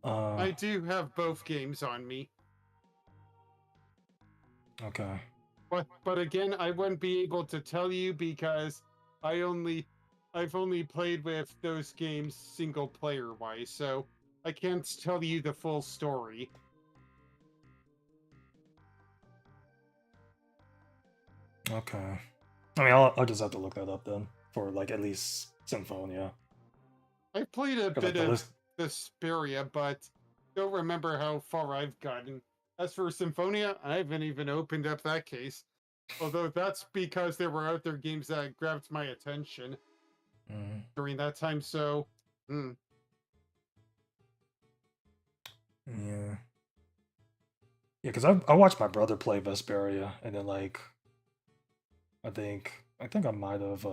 I do have both games on me. Okay. But again, I wouldn't be able to tell you because I've only played with those games single player wise, so I can't tell you the full story. Okay. I mean, I'll just have to look that up then for like at least Symphonia. I played a bit of Vesperia, but don't remember how far I've gotten. As for Symphonia, I haven't even opened up that case. Although that's because there were other games that grabbed my attention during that time, so... Yeah. Yeah, because I watched my brother play Vesperia, and then like... I think I might have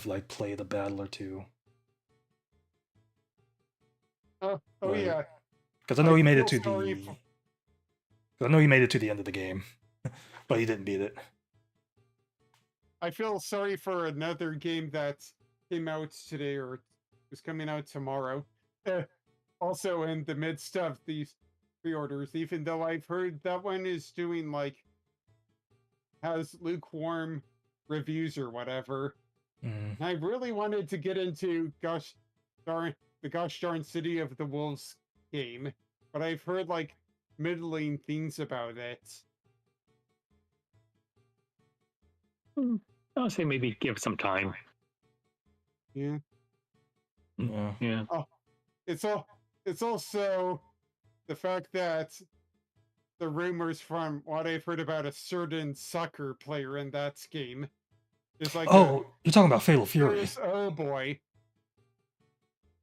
like played a battle or two. Oh yeah. Because I know he made it to the. I know you made it to the end of the game, but you didn't beat it. I feel sorry for another game that came out today or is coming out tomorrow. Also in the midst of these pre-orders, even though I've heard that one is doing like has lukewarm reviews or whatever. Mm. I really wanted to get into the gosh darn City of the Wolves game, but I've heard like middling things about it. I'll say maybe give some time. Yeah. Yeah. Yeah. It's also the fact that the rumors from what I've heard about a certain soccer player in that game is like Oh, you're talking about Fatal Fury. oh boy.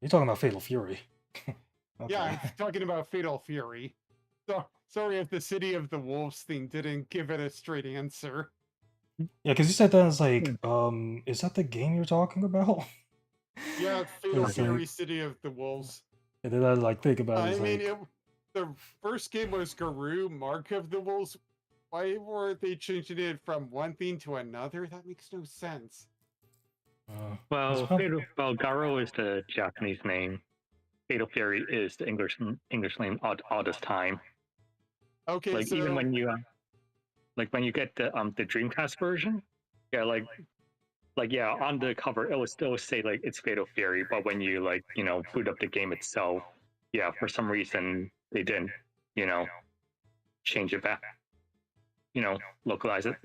You're talking about Fatal Fury. Okay. Yeah, I'm talking about Fatal Fury. So sorry if the City of the Wolves thing didn't give it a straight answer. Yeah, because you said that as like, Hmm. is that the game you're talking about? Yeah, Fatal It's Fury, like- City of the Wolves. And then I like think about it I as mean, like, the first game was Garou, Mark of the Wolves. Why were they changing it from one thing to another? That makes no sense. Well, That's prob- Garo is the Japanese name. Fatal Fury is the English name all this time. Okay, Like so even when you get the Dreamcast version, yeah, yeah, on the cover it will still say like it's Fatal Fury, but when you boot up the game itself, yeah, for some reason they didn't, change it back, localize it.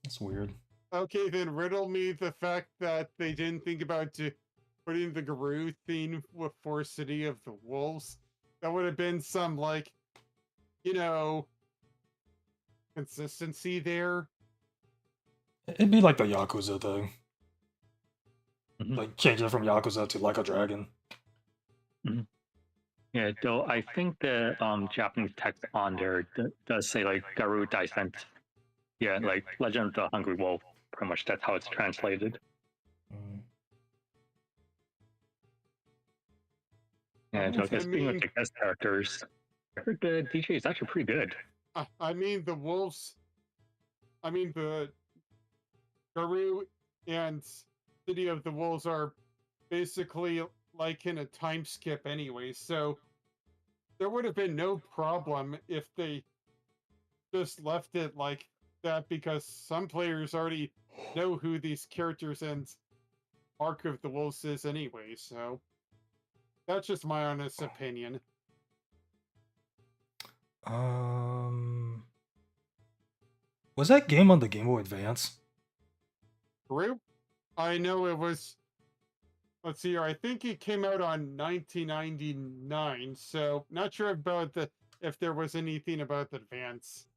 that's weird. okay, then riddle me the fact that they didn't think about putting the Garou theme for City of the Wolves. That would have been some like, consistency there. It'd be like the Yakuza thing. Mhm. Like change it from Yakuza to Like a Dragon. Yeah, though I think the Japanese text on there does say like Garou Descent. Yeah, like Legend of the Hungry Wolf. Pretty much that's how it's translated. Mm. Yeah, so I guess being with mean- the guest characters, I heard the DJ is actually pretty good. I mean, the wolves. I mean, the Garou and City of the Wolves are basically like in a time skip anyway, so there would have been no problem if they just left it like that because some players already know who these characters and Mark of the Wolves is anyway, so that's just my honest opinion. Was that game on the Game Boy Advance? Group? I know it was. Let's see here. I think it came out on 1999, so not sure about if there was anything about the Advance.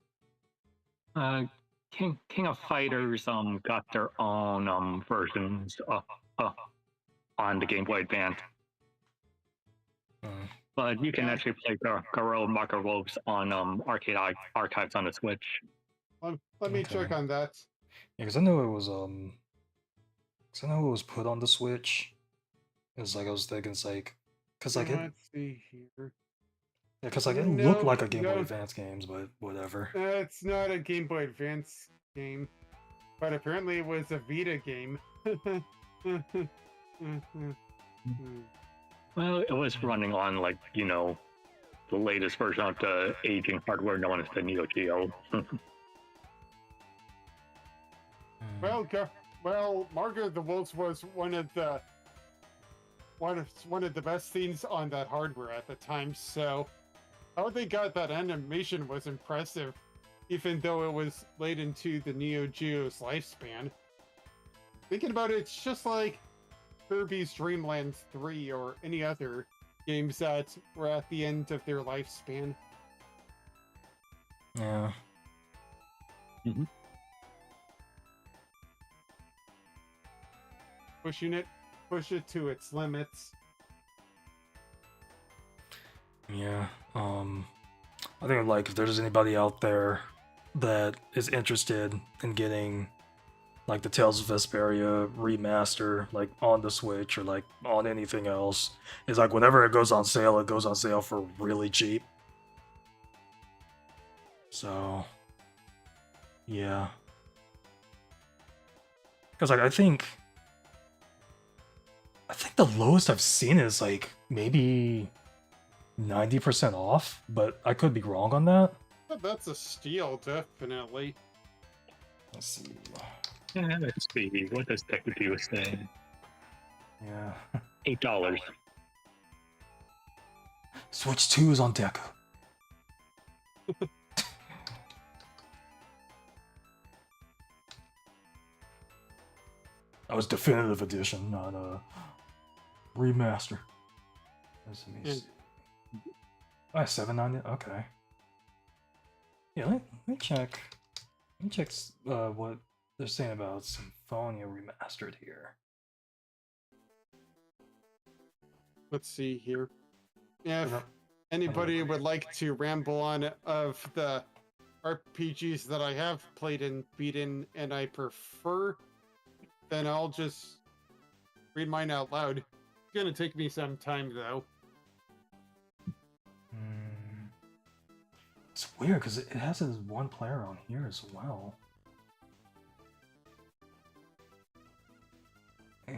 King of Fighters got their own versions on the Game Boy Advance, but you can actually play Garou Mark of Wolves on Arcade Archives on the Switch. Let me Okay. check on that. Yeah, because I know it was put on the Switch. It's like I was thinking, it's like, because like Let's see here. because like it No, looked like a Game Boy no. Advance games, but whatever. It's not a Game Boy Advance game, but apparently it was a Vita game. Well, it was running on the latest version of the aging hardware known as the Neo Geo. Well, Margaret of the Wolves was one of the best things on that hardware at the time. So how they got that animation was impressive, even though it was late into the Neo Geo's lifespan. Thinking about it, it's just like Kirby's Dream Land 3 or any other games that were at the end of their lifespan. Yeah. Push it to its limits. Yeah. I think like if there's anybody out there that is interested in getting like the Tales of Vesperia remaster like on the Switch or like on anything else, it's like whenever it goes on sale for really cheap. So, yeah. Because like I think the lowest I've seen is like maybe 90% off, but I could be wrong on that. But that's a steal, definitely. Let's see. Let's see. What does TKrazyO say? Yeah. $8. Switch 2 is on deck. That was definitive edition, not a remaster. Let me see. Oh, $7.90. Okay. Yeah, let me check. Let me check what they're saying about Symphonia Remastered here. Let's see here. If anybody would like to ramble on of the RPGs that I have played and beaten and I prefer, then I'll just read mine out loud. It's gonna take me some time though. It's weird because it has this one player on here as well. And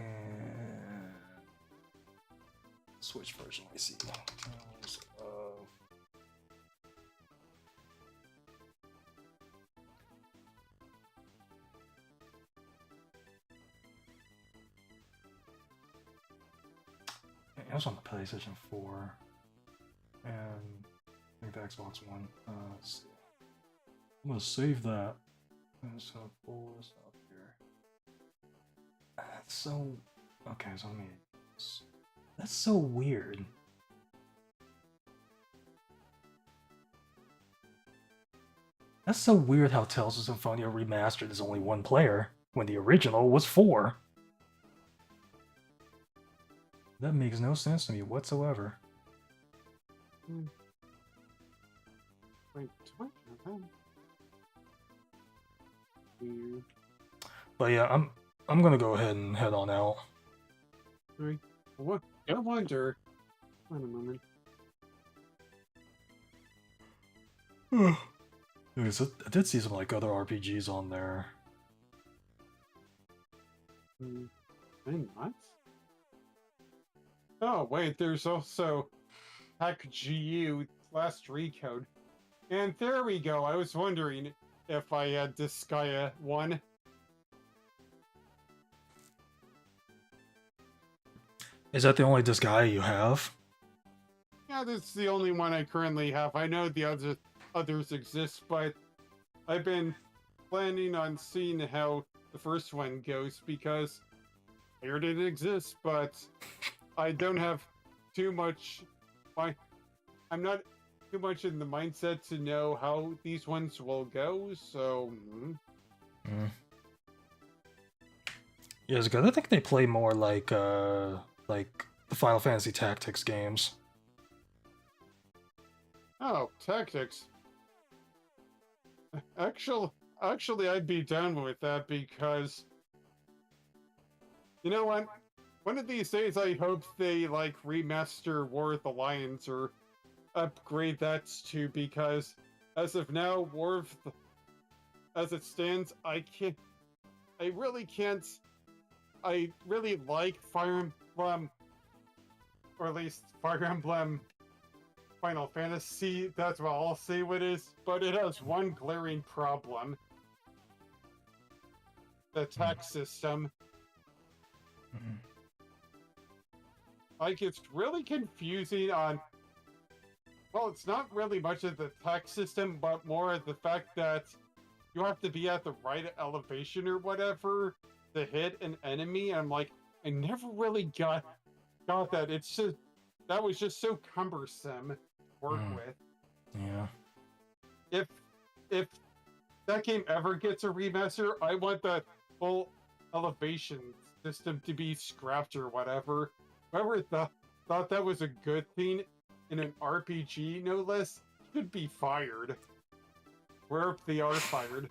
Switch version, let me see. It was on the PlayStation 4 and I think the Xbox One. Let's see. I'm gonna save that. I'm just gonna pull this up here. That's so okay. So let me. That's so weird. That's so weird how Tales of Symphonia Remastered is only one player when the original was 4. That makes no sense to me whatsoever. Wait, what? Weird. But yeah, I'm gonna go ahead and head on out. Right. What? I wonder. Wait a moment. Because I did see some like other RPGs on there. Am I nuts? Oh wait, there's also TKrazyO last recode. And there we go. I was wondering if I had Disgaea 1. Is that the only Disgaea you have? Yeah, that's the only one I currently have. I know the others exist, but I've been planning on seeing how the first one goes because I heard it exists, but I don't have too much. I'm not too much in the mindset to know how these ones will go, so. Yes, because I think they play more like the Final Fantasy Tactics games. Oh, tactics. Actually, I'd be down with that because, you know what? One of these days, I hope they like remaster War of the Lions or upgrade that too. Because as of now, as it stands, I really can't. I really like Fire Emblem, or at least Fire Emblem Final Fantasy. That's what I'll say what it is. But it has one glaring problem: the attack system. Like, it's really confusing on... Well, it's not really much of the attack system, but more of the fact that you have to be at the right elevation or whatever to hit an enemy. I'm like, I never really got that. It's just... That was just so cumbersome to work with. Yeah. If that game ever gets a remaster, I want the full elevation system to be scrapped or whatever. Whoever thought that was a good thing in an RPG, no less, should be fired. Wherever they are fired.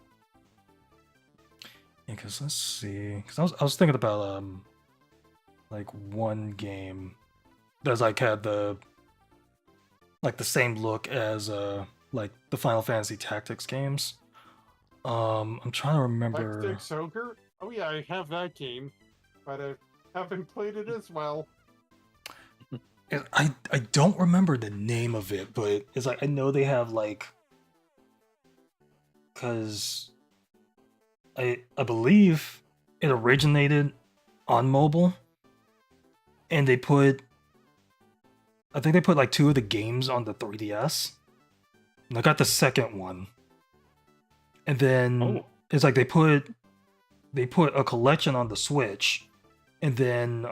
Yeah, because let's see. Because I was thinking about like one game that's like had the same look as like the Final Fantasy Tactics games. I'm trying to remember. Tactics Ogre? Oh yeah, I have that game, but I haven't played it as well. I don't remember the name of it, but it's like I know they have like, because I believe it originated on mobile, and I think they put like 2 of the games on the 3DS. And I got the second one, and then it's like they put a collection on the Switch, and then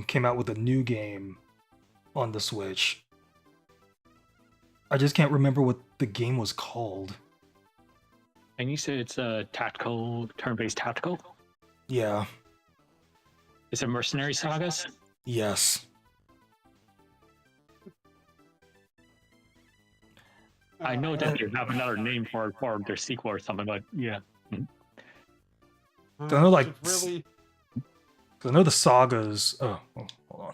came out with a new game on the Switch. I just can't remember what the game was called. And you said it's a tactical, turn-based tactical? Yeah. Is it Mercenary Sagas? Yes. I know that you have another name for their sequel or something, but yeah. I know, like, really. I know the sagas. Oh, hold on.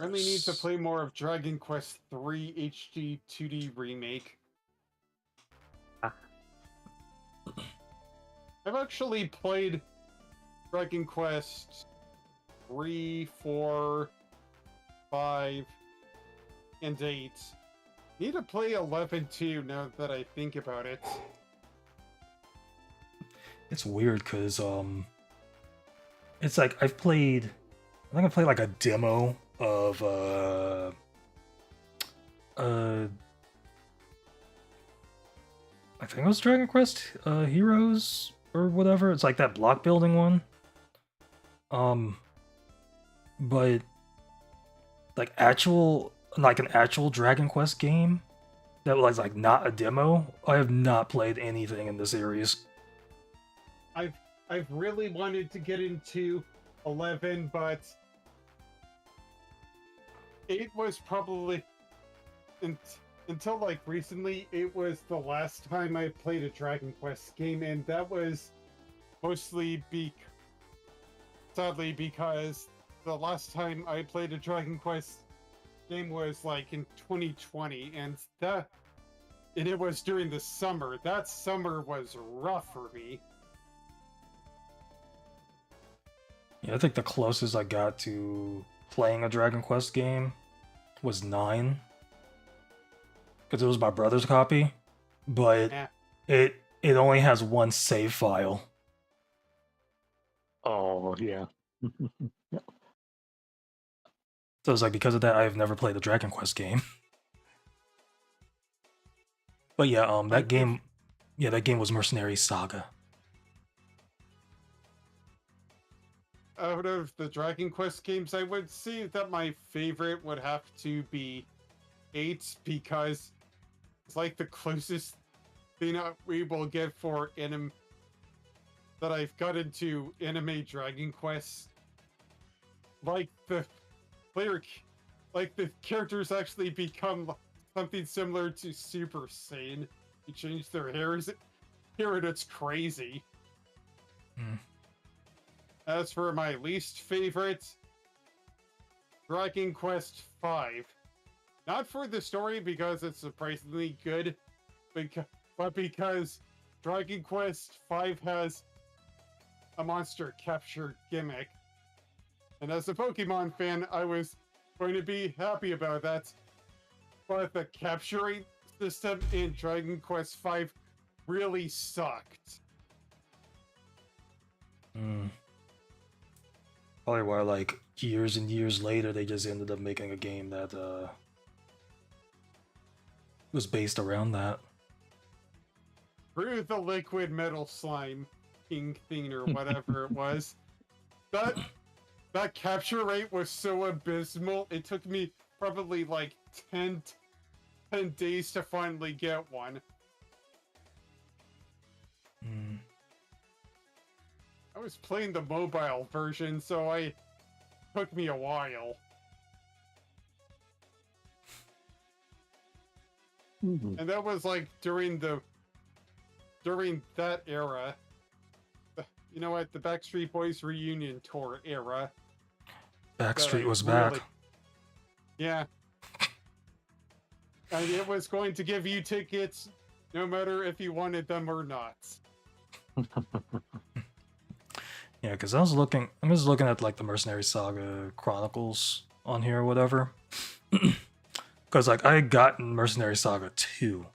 Really need to play more of Dragon Quest III HD 2D remake. I've actually played Dragon Quest 3, 4, 5, and 8. Need to play 11 too, now that I think about it. It's weird because it's like I think I played like a demo of I think it was Dragon Quest Heroes or whatever. It's like that block building one. But like an actual Dragon Quest game that was like not a demo. I have not played anything in the series. I've really wanted to get into 11, but 8 was probably until like recently, it was the last time I played a Dragon Quest game, and that was mostly sadly because the last time I played a Dragon Quest game was like in 2020, and it was during the summer. That summer was rough for me. Yeah, I think the closest I got to playing a Dragon Quest game was 9. Because it was my brother's copy. But it only has one save file. Oh, yeah. So it's like, because of that, I have never played a Dragon Quest game. But yeah, that game was Mercenary Saga. Out of the Dragon Quest games, I would say that my favorite would have to be 8, because it's like the closest thing we will get for anime that I've got into anime Dragon Quest. Like the characters actually become something similar to Super Saiyan. You change their hair and it's crazy. As for my least favorite, Dragon Quest V. Not for the story, because it's surprisingly good, but because Dragon Quest V has a monster capture gimmick. And as a Pokemon fan, I was going to be happy about that. But the capturing system in Dragon Quest V really sucked. Probably why, like, years and years later, they just ended up making a game that was based around that. Through the liquid metal slime pink thing or whatever it was. That capture rate was so abysmal, it took me probably like 10 days to finally get one. I was playing the mobile version, so it took me a while. And that was like during that era. You know what? The Backstreet Boys reunion tour era. Backstreet was back. Yeah. And it was going to give you tickets no matter if you wanted them or not. Yeah, because I'm just looking at like the Mercenary Saga Chronicles on here or whatever. Because like I had gotten Mercenary Saga 2,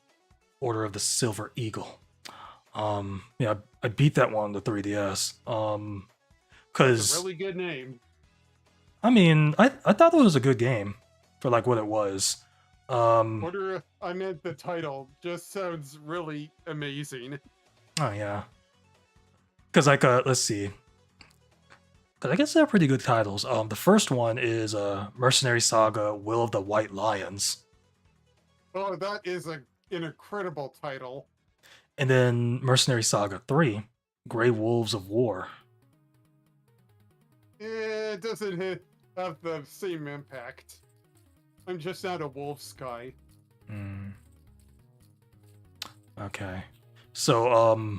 Order of the Silver Eagle. Yeah, I beat that one on the 3DS. It's Because a really good name. I mean, I thought it was a good game for like what it was. I meant the title just sounds really amazing. Oh yeah. Because like let's see. Because I guess they're pretty good titles. The first one is Mercenary Saga: Will of the White Lions, Oh, that is an incredible title. and then Mercenary Saga 3: Grey Wolves of War. It doesn't have the same impact. I'm just not a Wolves guy. Okay. So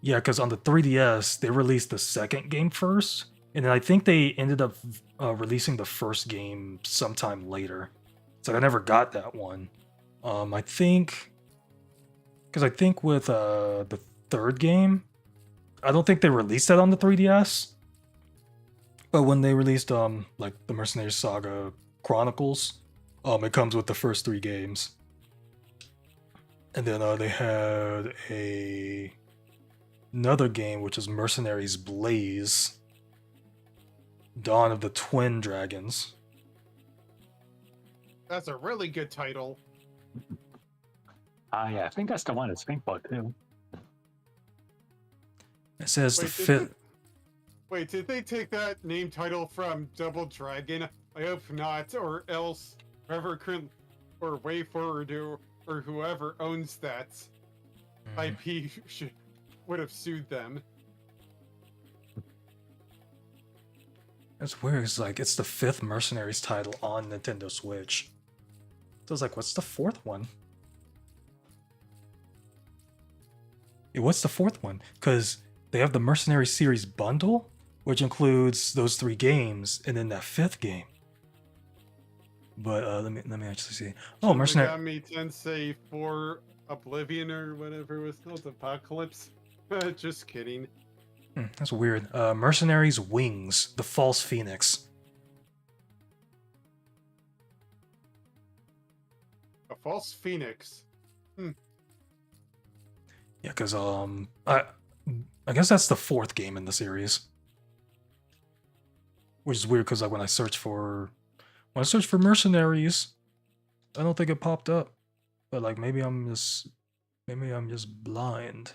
yeah, because on the 3DS they released the second game first, and then I think they ended up releasing the first game sometime later. So I never got that one. I think because I think with the third game, I don't think they released that on the 3DS. But when they released like the Mercenary Saga Chronicles, it comes with the first 3 games. And then they had another game which is Mercenaries Blaze, Dawn of the Twin Dragons. That's a really good title. Yeah, I think that's the one that's think about too. It says the Wait, fifth. Wait, did they take that name title from Double Dragon? I hope not, or else whoever could, or WayForward or whoever owns that IP would have sued them. That's weird. It's like it's the 5th Mercenaries title on Nintendo Switch. So I was like, what's the 4th one? Yeah, what's the 4th one? Because they have the Mercenary Series bundle, which includes those 3 games, and then that 5th game. But let me actually see. Oh, Mercenary. Megami Tensei 4 Oblivion or whatever it was called, Apocalypse. Just kidding. That's weird. Mercenaries Wings, the False Phoenix. A False Phoenix. Yeah, because I guess that's the 4th game in the series. Which is weird because like when I search for mercenaries, I don't think it popped up. But like maybe I'm just blind.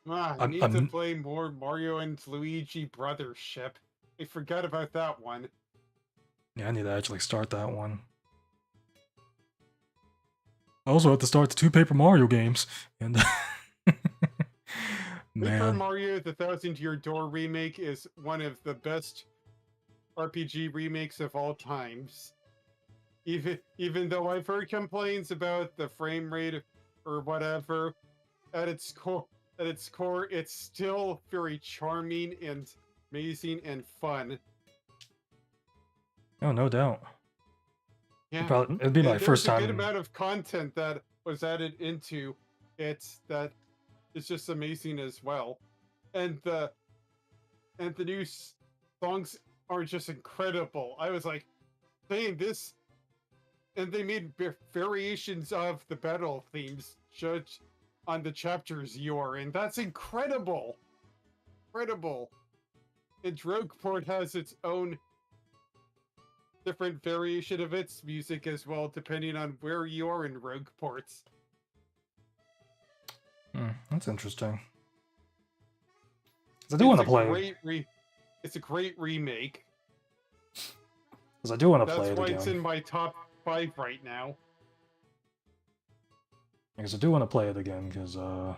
I need to play more Mario and Luigi Brothership. I forgot about that one. Yeah, I need to actually start that one. I also have to start the 2 Paper Mario games. And Paper Mario: The Thousand Year Door remake is one of the best RPG remakes of all times. Even though I've heard complaints about the frame rate or whatever, at its core, it's still very charming and amazing and fun. Oh, no doubt. Yeah, It'd be my first time. There's a good amount of content that was added into it that is just amazing as well, and the new songs are just incredible. I was like, saying this, and they made variations of the battle themes judged on the chapters you are in. That's incredible, incredible. And Rogueport has its own different variation of its music as well, depending on where you are in Rogueport. That's interesting. 'Cause I do want to play. It's a great remake. Because I do want to play it That's why again. it's in my top 5 right now. Because I do want to play it again. Because I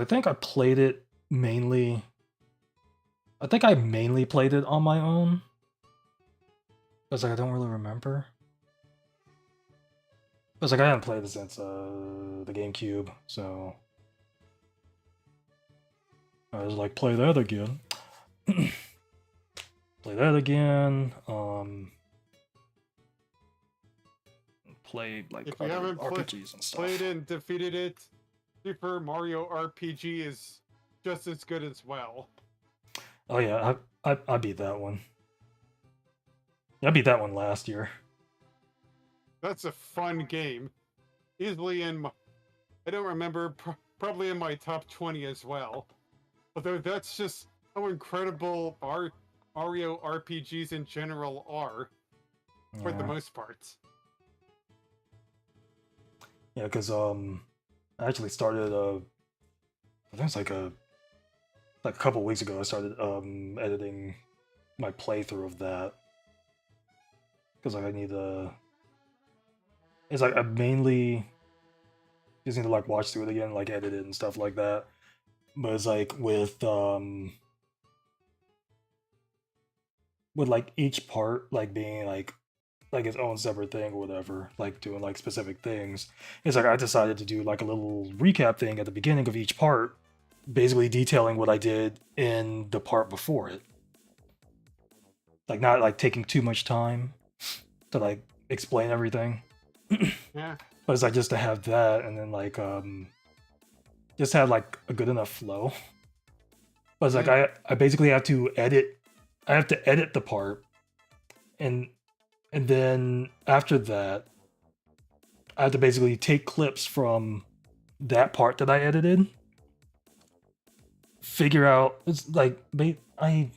think I played it mainly. I think I mainly played it on my own. Because like, I don't really remember. Because like I haven't played it since the GameCube, so I was like, play that again. play that again. Play like If you other haven't RPGs and stuff. played and defeated it, Super Mario RPG is just as good as well. Oh yeah, I beat that one. I beat that one last year. That's a fun game. Easily in my, I don't remember, probably in my top 20 as well. Although that's just how incredible Mario RPGs in general are, for the Yeah, most part. yeah, because I actually started I think it's like a couple weeks ago. I started editing my playthrough of that because like I need to. It's like I mainly just need to like watch through it again, like edit it and stuff like that. But it's like with like each part like being like its own separate thing or whatever, like doing like specific things. It's like I decided to do like a little recap thing at the beginning of each part, basically detailing what I did in the part before it. Like not like taking too much time to like explain everything. Yeah. But it's like just to have that and then like just have like a good enough flow. But it's like I basically have to edit the part and then after that I have to basically take clips from that part that I edited, figure out it's like I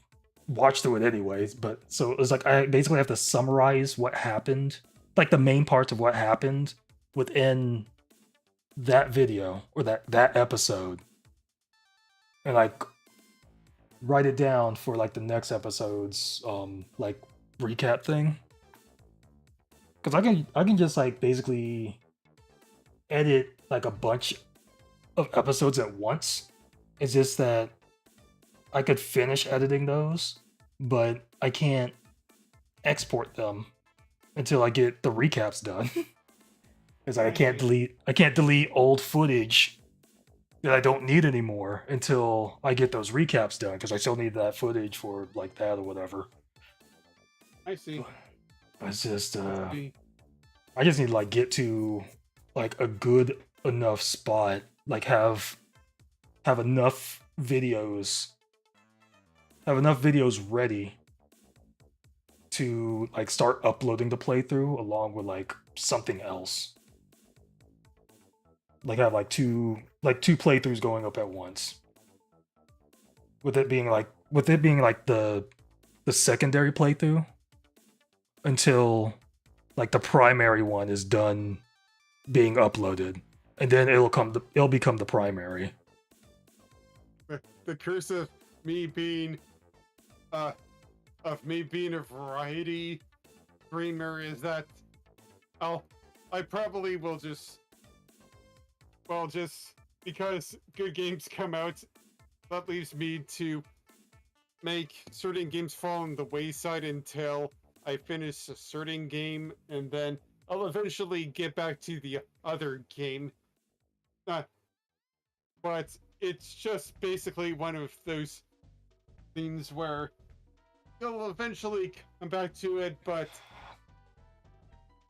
watched through it anyways, but so it's like I basically have to summarize what happened, like the main parts of what happened within that video or that episode, and like write it down for like the next episode's like recap thing. Because I can just like basically edit like a bunch of episodes at once. It's just that I could finish editing those, but I can't export them until I get the recaps done. Because I can't delete old footage that I don't need anymore until I get those recaps done. Because I still need that footage for like that or whatever. I see. But it's just See. I just need to like get to like a good enough spot, like have enough videos ready to like start uploading the playthrough along with like something else. Like have like two playthroughs going up at once. With it being like the secondary playthrough until like the primary one is done being uploaded, and then it'll become the primary. The curse of me being a variety streamer is that I probably will just because good games come out, that leaves me to make certain games fall on the wayside until I finish a certain game, and then I'll eventually get back to the other game. But it's just basically one of those things where you'll eventually come back to it, but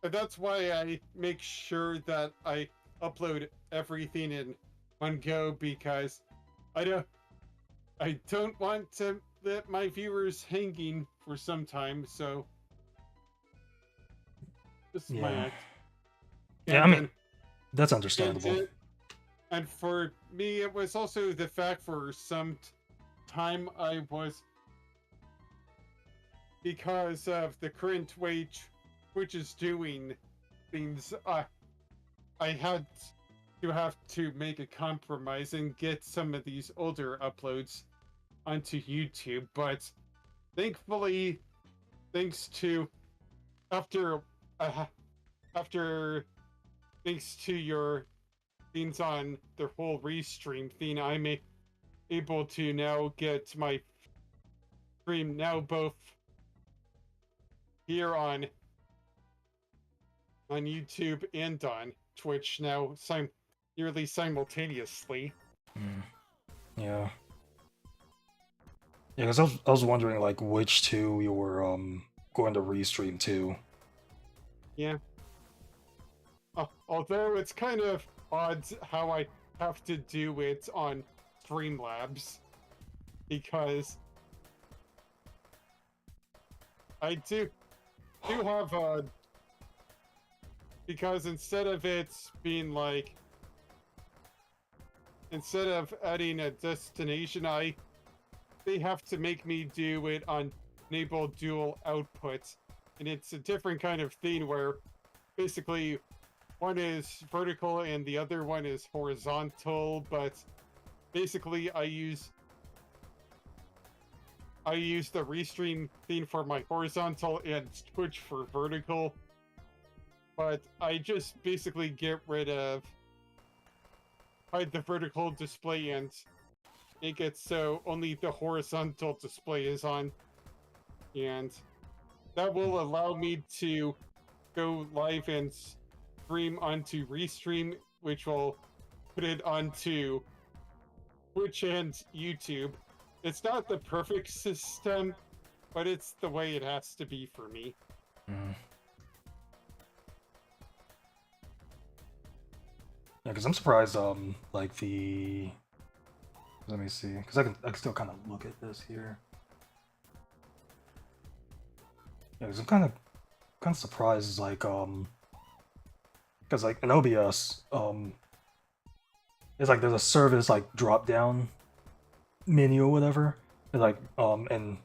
that's why I make sure that I upload everything in one go, because I don't want to let my viewers hanging for some time, so this is my Yeah. act. Yeah, I And mean that's understandable. and for me, it was also the fact for some time I was, because of the current way Twitch is doing things, I had to have to make a compromise and get some of these older uploads onto YouTube. But thankfully, thanks to after thanks to your things on the whole restream thing, I'm able to now get my stream now both here on YouTube and on Twitch now nearly simultaneously. Mm. Yeah. Yeah, because I was wondering like which two you were going to restream to. Yeah. Although it's kind of odd how I have to do it on Streamlabs, because I do have because instead of it being like, instead of adding a destination, they have to make me do it on enable dual outputs, and it's a different kind of thing where basically one is vertical and the other one is horizontal, but basically I use the restream thing for my horizontal and Twitch for vertical, but I just basically hide the vertical display and make it so only the horizontal display is on, and that will allow me to go live and stream onto Restream, which will put it onto Twitch and YouTube. It's not the perfect system, but it's the way it has to be for me. Mm. Yeah, because I'm surprised. Like the. Let me see, because I can still kind of look at this here. Yeah, because I'm kind of surprised, like because like in OBS, it's like there's a service like drop down menu or whatever, and like and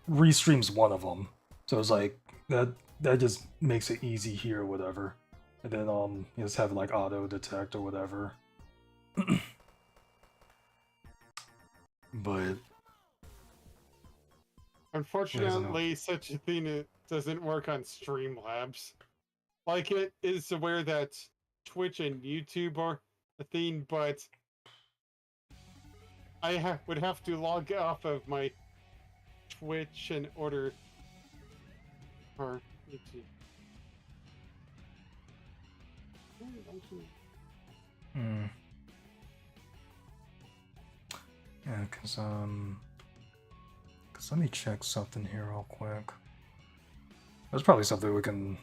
Restream's one of them, so it's like that just makes it easy here or whatever, and then you just have like auto detect or whatever. But unfortunately, such a thing doesn't work on Streamlabs. Like, it is aware that Twitch and YouTube are a thing, but I would have to log off of my Twitch in order for YouTube. Yeah, because let me check something here real quick. There's probably something we can.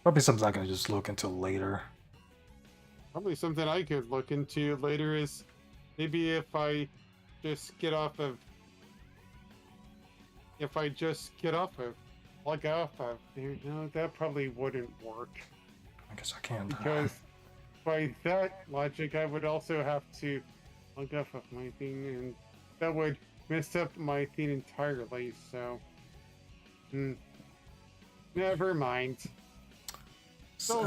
Probably something I can just look into later. Probably something I could look into later is maybe if I just get off of. If I just get off of. Log off of. You know, that probably wouldn't work. I guess I can't. Because by that logic, I would also have to log off of my thing, and that would mess up my thing entirely, so. Never mind. Still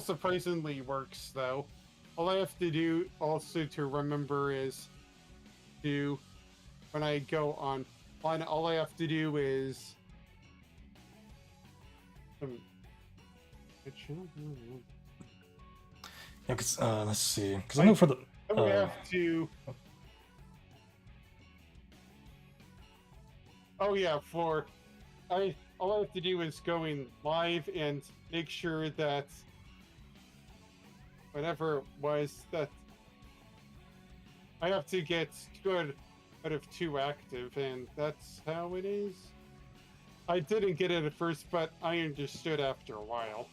surprisingly works, though. All I have to do also to remember is when I go on, all I have to do is Yeah, cause let's see, because I know for the. I have to. Oh yeah, all I have to do is go in live and make sure that whatever it was that I have to get 2 out of 2 active, and that's how it is. I didn't get it at first, but I understood after a while.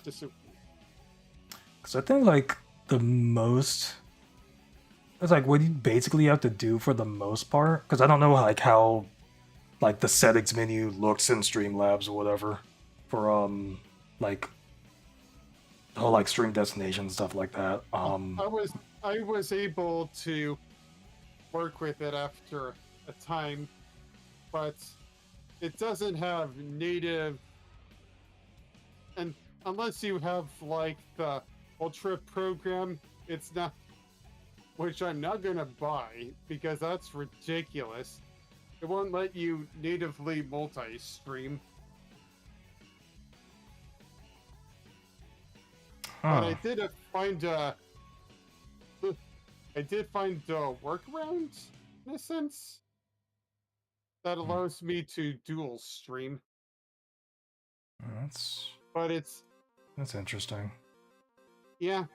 Because I think like the most. It's like what you basically have to do for the most part, because I don't know like how like the settings menu looks in Streamlabs or whatever for like the whole like stream destination and stuff like that. I was able to work with it after a time, but it doesn't have native, and unless you have like the Ultra program, it's not. Which I'm not gonna buy because that's ridiculous. It won't let you natively multi-stream. But I did find a workaround in a sense that allows me to dual stream. That's interesting. Yeah.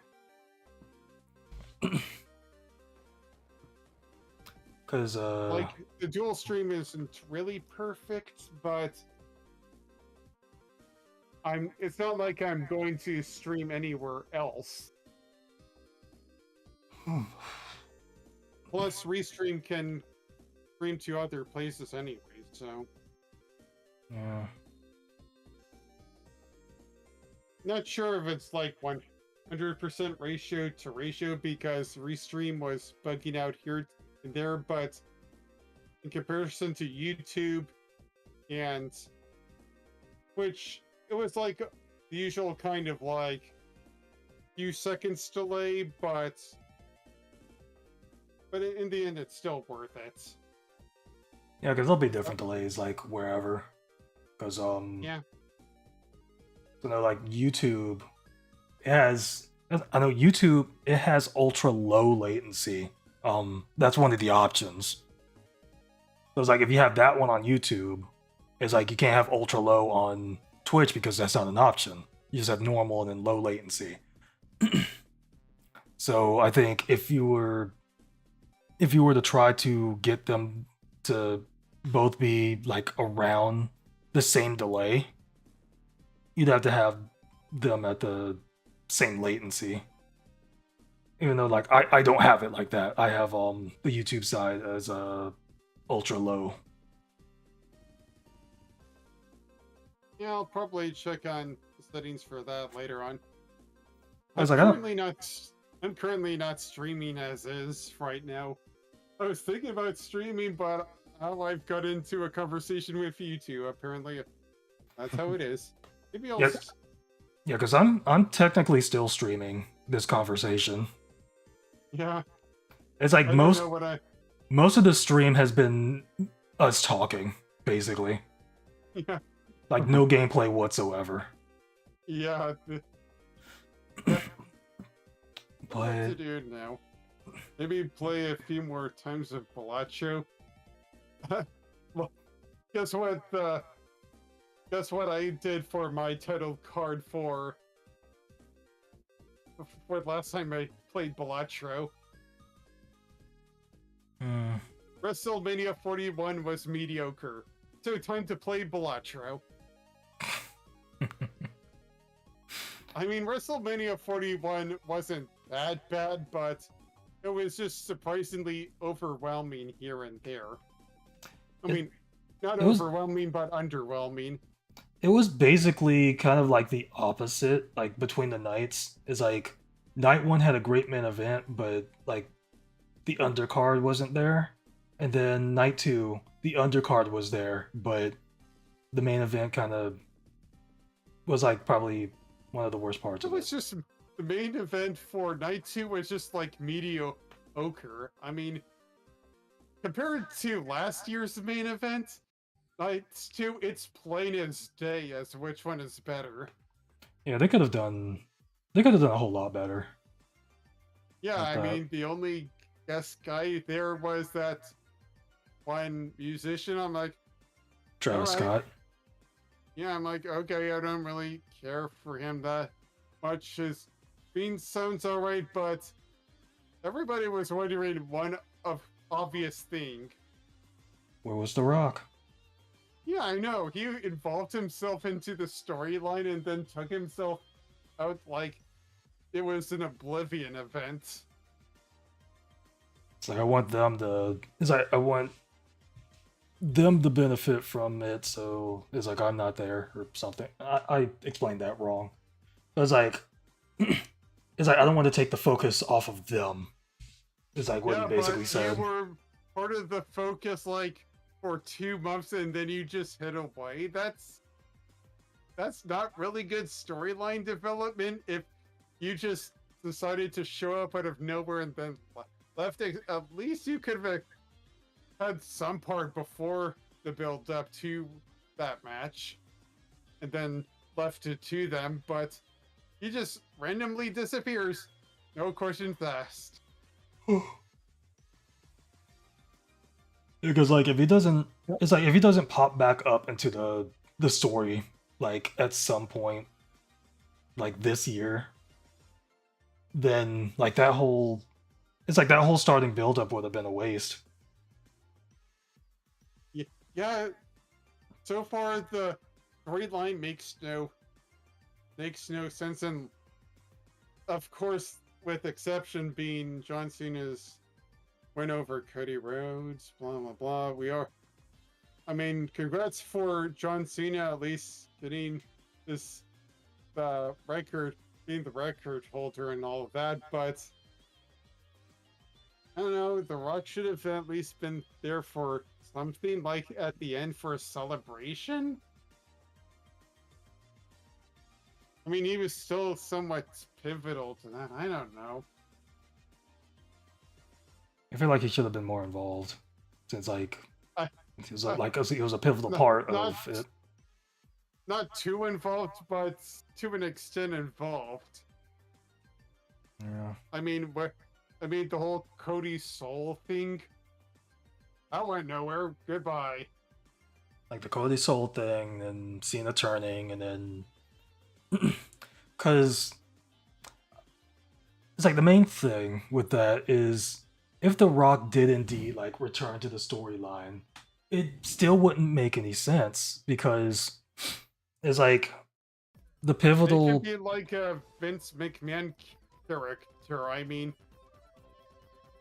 Because Like the dual stream isn't really perfect, but it's not like I'm going to stream anywhere else. Plus, Restream can stream to other places anyway, so yeah. not sure if it's like 100% ratio to ratio because Restream was bugging out here and there, but in comparison to YouTube and Twitch, it was like the usual kind of like few seconds delay, but in the end, it's still worth it. Yeah, because there'll be different delays, like, wherever. Because, Yeah. So, no, like, YouTube, it has... I know YouTube, it has ultra-low latency. That's one of the options. So it's like, if you have that one on YouTube, it's like, you can't have ultra-low on Twitch because that's not an option. You just have normal and then low latency. So, I think if you were to try to get them to both be like around the same delay, you'd have to have them at the same latency. Even though like I don't have it like that. I have the YouTube side as ultra low. Yeah, I'll probably check on the settings for that later on. I was I'm like, currently not streaming as is right now. I was thinking about streaming, but I've got into a conversation with you two. Apparently, that's how it is. Maybe I'll. Yeah, because I'm technically still streaming this conversation. Yeah. It's like I don't know what most of the stream has been us talking, basically. Yeah. Like no gameplay whatsoever. Yeah. But What to do now? Maybe play a few more times of Balacho. Well, guess what? Guess what I did for my title card for last time I played Balatro. WrestleMania 41 was mediocre, so time to play Balatro. I mean, WrestleMania 41 wasn't that bad, but it was just surprisingly overwhelming here and there. I mean, not overwhelming, but underwhelming. It was basically kind of like the opposite, like between the nights. Is like night one had a great main event, but like the undercard wasn't there. And then night two, the undercard was there, but the main event kind of was like probably one of the worst parts It of was it. just the main event for night two was just like mediocre. I mean, compared to last year's main event, night two, it's plain as day as which one is better. Yeah, they could have done a whole lot better. Yeah, with I that. mean, the only guest guy there was that one musician. I'm like, Travis Alright. Scott. yeah, I'm like, okay, I don't really care for him that much. His bean sounds alright, but everybody was wondering one obvious thing. Where was The Rock? Yeah, I know. He involved himself into the storyline and then took himself out like it was an Oblivion event. It's like I want them to benefit from it, so it's like I'm not there or something. I explained that wrong. It's like it's like I don't want to take the focus off of them. It's like what yeah, he basically but said. you were part of the focus like for 2 months and then you just hit away. That's not really good storyline development if you just decided to show up out of nowhere and then left. At least you could have had some part before the build up to that match and then left it to them, but he just randomly disappears. No questions asked. Because like if he doesn't, it's like if he doesn't pop back up into the story like at some point like this year, then like that whole it's like that whole starting build-up would have been a waste. Yeah, so far the storyline makes no sense, and of course, with exception being John Cena's win over Cody Rhodes, blah blah blah. I mean, congrats for John Cena at least getting this record, being the record holder and all of that, but I don't know, The Rock should have at least been there for something, like at the end for a celebration. I mean, he was still somewhat pivotal to that. I don't know. I feel like he should have been more involved, since like I- he was he was a pivotal part of it. Not too involved, but to an extent involved. Yeah. I mean, the whole Cody Soul thing, that went nowhere. Goodbye. Like the Cody Soul thing, and Cena turning, and then because it's like the main thing with that is if The Rock did indeed like return to the storyline, it still wouldn't make any sense because it's like the It pivotal. can be like a Vince McMahon character. I mean,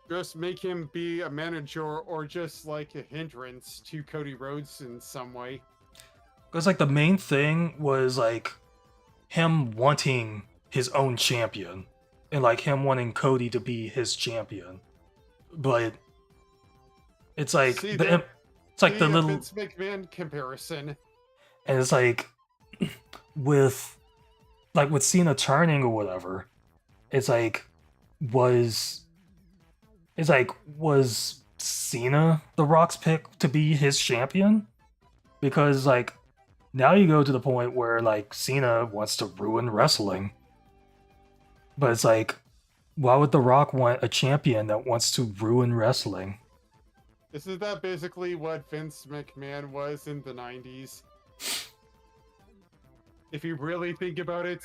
just make him be a manager or just like a hindrance to Cody Rhodes in some way. Because like the main thing was like him wanting his own champion and like him wanting Cody to be his champion, but it's like See, it's like the little Vince McMahon comparison. and it's like with Cena turning or whatever, it's like was Cena The Rock's pick to be his champion? Because like now you go to the point where like Cena wants to ruin wrestling. But it's like, why would The Rock want a champion that wants to ruin wrestling? Isn't that basically what Vince McMahon was in the 90s? If you really think about it.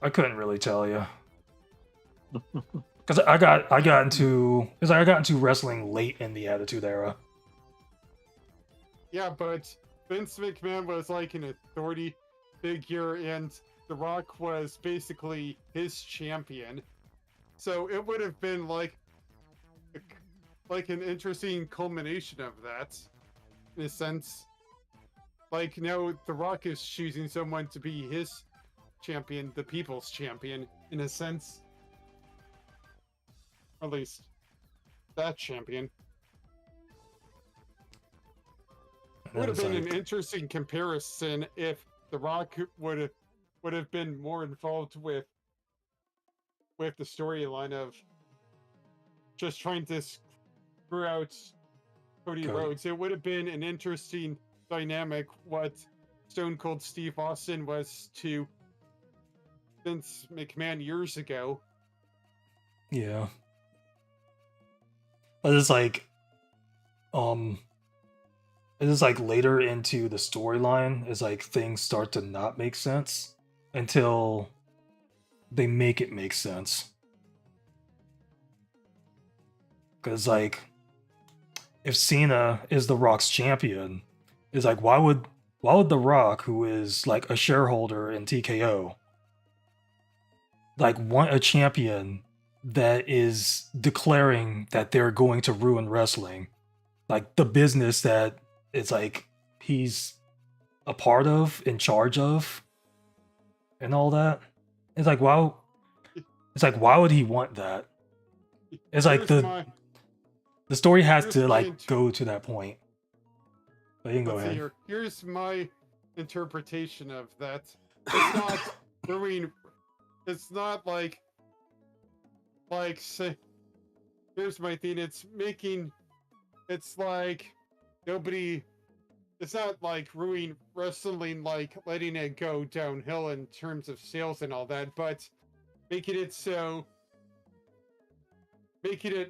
I couldn't really tell you. Because I got into wrestling late in the Attitude Era. Yeah, but Vince McMahon was like an authority figure, and The Rock was basically his champion. So it would have been like an interesting culmination of that, in a sense. Like now, The Rock is choosing someone to be his champion, the people's champion, in a sense. At least that champion. It would have been an interesting comparison if The Rock would have been more involved with the storyline of just trying to screw out Cody Rhodes. It would have been an interesting dynamic what Stone Cold Steve Austin was to Vince McMahon years ago. Yeah. But it's like later into the storyline is like things start to not make sense until they make it make sense. Because like if Cena is The Rock's champion, it's like why would The Rock, who is like a shareholder in TKO, like want a champion that is declaring that they're going to ruin wrestling, like the business that it's like he's a part of, in charge of, and all that. It's like why would he want that? It's like the story has to like go to that point. But you can go ahead. Here's my interpretation of that. It's not doing. It's not like say. Here's my thing. It's like nobody. It's not like ruining wrestling, like letting it go downhill in terms of sales and all that, but making it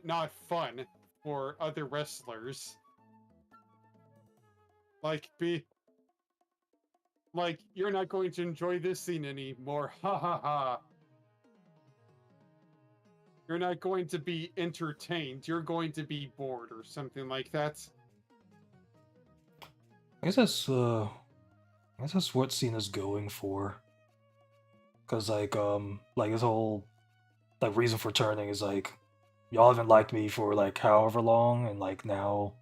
not fun for other wrestlers. Like like, you're not going to enjoy this scene anymore. Ha ha ha. You're not going to be entertained. You're going to be bored or something like that. I guess that's what Cena's going for. Cause like his whole like reason for turning is like y'all haven't liked me for like however long, and like now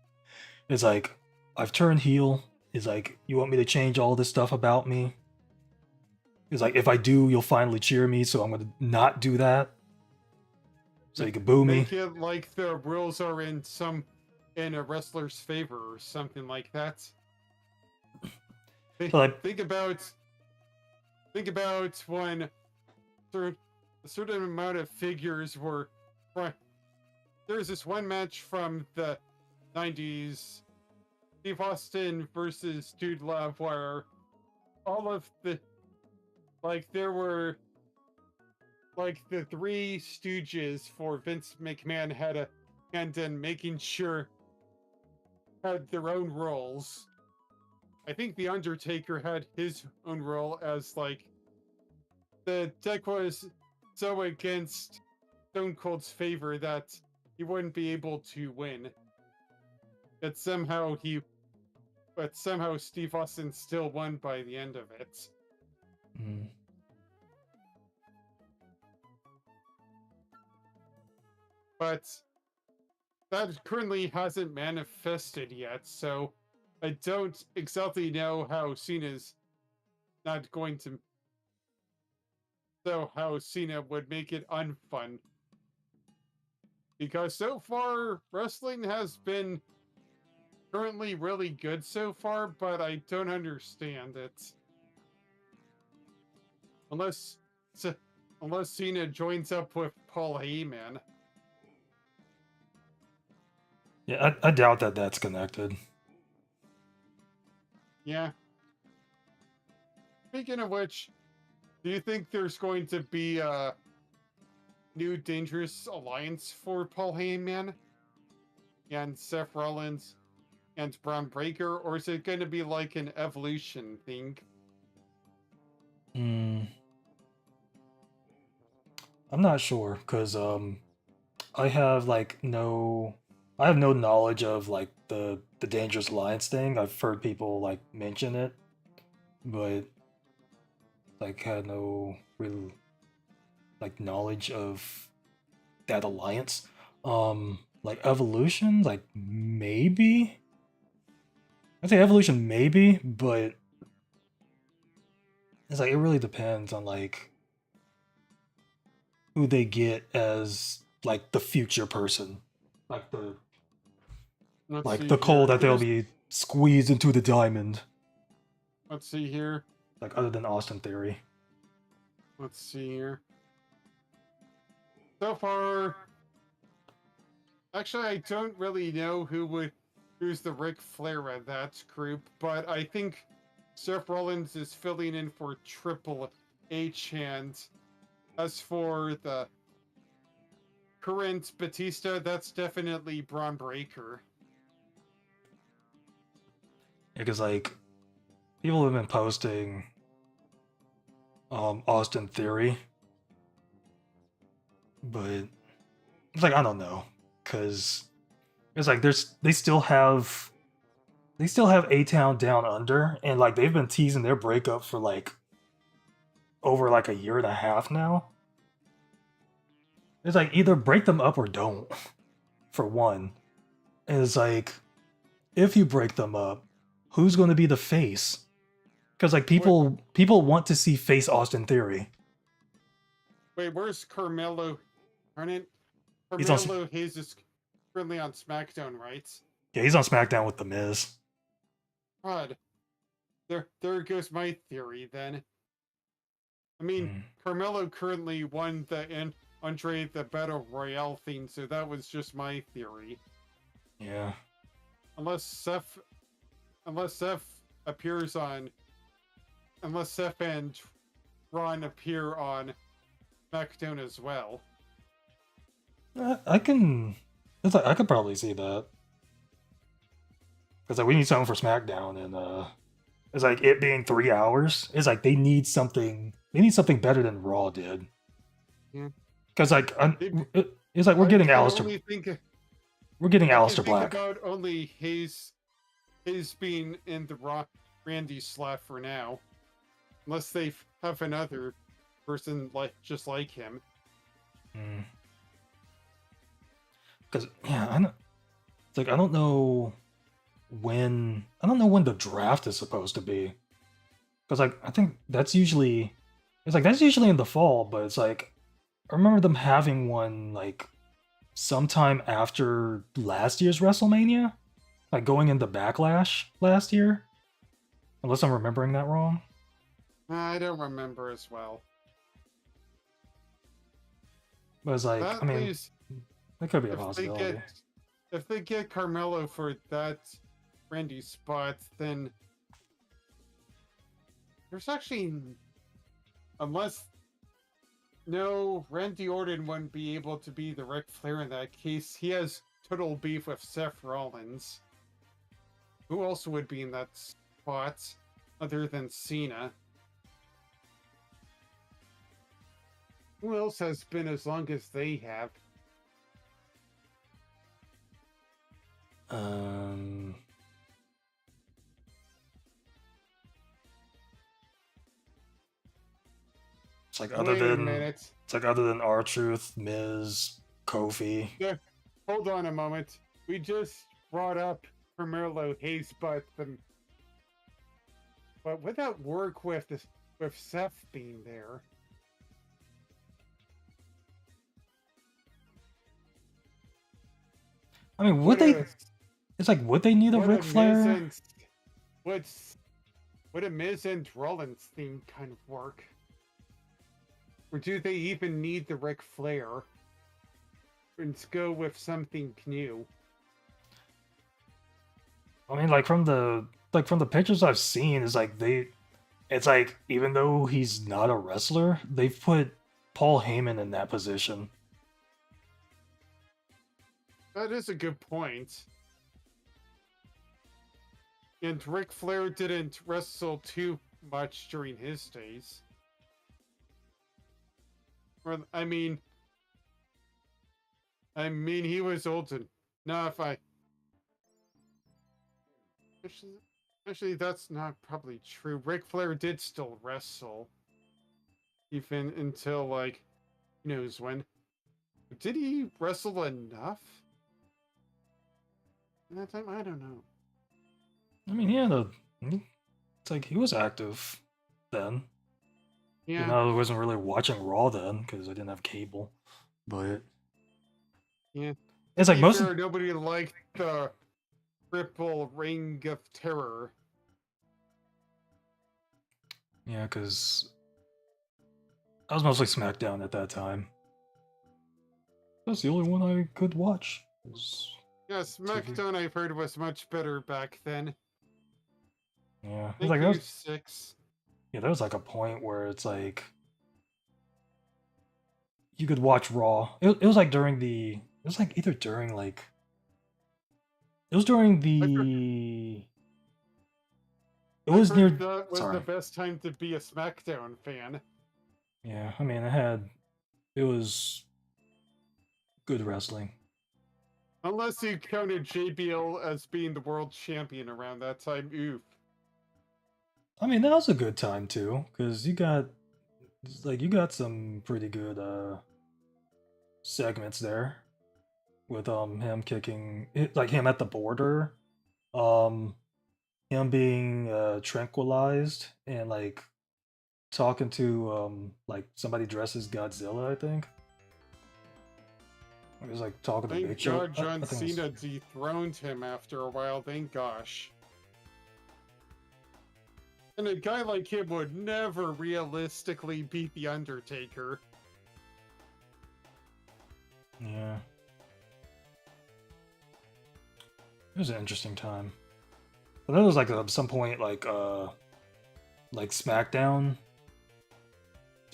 it's like I've turned heel. It's like you want me to change all this stuff about me. It's like if I do, you'll finally cheer me, so I'm gonna not do that. So you can boo me. Make it like the rules are in a wrestler's favor or something like that. Think about when a certain amount of figures were. There's this one match from the 90s, Steve Austin versus Dude Love, where all of the there were the three stooges for Vince McMahon had a hand in making sure had their own roles. I think The Undertaker had his own role as the deck was so against Stone Cold's favor that he wouldn't be able to win. But somehow Steve Austin still won by the end of it. Mm. But that currently hasn't manifested yet, so I don't exactly know how Cena's not going to. So, how Cena would make it unfun. Because so far, wrestling has been currently really good so far, but I don't understand it. Unless Cena joins up with Paul Heyman. Yeah, I doubt that that's connected. Yeah. Speaking of which, do you think there's going to be a new dangerous alliance for Paul Heyman and Seth Rollins and Braun Breaker, or is it going to be like an evolution thing? I'm not sure, because I have no knowledge of the Dangerous Alliance thing. I've heard people mention it, but had no real knowledge of that alliance. Evolution, maybe. I'd say Evolution maybe, but it's it really depends on who they get as the future person, the coal that they'll be squeezed into the diamond. Let's see here. Other than Austin Theory. Let's see here. So far, actually, I don't really know who's the Ric Flair of that group, but I think Seth Rollins is filling in for Triple H, and as for the current Batista, that's definitely Braun Breaker. Yeah, because people have been posting Austin Theory, but it's I don't know, because it's they still have A-Town Down Under, and they've been teasing their breakup for over a year and a half now. It's either break them up or don't, for one. And it's if you break them up, who's going to be the face? Because people want to see face Austin Theory. Wait, where's Carmelo? Carmelo Hayes is currently on SmackDown, right? Yeah, he's on SmackDown with The Miz. God, there goes my theory then. I mean, Carmelo currently won the Andre the Battle Royale thing, so that was just my theory. Yeah. Unless Seth appears on. Unless Seth and Ron appear on SmackDown as well. I could probably see that. Because we need something for SmackDown, and It's like it being 3 hours. It's like they need something. They need something better than Raw did. Yeah. Because like They- it's like we're getting I can Alistair. only think, We're getting I can Alistair think Black. about only his being in the Randy slot for now, unless they have another person just like him. Because yeah, I know. It's like I don't know when the draft is supposed to be. Because like I think that's usually that's usually in the fall, but it's like I remember them having one like sometime after last year's WrestleMania, like going into Backlash last year. Unless I'm remembering that wrong. I don't remember as well. But it's like That I mean leaves, that could be a if they possibility. if they get Carmelo for that Randy spot, then there's actually, unless no, Randy Orton wouldn't be able to be the Ric Flair in that case. He has total beef with Seth Rollins. Who else would be in that spot other than Cena? Who else has been as long as they have? It's like Wait a minute. it's like other than R-Truth, Miz, Kofi. Yeah, hold on a moment. We just brought up Carmelo Hayes, but would that work with Seth being there? I mean, would they? It's like would they need a Would Ric Flair? Would a Miz and Rollins theme kind of work? Or do they even need the Ric Flair? Let's go with something new. I mean, like from the pictures I've seen, it's like even though he's not a wrestler, they've put Paul Heyman in that position. That is a good point. And Ric Flair didn't wrestle too much during his days. Or, I mean, he was old enough. Actually, that's not probably true. Ric Flair did still wrestle, even until like, who knows when. Did he wrestle enough? In that time, I don't know. I mean, it's like he was active then. Yeah. You know, I wasn't really watching Raw then because I didn't have cable. But Yeah. it's like most. Nobody liked the triple Ring of Terror. Yeah, because I was mostly SmackDown at that time. That's the only one I could watch. Yeah, SmackDown I've heard was much better back then. Yeah, it's Thank like you, 6. yeah, there was like a point where it's like you could watch Raw. It was like during the. It was like either during like. It was during the. It was near. That was Sorry. the best time to be a SmackDown fan. Yeah, I mean, it was good wrestling. Unless you counted JBL as being the world champion around that time. Oof. I mean, that was a good time too, because you got some pretty good segments there with him kicking like him at the border, him being tranquilized and like talking to like somebody dressed as Godzilla, I think. He was like talking to Big Thank Show. God John Cena dethroned him after a while, thank gosh. And a guy like him would never realistically beat The Undertaker. Yeah. It was an interesting time. But that was like at some point like SmackDown.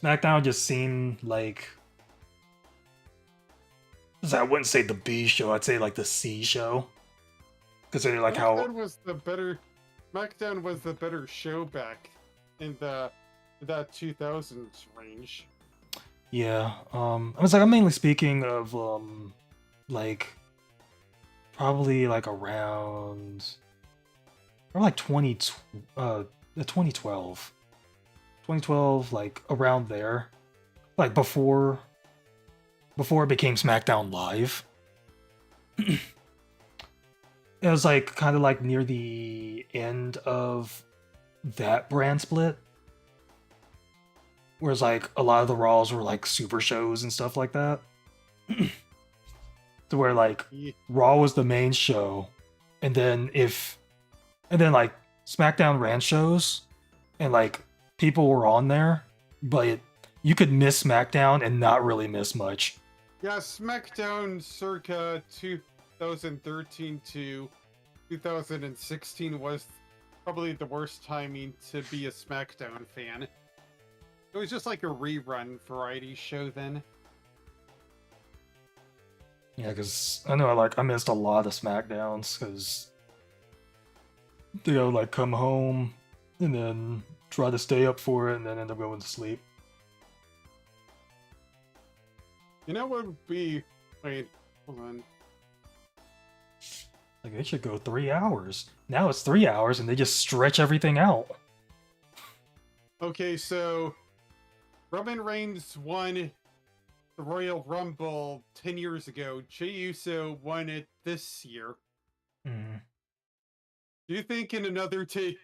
SmackDown just seemed like I wouldn't say the B show, I'd say like the C show. Considering like how Was the better SmackDown was the better show back in that 2000s range. Yeah. I was like, I'm mainly speaking of like probably like around or like 2012. 2012, like around there. Like before it became SmackDown Live. It was like kind of like near the end of that brand split. Whereas like a lot of the Raws were like super shows and stuff like that. To where like Yeah. Raw was the main show, and then like SmackDown ran shows, and like people were on there, but you could miss SmackDown and not really miss much. Yeah, SmackDown circa 2013 to 2016 was probably the worst timing to be a SmackDown fan. It was just like a rerun variety show then. Yeah, because I know I missed a lot of SmackDowns because they would like come home and then try to stay up for it and then end up going to sleep. You know what would be... Wait, hold on. Like they should go 3 hours. Now it's 3 hours and they just stretch everything out. Okay, so Roman Reigns won the Royal Rumble 10 years ago. Jey Uso won it this year. Mm. Do you think in another 10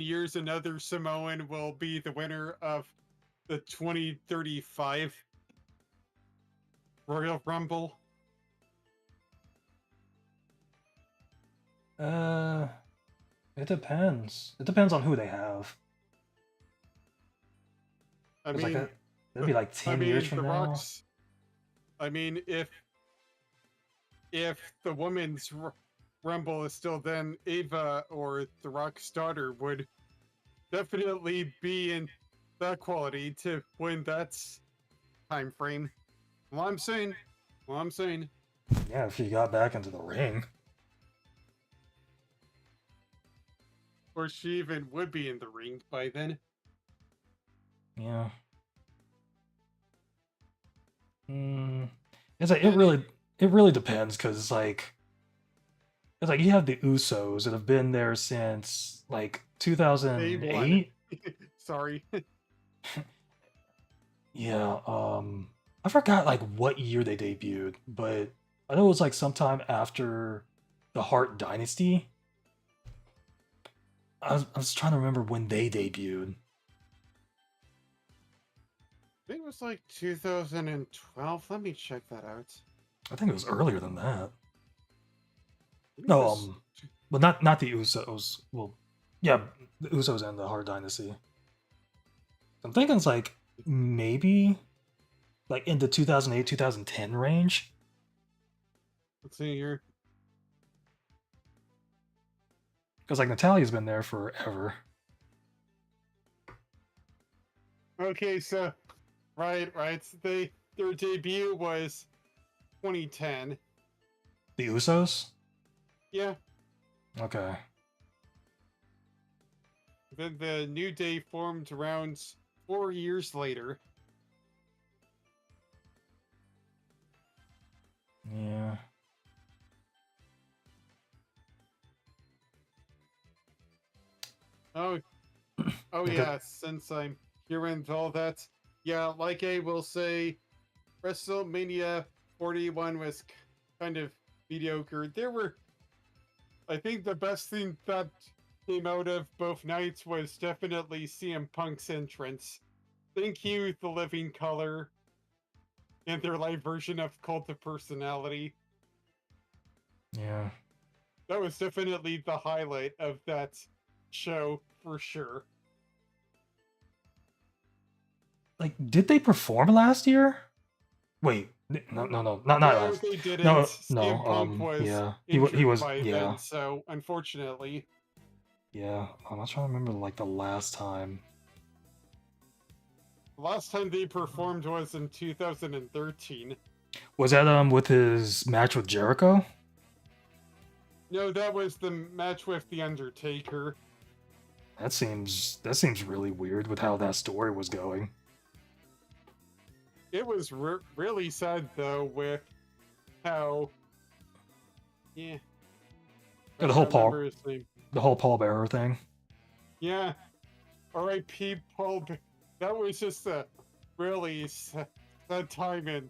years another Samoan will be the winner of the 2035 Royal Rumble? It depends. It depends on who they have. I 'Cause, mean, like, it'll be like 10 years from the now. Rock's. I mean, if the women's Rumble is still then, Ava or the Rock's daughter would definitely be in that quality to win that time frame. Well, I'm saying. Yeah, if he got back into the ring. Or she even would be in the ring by then. Yeah. It's like it really depends because it's like you have the Usos that have been there since like 2008. Sorry. Yeah, I forgot like what year they debuted, but I know it was like sometime after the Hart Dynasty. I was trying to remember when they debuted. I think it was like 2012. Let me check that out. I think it was earlier than that. Maybe it No, was- but not the Usos. Well, yeah, the Usos and the Hart Dynasty. I'm thinking it's like maybe like in the 2008 2010 range. Let's see here. Because like Natalia's been there forever. Okay, so right. Their debut was 2010. The Usos? Yeah. Okay. Then the New Day formed around 4 years later. Yeah. Oh, Okay. yeah. Since I'm hearing all that, yeah, like I will say, WrestleMania 41 was kind of mediocre. I think the best thing that came out of both nights was definitely CM Punk's entrance. Thank you, The Living Color, and their live version of Cult of Personality. Yeah. That was definitely the highlight of that show for sure. Like, did they perform last year? Wait, no, not No, last. they didn't. No, CM Punk was yeah, injured he was, by yeah, then, so unfortunately. yeah. I'm not trying to remember like the last time. The last time they performed was in 2013. Was that with his match with Jericho? No, that was the match with The Undertaker. That seems really weird with how that story was going. It was really sad though with how, yeah. Yeah, I don't remember his name. the whole Paul Bearer thing. Yeah. R.I.P. Paul. That was just a really sad time, and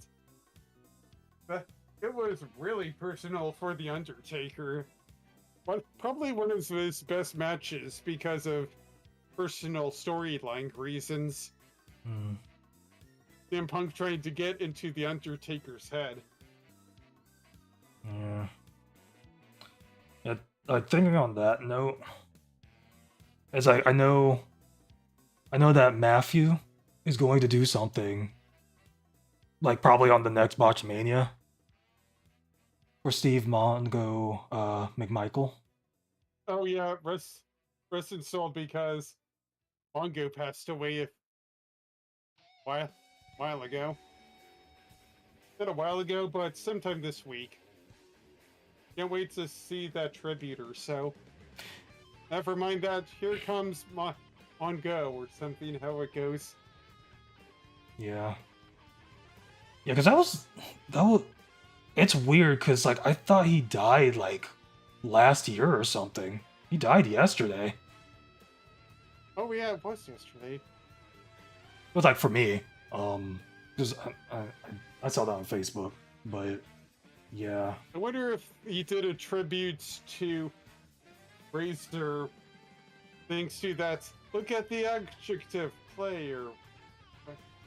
it was really personal for the Undertaker. Probably one of his best matches because of personal storyline reasons. Hmm. CM Punk trying to get into the Undertaker's head. Yeah. Thinking on that note, it's like I know that Matthew is going to do something, like probably on the next Botchmania, for Steve Mongo McMichael. Oh yeah, rest in soul, because Mongo passed away a while ago. Not a while ago, but sometime this week. Can't wait to see that tribute or so. Never mind that. Here comes Mongo or something. How it goes. Yeah. Yeah, because that was. It's weird because like I thought he died like last year or something. He died yesterday. Oh yeah, it was yesterday. It was like for me, because I saw that on Facebook, but yeah. I wonder if he did a tribute to Razor, thanks to that. Look at the adjective play, or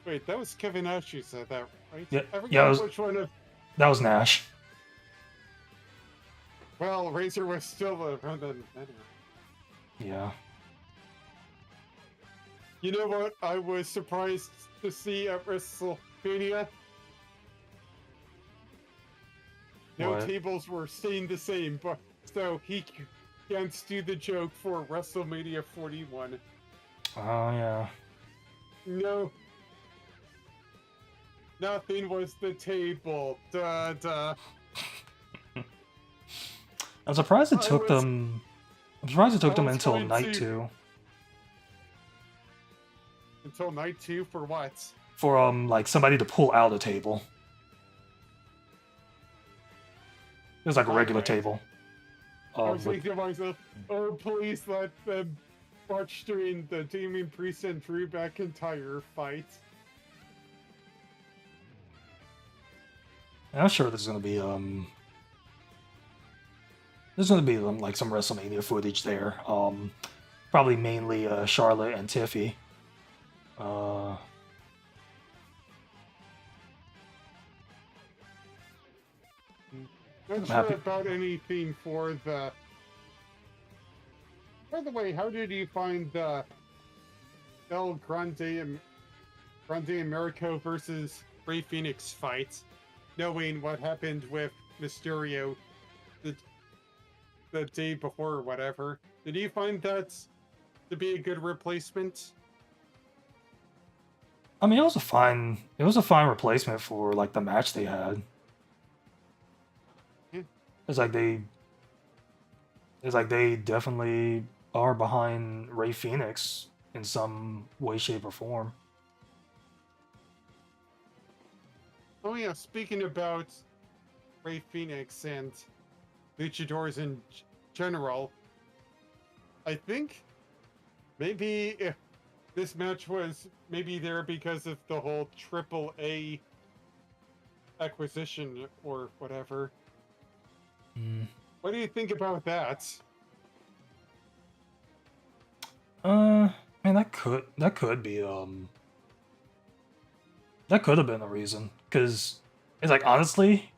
wait, that was Kevin Nash who said that, right? Yeah, I forgot yeah, which one of. That was Nash. Well, Razor was still around then anyway. Yeah. You know what? I was surprised to see at WrestleMania. No What? tables were staying the same, but so he can't do the joke for WrestleMania 41. Oh yeah. No. Nothing was the table. Duh, duh. I'm surprised it took was- them. I'm surprised it took them was until going night to- 2 Until night 2 for what? for like somebody to pull out a table. It was like a regular Okay. table. I was With- thinking to myself, oh, please let them watch during the Damien Priest and Drew McIntyre fight. I'm sure there's gonna be like some WrestleMania footage there. Probably mainly Charlotte and Tiffy. Not I'm sure happy. about anything for the. By the way, how did you find the El Grande and Americo versus Rey Fenix fight, knowing what happened with Mysterio the day before or whatever? Did you find that to be a good replacement? I mean, it was a fine replacement for like the match they had. Yeah. It's like they definitely are behind Rey Fenix in some way, shape, or form. Oh yeah, speaking about Rey Fenix and luchadors in general, I think maybe if this match was maybe there because of the whole AAA acquisition or whatever. What do you think about that? Man, that could be that could have been a reason, because it's like honestly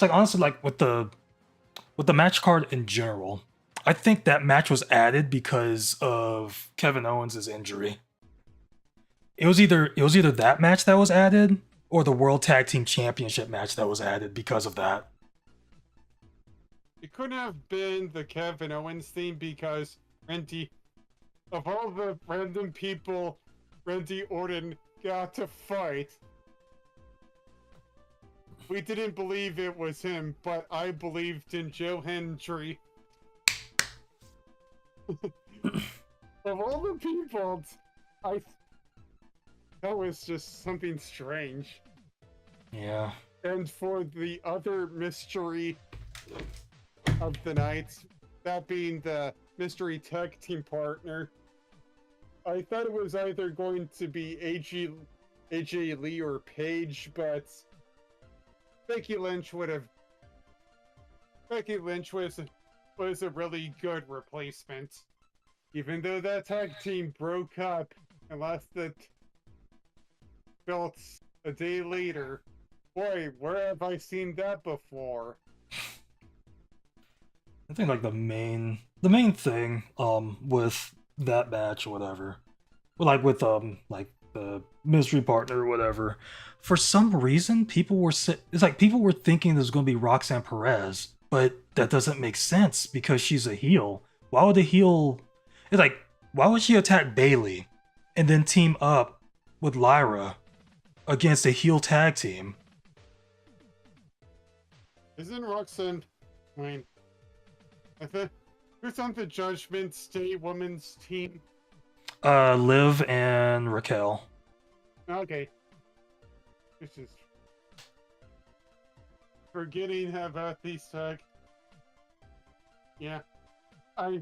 like with the match card in general, I think that match was added because of Kevin Owens' injury. It was either that match that was added or the World Tag Team Championship match that was added because of that. It couldn't have been the Kevin Owens theme, because Randy, of all the random people Randy Orton got to fight, we didn't believe it was him, but I believed in Joe Hendry. of all the people, that was just something strange. Yeah. And for the other mystery of the night, that being the mystery tag team partner, I thought it was either going to be AJ Lee or Paige, but Becky Lynch was a really good replacement. Even though that tag team broke up and lost the belts a day later, boy, where have I seen that before? I think like the main thing with that match or whatever, like with like the mystery partner or whatever, for some reason people were it's like people were thinking there's going to be Roxanne Perez, but that doesn't make sense because she's a heel. Why would a heel? It's like, why would she attack Bailey and then team up with Lyra against a heel tag team? Isn't Roxanne? I mean, who's on the Judgment Day women's team? Liv and Raquel. Okay. This is forgetting about these tag. Yeah. I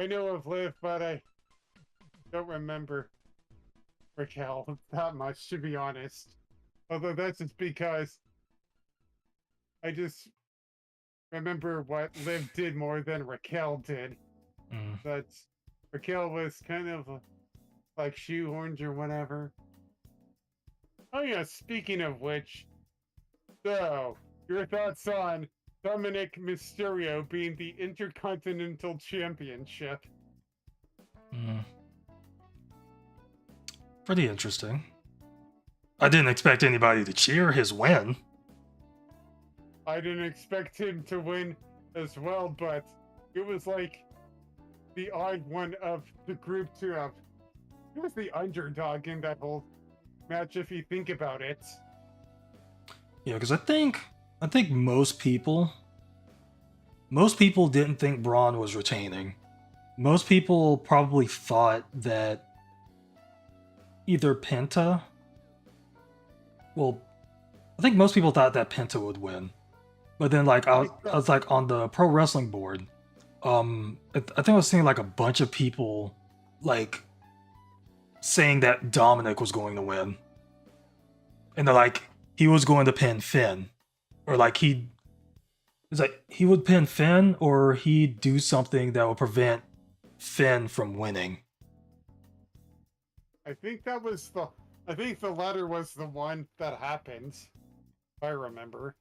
know of Liv, but I don't remember Raquel that much, to be honest. Although that's just because I just remember what Liv did more than Raquel did. But Raquel was kind of like shoehorned or whatever. Oh yeah, speaking of which, so, your thoughts on Dominic Mysterio being the Intercontinental Championship? Pretty interesting. I didn't expect anybody to cheer his win. I didn't expect him to win as well, but it was like the odd one of the group to have. He was the underdog in that whole match, if you think about it. Yeah, because I think most people didn't think Braun was retaining. Most people probably thought that either Penta. Well, I think most people thought that Penta would win. But then, like, I was like on the pro wrestling board. I think I was seeing like a bunch of people like saying that Dominic was going to win, and they're like he was going to pin Finn, or like it's like he would pin Finn, or he'd do something that would prevent Finn from winning. I think the latter was the one that happened, if I remember.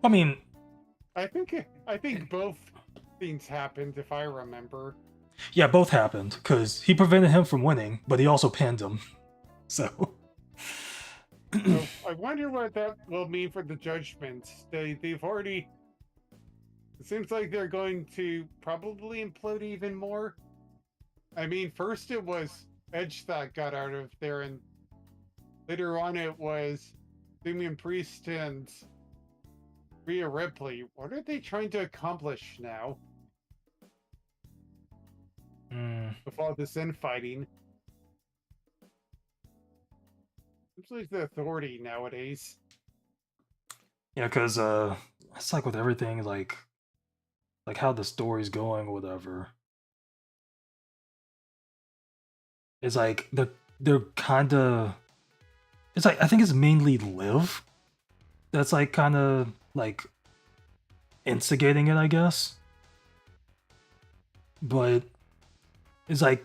I mean, I think both things happened, if I remember. Yeah, both happened because he prevented him from winning, but he also pinned him. So, I wonder what that will mean for the Judgment. They've already. It seems like they're going to probably implode even more. I mean, first it was Edge that got out of there, and later on it was Damian Priest and Rhea Ripley. What are they trying to accomplish now? With all this infighting. Seems like the Authority nowadays. yeah, because it's like with everything, like how the story's going, or whatever. It's like they're kind of. It's like I think it's mainly Liv that's like kind of like instigating it, I guess. But it's like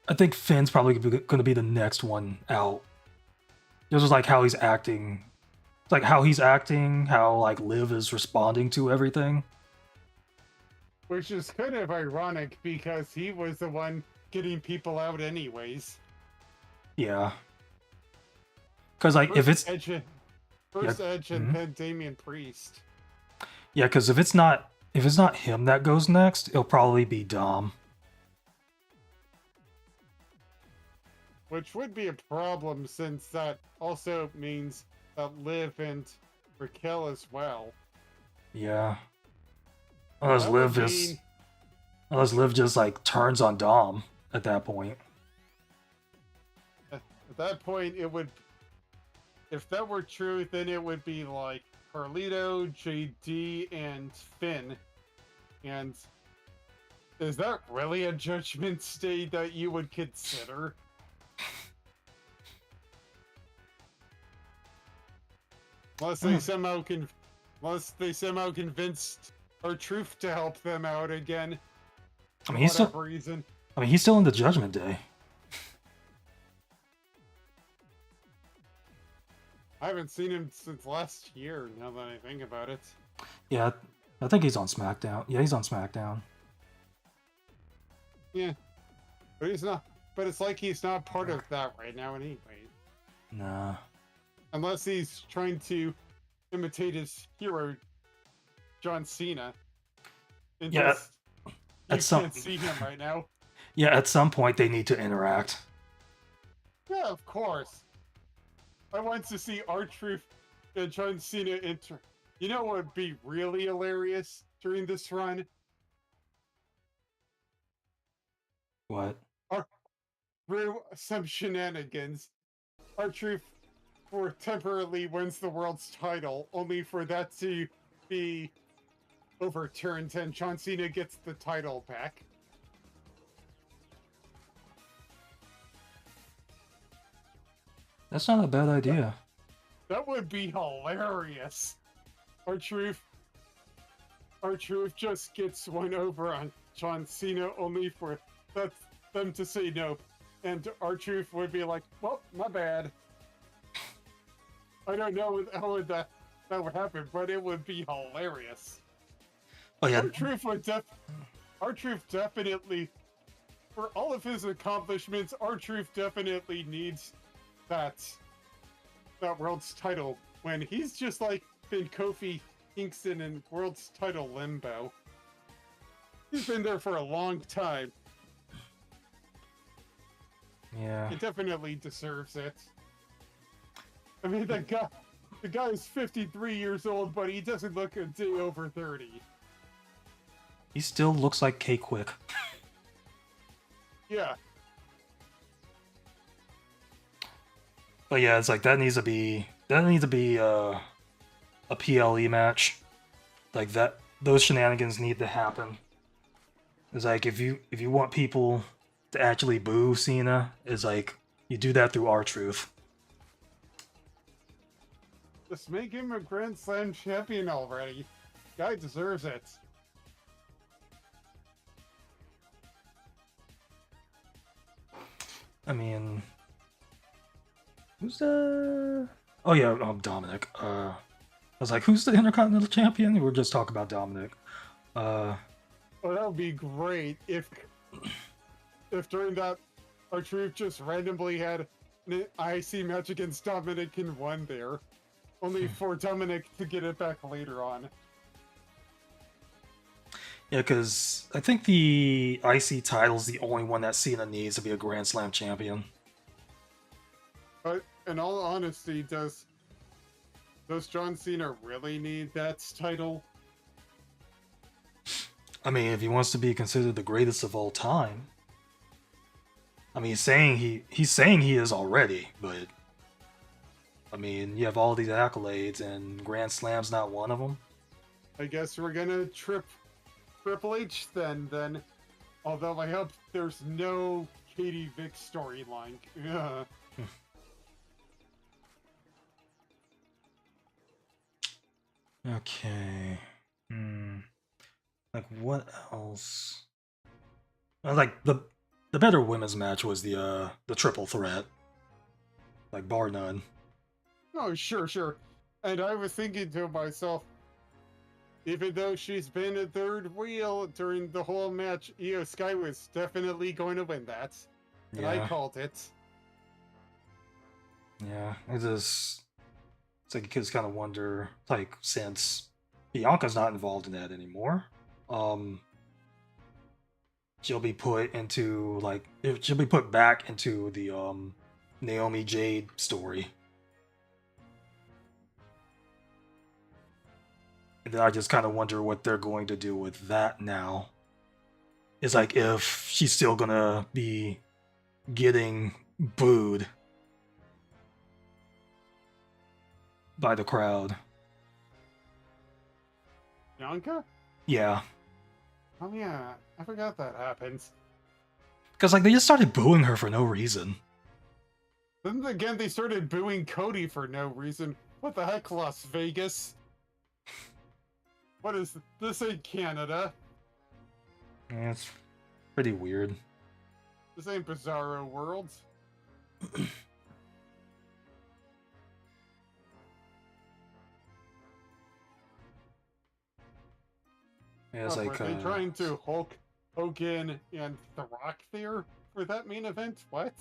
I think Finn's probably going to be the next one out. This is like how he's acting. It's like how he's acting, how like Liv is responding to everything. Which is kind of ironic because he was the one getting people out anyways. Yeah. Because like if it's Edge and then Damian Priest. Yeah, because if it's not him that goes next, it'll probably be Dom. Which would be a problem since that also means that Liv and Raquel as well. Yeah. Unless That would Liv just, unless Liv just like turns on Dom at that point. At that point, it would. If that were true, then it would be like Carlito, JD, and Finn. And is that really a judgment state that you would consider? Unless they somehow convinced our truth to help them out again. I mean, For whatever reason. he's still in the Judgment Day. I haven't seen him since last year, now that I think about it. Yeah, I think he's on SmackDown. Yeah, he's on SmackDown. Yeah. But he's not. But it's like he's not part of that right now anyway. Nah. Unless he's trying to imitate his hero, John Cena. And Yeah, just, at you some- can't see him right now. Yeah, at some point they need to interact. Yeah, of course. I want to see R-Truth and John Cena enter. You know what would be really hilarious during this run? What? Through some shenanigans, R-Truth temporarily wins the world's title, only for that to be overturned and John Cena gets the title back. That's not a bad idea. That would be hilarious. R-Truth just gets one over on John Cena, only for them to say nope. And R-Truth would be like, well, my bad. I don't know how that would happen, but it would be hilarious. Oh yeah. R-Truth definitely, for all of his accomplishments, R-Truth definitely needs that world's title when he's just like been Kofi Kingston in world's title limbo. He's been there for a long time. Yeah. He definitely deserves it. I mean, the guy is 53 years old, but he doesn't look a day over 30. He still looks like K-Quick. Yeah. But yeah, it's like that needs to be a PLE match. Like that, those shenanigans need to happen. It's like if you want people to actually boo Cena, it's like you do that through R-Truth. Just make him a Grand Slam champion already. Guy deserves it. I mean, who's the? Oh yeah, Dominic. I was like, who's the Intercontinental Champion? We're just talking about Dominic. Well, that would be great if during that R-Truth just randomly had an IC match against Dominic and won there, only for Dominic to get it back later on. Yeah, because I think the IC title is the only one that Cena needs to be a Grand Slam champion. But in all honesty, does John Cena really need that title? I mean, if he wants to be considered the greatest of all time. I mean, he's saying he is already, but I mean, you have all these accolades, and Grand Slam's not one of them. I guess we're gonna Triple H then. Although I hope there's no Katie Vick storyline. Yeah. Okay. Like what else? Like the better women's match was the triple threat. Like bar none. Oh, sure. And I was thinking to myself, even though she's been a third wheel during the whole match, Io Sky was definitely going to win that. And I called it. Yeah, it's like you kids kind of wonder, like, since Bianca's not involved in that anymore, she'll be put back into the Naomi Jade story. And then I just kind of wonder what they're going to do with that now. It's like if she's still gonna be getting booed by the crowd. Bianca? Yeah. Oh yeah, I forgot that happens. Because, like, they just started booing her for no reason. Then again, they started booing Cody for no reason. What the heck, Las Vegas? What is this ain't Canada? Yeah, it's pretty weird. This ain't Bizarro World. Yeah, it's like, are they trying to Hulk Hogan and The Rock there for that main event? What?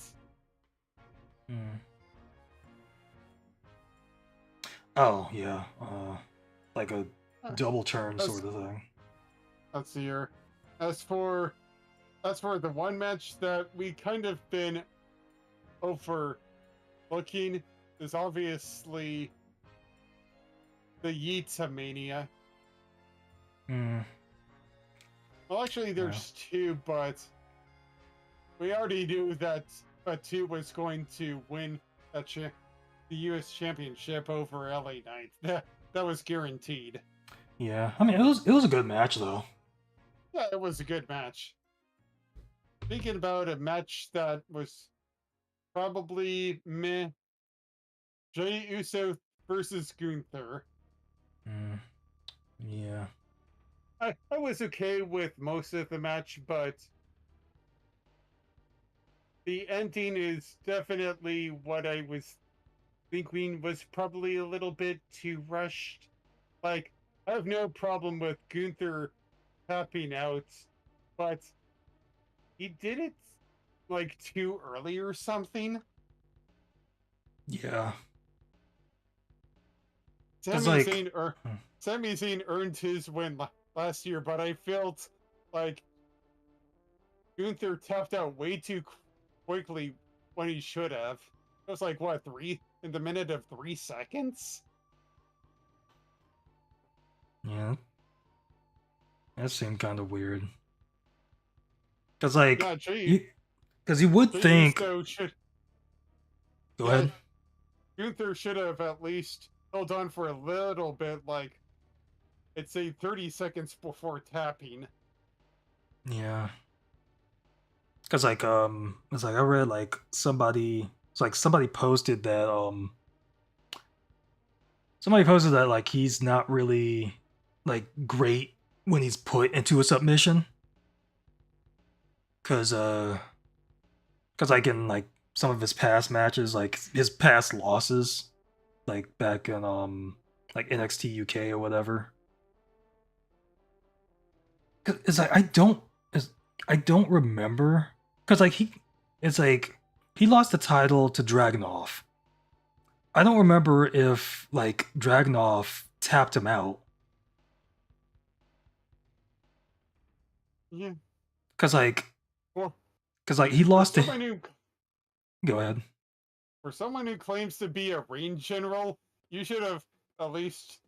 Oh, yeah. Like a double turn sort of thing. Let's see here. As for the one match that we kind of been overlooking is obviously the Yeeta Mania. Well, actually, there's two, but we already knew that two was going to win the U.S. Championship over LA Knight. That was guaranteed. Yeah, I mean, it was a good match though. Yeah, it was a good match. Thinking about a match that was probably meh. Jey Uso versus Gunther. Yeah. I was okay with most of the match, but the ending is definitely what I was thinking was probably a little bit too rushed. Like, I have no problem with Gunther tapping out, but he did it like too early or something. Yeah. Sami Zayn earned his win last year, but I felt like Gunther tapped out way too quickly when he should have. It was like, what, 3 in the minute of 3 seconds? Yeah. That seemed kind of weird. Because, like, because you would think. Go ahead. Gunther should have at least held on for a little bit, like, I'd say 30 seconds before tapping. Yeah. Because, like, it's like I read, like, somebody posted that, like, he's not really, like, great when he's put into a submission. Because, like, in, like, some of his past matches, like, his past losses, like, back in, like, NXT UK or whatever. It's like, I don't remember. Because, like, he lost the title to Dragunov. I don't remember if, like, Dragunov tapped him out. Yeah. Because, like, he lost to... Go ahead. For someone who claims to be a reign general, you should have at least...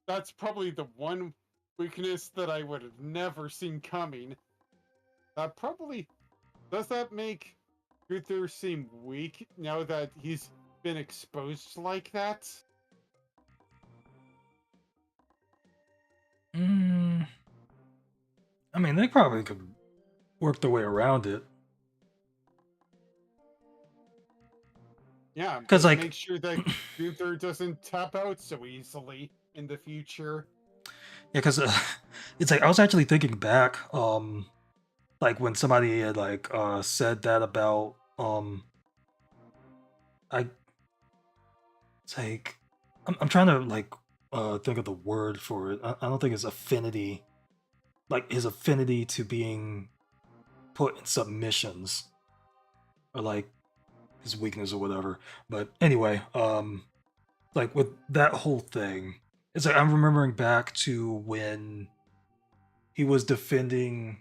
That's probably the one weakness that I would have never seen coming. That probably... Does that make Gunther seem weak now that he's been exposed like that? I mean, they probably could work their way around it. Yeah, because, like, make sure that Gunther doesn't tap out so easily in the future. Yeah, because it's like I was actually thinking back, like when somebody had like said that about it's like I'm trying to like think of the word for it. I don't think it's affinity, like his affinity to being put in submissions, or like his weakness or whatever. But anyway, like with that whole thing, it's like I'm remembering back to when he was defending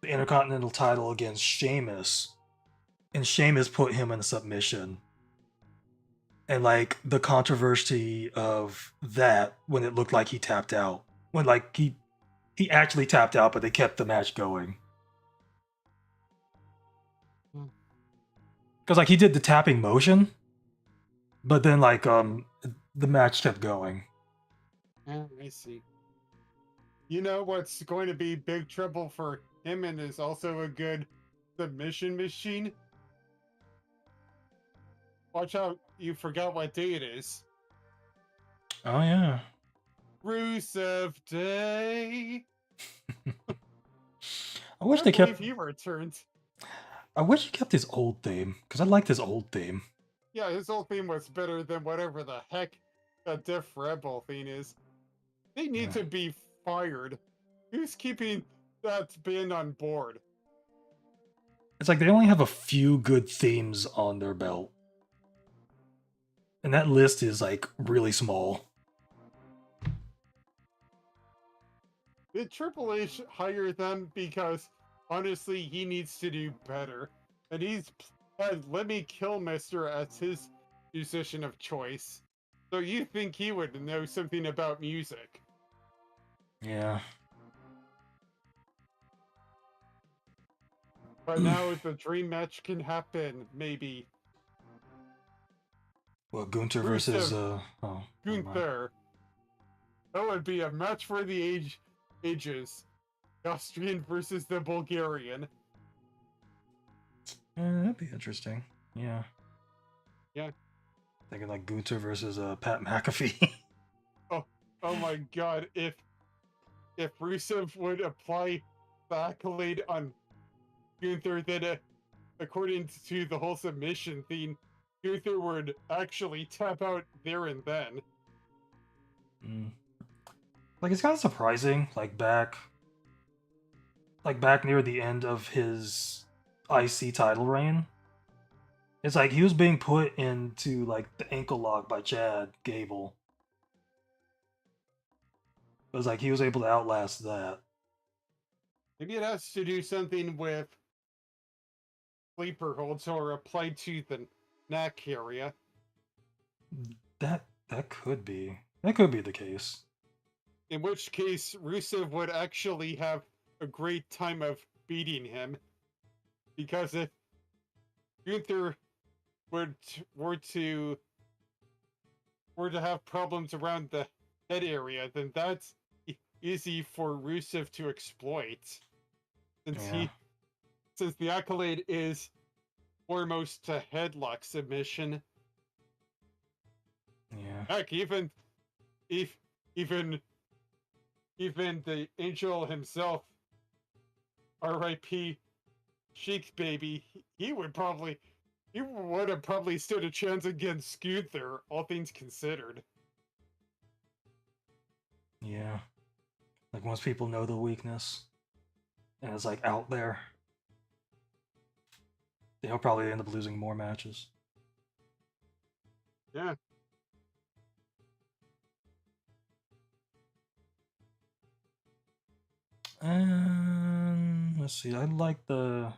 the Intercontinental title against Sheamus, and Sheamus put him in a submission. and like the controversy of that when it looked like he tapped out, when like he actually tapped out, but they kept the match going. Because like he did the tapping motion, but then like the match kept going. I see. You know what's going to be big trouble for him and is also a good submission machine? Watch out, you forgot what day it is. Oh yeah. Rusev Day. I wish I they believe kept. he returned. I wish he kept his old theme because I liked his old theme. Yeah, his old theme was better than whatever the heck that Def Rebel theme is. They need Yeah. to be fired. Who's keeping that band on board? It's like they only have a few good themes on their belt, and that list is like really small. Did Triple H hire them because honestly he needs to do better? And he's had Lemmy Kilmister as his musician of choice. So you think he would know something about music? Yeah. But now the dream match can happen, maybe. Well, Gunter Rusev, versus oh, never mind. Gunther. That would be a match for the ages. The Austrian versus the Bulgarian. That'd be interesting. Yeah. Yeah. Thinking like Gunter versus Pat McAfee. Oh my god, if Rusev would apply the accolade on Gunther, then according to the whole submission theme, Gunther would actually tap out there and then. Like it's kind of surprising, like back near the end of his IC title reign. It's like he was being put into like the ankle lock by Chad Gable. It was like he was able to outlast that. Maybe it has to do something with sleeper holds or applied to the neck area. That could be. That could be the case. In which case, Rusev would actually have a great time of beating him. Because if Gunther were to have problems around the head area, then that's easy for Rusev to exploit. Since the accolade is foremost to headlock submission. Yeah. Heck, even the angel himself, R.I.P. Sheik baby, he would have probably stood a chance against Gunther, all things considered. Yeah. Like once people know the weakness and it's like out there, they'll probably end up losing more matches. Yeah. Let's see. I like the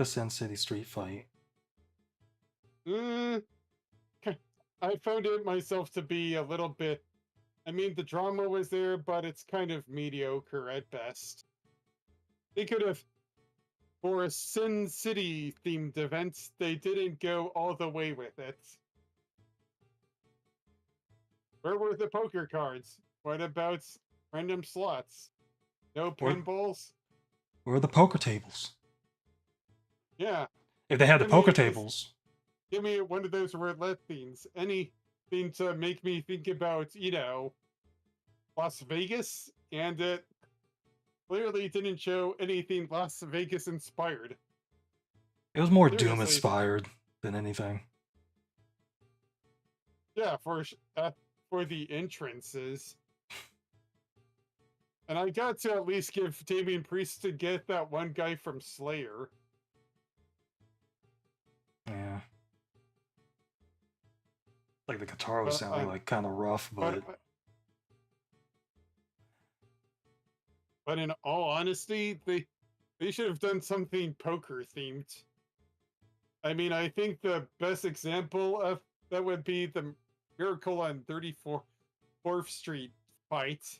Sin City street fight. I found it myself to be a little bit. I mean, the drama was there, but it's kind of mediocre at best. They could have, for a Sin City themed event, they didn't go all the way with it. Where were the poker cards? What about random slots? No pinballs? Where are the poker tables? Yeah. If they had the Give poker me- tables. Give me one of those roulette themes. Anything to make me think about, Las Vegas, and it clearly didn't show anything Las Vegas inspired. It was more Doom Seriously. inspired than anything. Yeah, for the entrances. And I got to at least give Damian Priest to get that one guy from Slayer. Yeah. Like the guitar was sounding like kind of rough, but in all honesty, they should have done something poker themed. I mean, I think the best example of that would be the Miracle on 34th Street fight.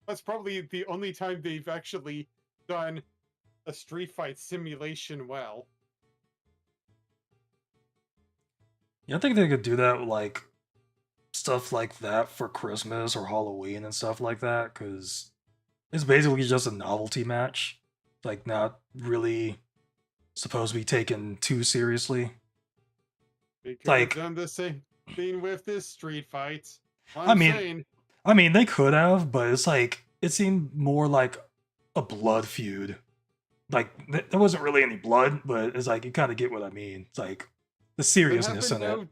That's probably the only time they've actually done a street fight simulation well. Yeah, I think they could do that with, like, stuff like that for Christmas or Halloween and stuff like that, because it's basically just a novelty match. Like, not really supposed to be taken too seriously. They could Like- have done the same thing with this street fight. I mean, they could have, but it's like, it seemed more like a blood feud. Like, there wasn't really any blood, but it's like, you kind of get what I mean. It's like, the seriousness in it.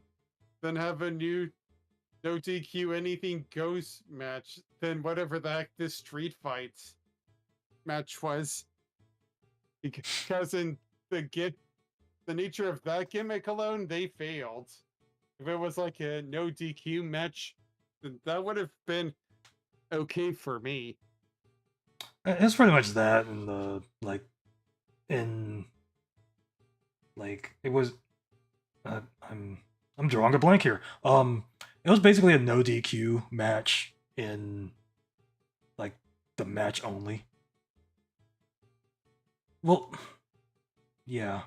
Then have a new no DQ anything goes match than whatever the heck this street fight match was. Because in the nature of that gimmick alone, they failed. If it was like a no DQ match, then that would have been okay for me. It's pretty much that, and it was. I'm drawing a blank here. It was basically a no DQ match in, like, the match only. Well, yeah.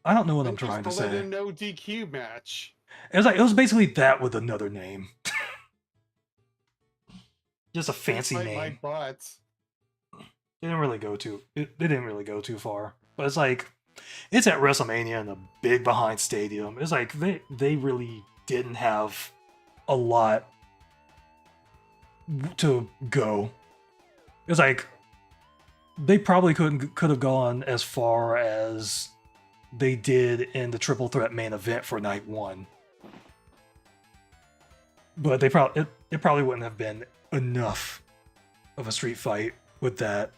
I don't know what I'm trying to say. A no DQ match. It was basically that with another name. Just a fancy Like name. my butt. They didn't really go too far. But it's like, it's at WrestleMania in a big behind stadium. It's like they really didn't have a lot to go. It's like, they probably could have gone as far as they did in the triple threat main event for night 1. But it probably wouldn't have been enough of a street fight with that.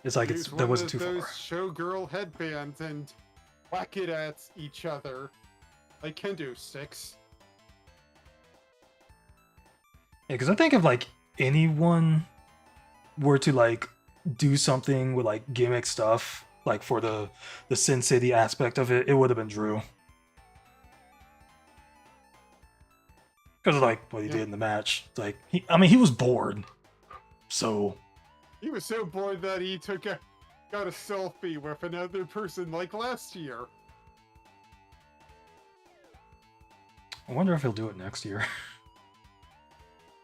It's like, that wasn't too far. Those showgirl headbands and whack it at each other like kendo sticks. Yeah, because I think if, like, anyone were to, like, do something with, like, gimmick stuff, like, for the Sin City aspect of it, it would have been Drew. Because of, like, what he did in the match. It's like, he was bored. So... He was so bored that he got a selfie with another person like last year. I wonder if he'll do it next year.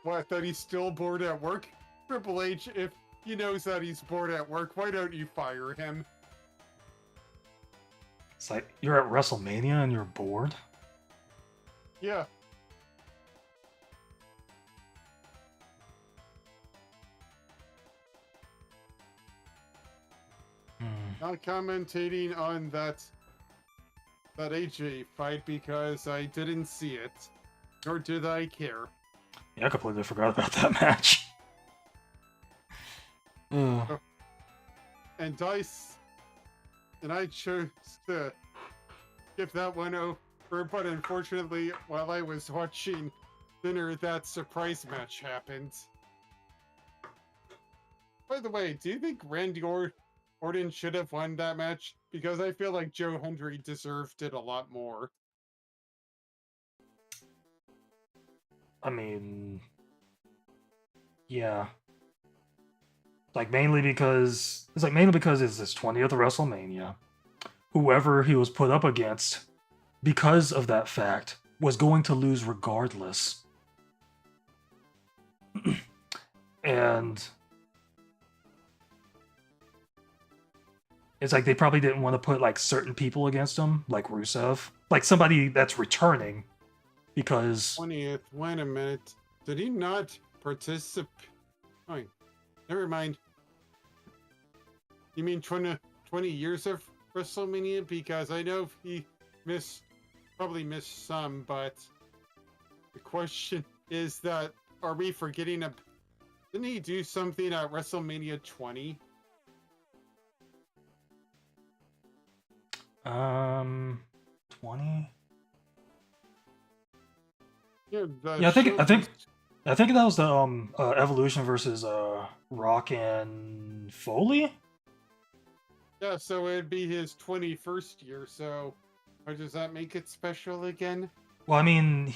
What, that he's still bored at work? Triple H, if he knows that he's bored at work, why don't you fire him? It's like, you're at WrestleMania and you're bored? Yeah. Not commentating on that AJ fight because I didn't see it, nor did I care. Yeah, I completely forgot about that match. And I chose to skip that one over, but unfortunately, while I was watching dinner, that surprise match happened. By the way, do you think Randy Orton should have won that match? Because I feel like Joe Hendry deserved it a lot more. I mean... yeah. Mainly because it's his 20th WrestleMania. Whoever he was put up against, because of that fact, was going to lose regardless. And it's like they probably didn't want to put like certain people against him, like Rusev, like somebody that's returning, because 20th. Wait a minute. Did he not participate? Oh, never mind. You mean 20 years of WrestleMania? Because I know he probably missed some, but the question is that, are we forgetting didn't he do something at WrestleMania 20? 20? Yeah, I think that was the Evolution versus Rock and Foley. Yeah, so it'd be his 21st year, so How does that make it special again? Well, I mean,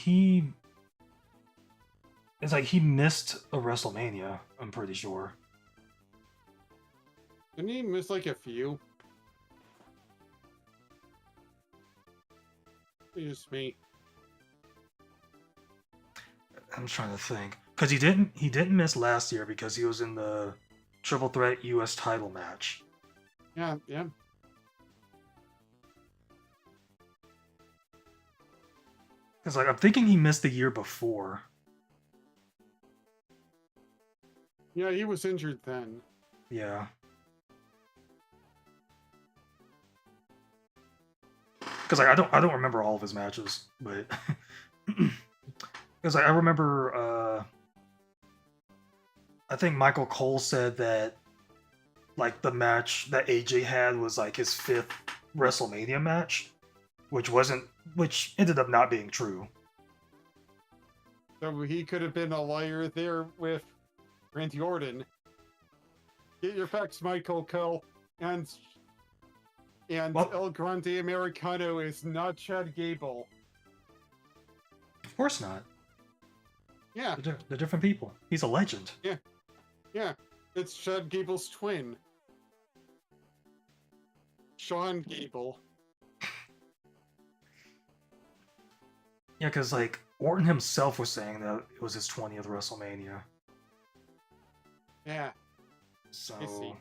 it's like he missed a WrestleMania, I'm pretty sure. Didn't he miss like a few? It's me. I'm trying to think. Because he didn't miss last year because he was in the Triple Threat US title match. Yeah, yeah. Because like I'm thinking he missed the year before. Yeah, he was injured then. Yeah. Because like I don't remember all of his matches, but because like, I remember I think Michael Cole said that like the match that AJ had was like his 5th WrestleMania match, which ended up not being true. So he could have been a liar there with Randy Orton. Get your facts, Michael Cole. And Well- El Grande Americano is not Chad Gable. Of course not. Yeah, They're different people. He's a legend. yeah. It's Chad Gable's twin. Sean Gable. Yeah, because like Orton himself was saying that it was his 20th WrestleMania. Yeah. So I see.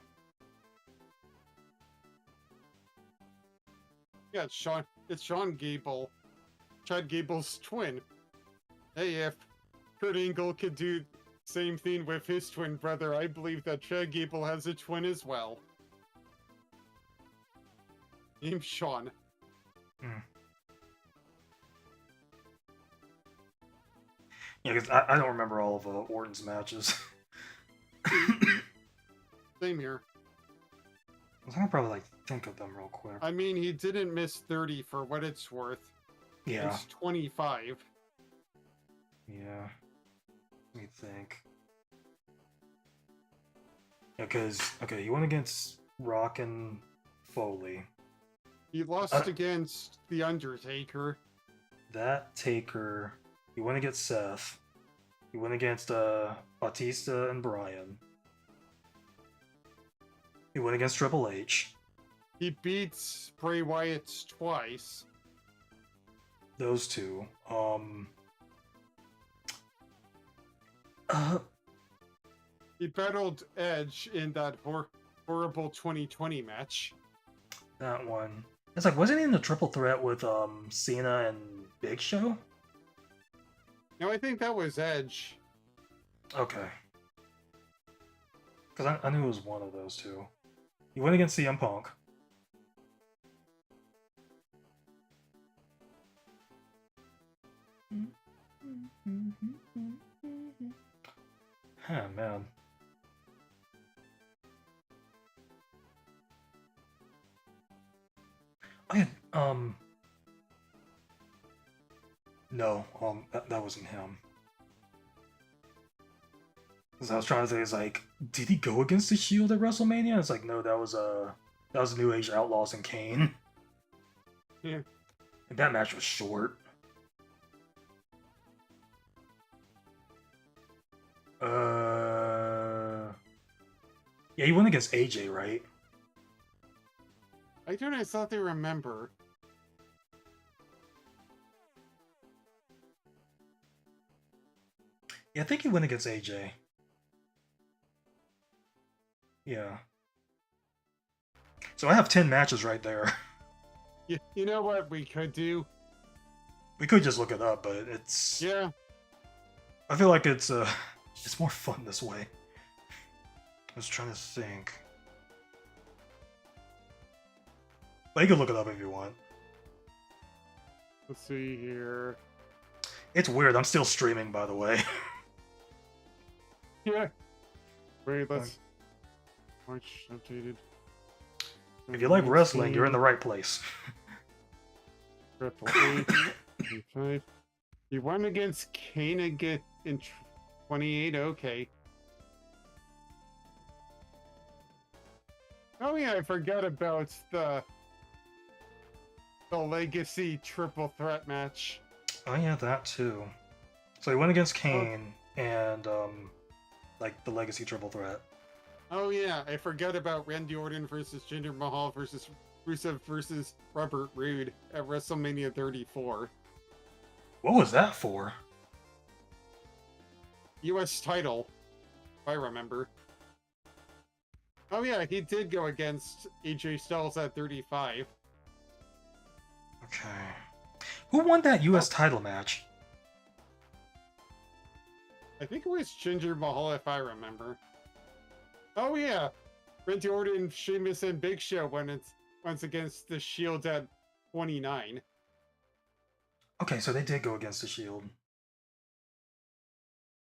Yeah, it's Sean Gable. Chad Gable's twin. Hey, if Kurt Angle could do the same thing with his twin brother, I believe that Chad Gable has a twin as well. Named Sean. yeah, because I don't remember all of Orton's matches. Same here. I can probably like think of them real quick. I mean, he didn't miss 30 for what it's worth. Yeah, It's 25. yeah. Let me think. Yeah, because okay, you went against Rock and Foley. He lost against The Undertaker. That Taker. You went against Seth. You went against Batista and Bryan. You went against Triple H. He beats Bray Wyatt twice. Those two. He battled Edge in that horrible 2020 match. That one. It's like, wasn't he in the triple threat with Cena and Big Show? No, I think that was Edge. Okay. Because I knew it was one of those two. He went against CM Punk. Huh, man. Oh, yeah, no, that wasn't him. Because I was trying to say, it's like, did he go against the Shield at WrestleMania? It's like, no, that was New Age Outlaws and Kane. Yeah. And that match was short. Yeah, he went against AJ, right? I don't exactly remember. Yeah, I think he went against AJ. Yeah. So I have 10 matches right there. You know what we could do? We could just look it up, but it's... Yeah. I feel like it's more fun this way. I was trying to think. But you can look it up if you want. Let's see here. It's weird, I'm still streaming, by the way. Yeah. Wait, let's... March updated. If you like wrestling, you're in the right place. Triple H. 25. He won against Kane again in 28. Okay. Oh yeah, I forgot about the the Legacy triple threat match. Oh yeah, that too. So he went against Kane and like the Legacy Triple Threat. Oh yeah, I forgot about Randy Orton versus Jinder Mahal versus Rusev versus Robert Roode at WrestleMania 34. What was that for? U.S. title, if I remember. Oh yeah, he did go against AJ Styles at 35. Okay. Who won that U.S. title match? I think it was Jinder Mahal, if I remember. Oh yeah, Randy Orton, Sheamus, and Big Show went against the Shield at 29. Okay, so they did go against the Shield.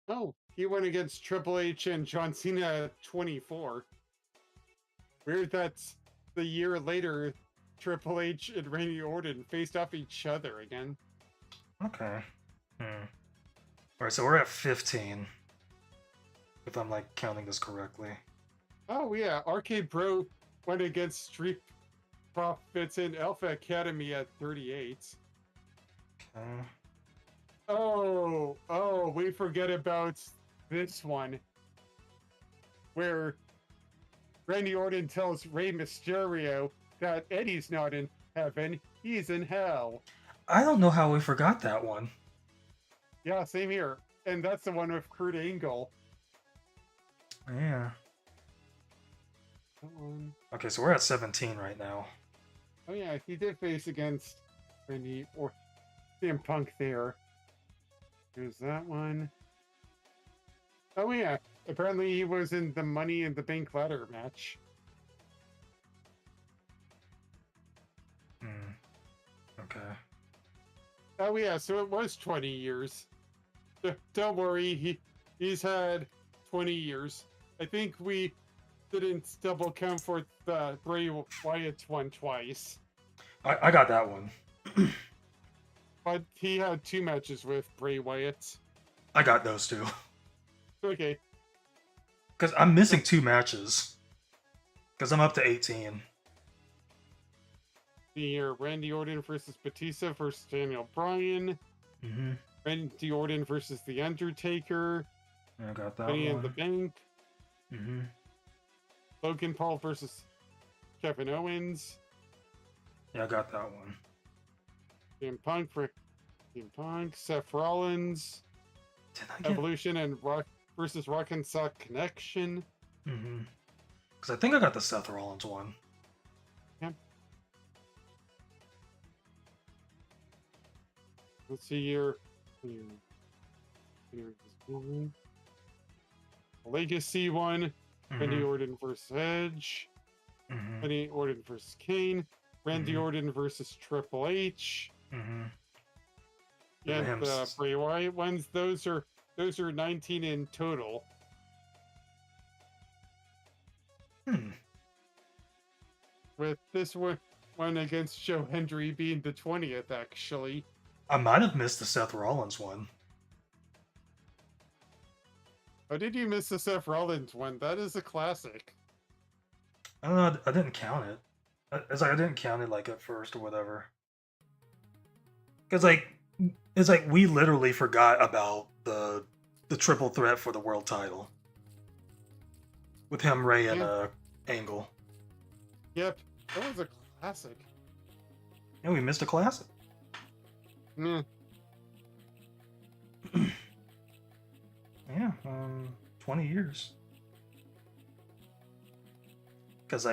Oh, he went against Triple H and John Cena at 24. Weird that's the year later, Triple H and Randy Orton faced off each other again. Okay. Alright, so we're at 15. If I'm like counting this correctly. Oh yeah, Arcade Bro went against Street Profits and Alpha Academy at 38. Okay. Oh, we forget about this one. Where Randy Orton tells Rey Mysterio that Eddie's not in heaven, he's in hell. I don't know how we forgot that one. Yeah, same here. And that's the one with Kurt Angle. Yeah. Come on. Okay, so we're at 17 right now. Oh yeah, he did face against Randy or CM Punk there. There's that one. Oh yeah, apparently he was in the Money in the Bank ladder match. Okay. Oh yeah, so it was 20 years. Don't worry, he's had 20 years. I think we didn't double count for the Bray Wyatt one twice. I got that one. But he had 2 matches with Bray Wyatt. I got those two. Okay. Because I'm missing 2 matches. Because I'm up to 18. Here, Randy Orton versus Batista versus Daniel Bryan. Mm-hmm. Randy Orton versus The Undertaker. I got that Money one. in the Bank. Mm-hmm. Logan Paul versus Kevin Owens. Yeah, I got that one. CM Punk for CM Punk. Seth Rollins. Did I get... Evolution and Rock versus Rock and Sock Connection. Mm-hmm. Because I think I got the Seth Rollins one. Yep. Let's see here. Here's one. Legacy one. Randy Orton versus Edge. Randy Orton versus Kane. Randy Orton versus Triple H. And the Bray Wyatt ones. Those are 19 in total. With this one against Joe Hendry being the 20th, actually. I might have missed the Seth Rollins one. How did you miss the Seth Rollins one? That is a classic. I don't know, I didn't count it. It's like I didn't count it like at first or whatever. Because like, it's like we literally forgot about the triple threat for the world title. With him, Ray, and Angle. Yep, that was a classic. Yeah, we missed a classic. Yeah. Yeah, 20 years. Because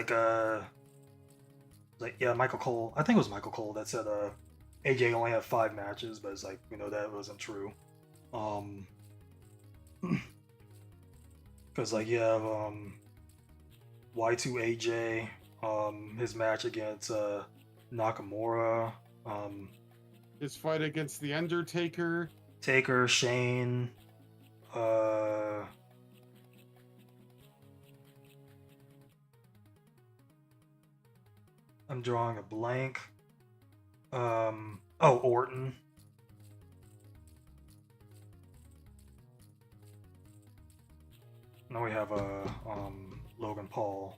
yeah, Michael Cole, I think it was Michael Cole that said AJ only had 5 matches, but it's like, we know that wasn't true. Because like you have Y2 AJ, his match against Nakamura, his fight against The Undertaker. Taker, Shane, I'm drawing a blank. Oh, Orton. Now we have Logan Paul.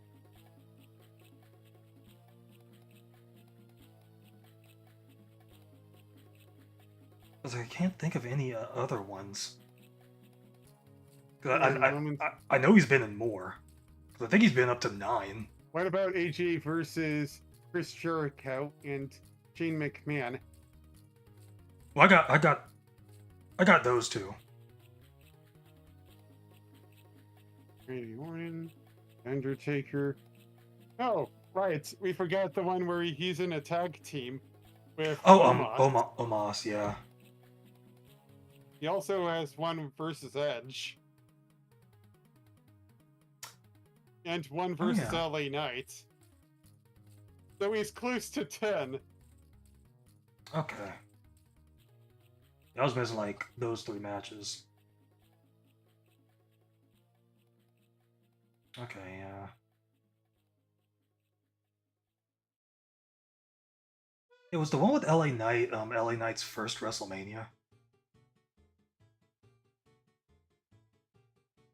was like, I can't think of any other ones. 'Cause I know he's been in more. 'Cause I think he's been up to 9. What about AJ versus Chris Jericho and Shane McMahon? Well, I got those two. Randy Orton, Undertaker. Oh, right. We forgot the one where he's in a tag team with Omos. Omos, yeah. He also has one versus Edge. And one versus yeah. LA Knight. So he's close to 10. Okay. I was missing like those 3 matches. Okay, yeah. It was the one with LA Knight, LA Knight's first WrestleMania.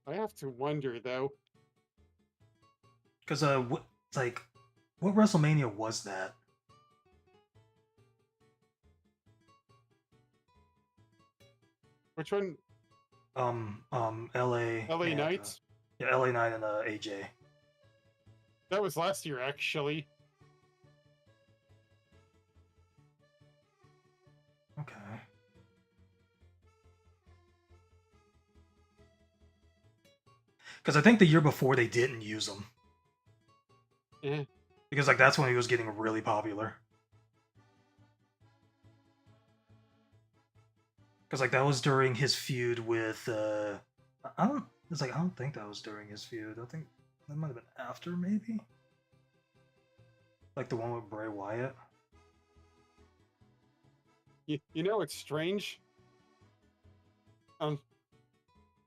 I have to wonder though. Because what WrestleMania was that? Which one? LA LA Knight? Yeah, LA Knight and AJ. That was last year actually. Okay. Because I think the year before they didn't use him. Yeah. Because like that's when he was getting really popular. Because like that was during his feud with I don't think that was during his feud. I think that might have been after maybe. Like the one with Bray Wyatt. You know it's strange.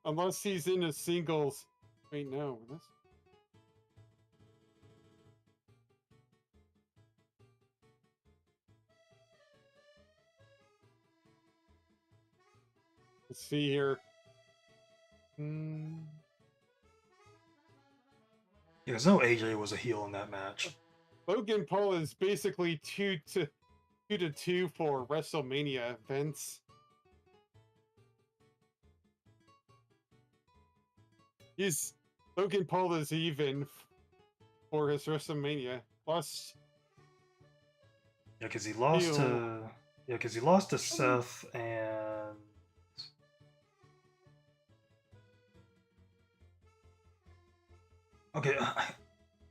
Unless he's in a singles. Wait, no. Let's see here. Yeah, because no AJ was a heel in that match. Logan Paul is basically 2 to 2 for WrestleMania events. Logan Paul is even for his WrestleMania. Plus, Yeah, because he lost to Seth and okay.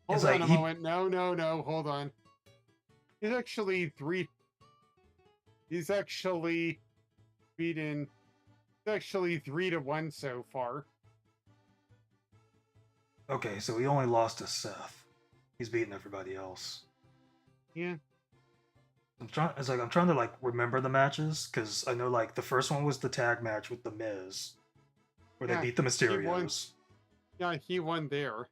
hold on a moment. No, hold on. He's actually beaten. It's actually 3-1 so far. Okay, so he only lost to Seth. He's beaten everybody else. Yeah. I'm trying to like remember the matches because I know like the first one was the tag match with the Miz, where they beat the Mysterios. He won there.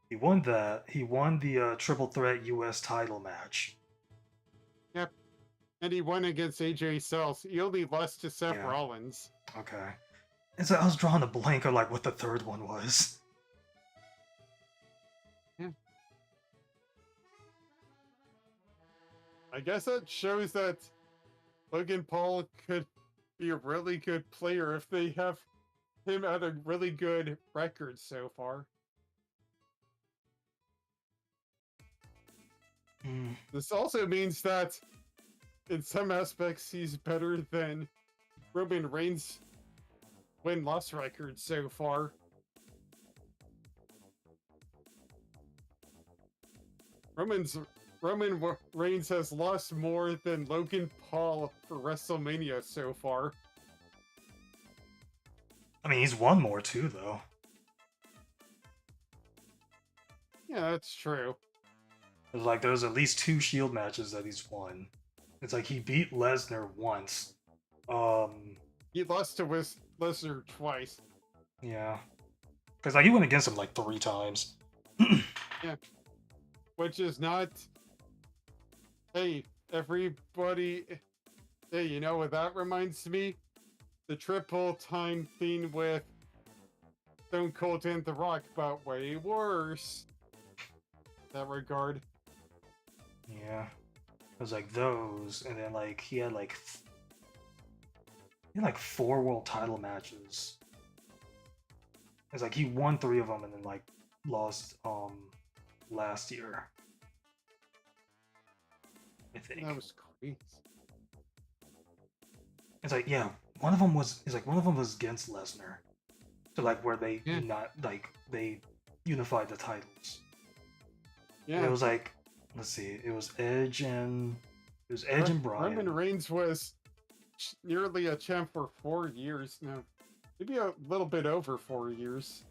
He won that. He won the Triple Threat U.S. title match. Yep. And he won against AJ Styles. He only lost to Seth Rollins. Okay. And so I was drawing a blank of like what the third one was. Yeah. I guess that shows that Logan Paul could be a really good player if they have him at a really good record so far. This also means that in some aspects he's better than Roman Reigns' win-loss record so far. Roman Reigns has lost more than Logan Paul for WrestleMania so far. I mean, he's won more too, though. Yeah, that's true. It's like there's at least 2 Shield matches that he's won. It's like he beat Lesnar once. He lost to Lesnar twice. Yeah. Because like he went against him like 3 times. Yeah. Which is not... Hey, everybody... Hey, you know what that reminds me? The triple time thing with Stone Cold and The Rock, but way worse. In that regard. Yeah. It was like those, and then like he had like he had like 4 world title matches. It's like he won 3 of them and then like lost last year. I think. That was crazy. It's like, yeah, one of them was against Lesnar. So like where they they unified the titles. Yeah. And it was like, let's see, it was Edge and Bryan. Roman Reigns was nearly a champ for 4 years now. Maybe a little bit over 4 years.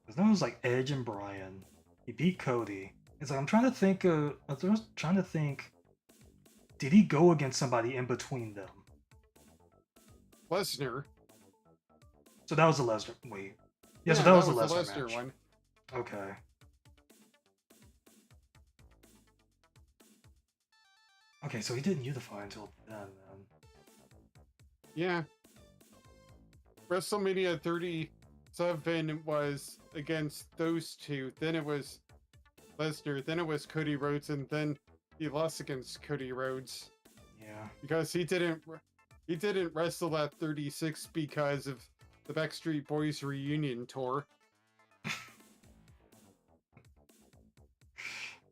His name was like Edge and Bryan. He beat Cody. It's like I'm trying to think. Did he go against somebody in between them? Lesnar. So that was a Lesnar. Wait. Yeah, so that was a Lesnar match. one. Okay. Okay, so he didn't unify until then. Yeah. WrestleMania 37 was against those two. Then it was Lesnar. Then it was Cody Rhodes, and then he lost against Cody Rhodes Yeah. because he didn't wrestle at 36 because of the Backstreet Boys reunion tour.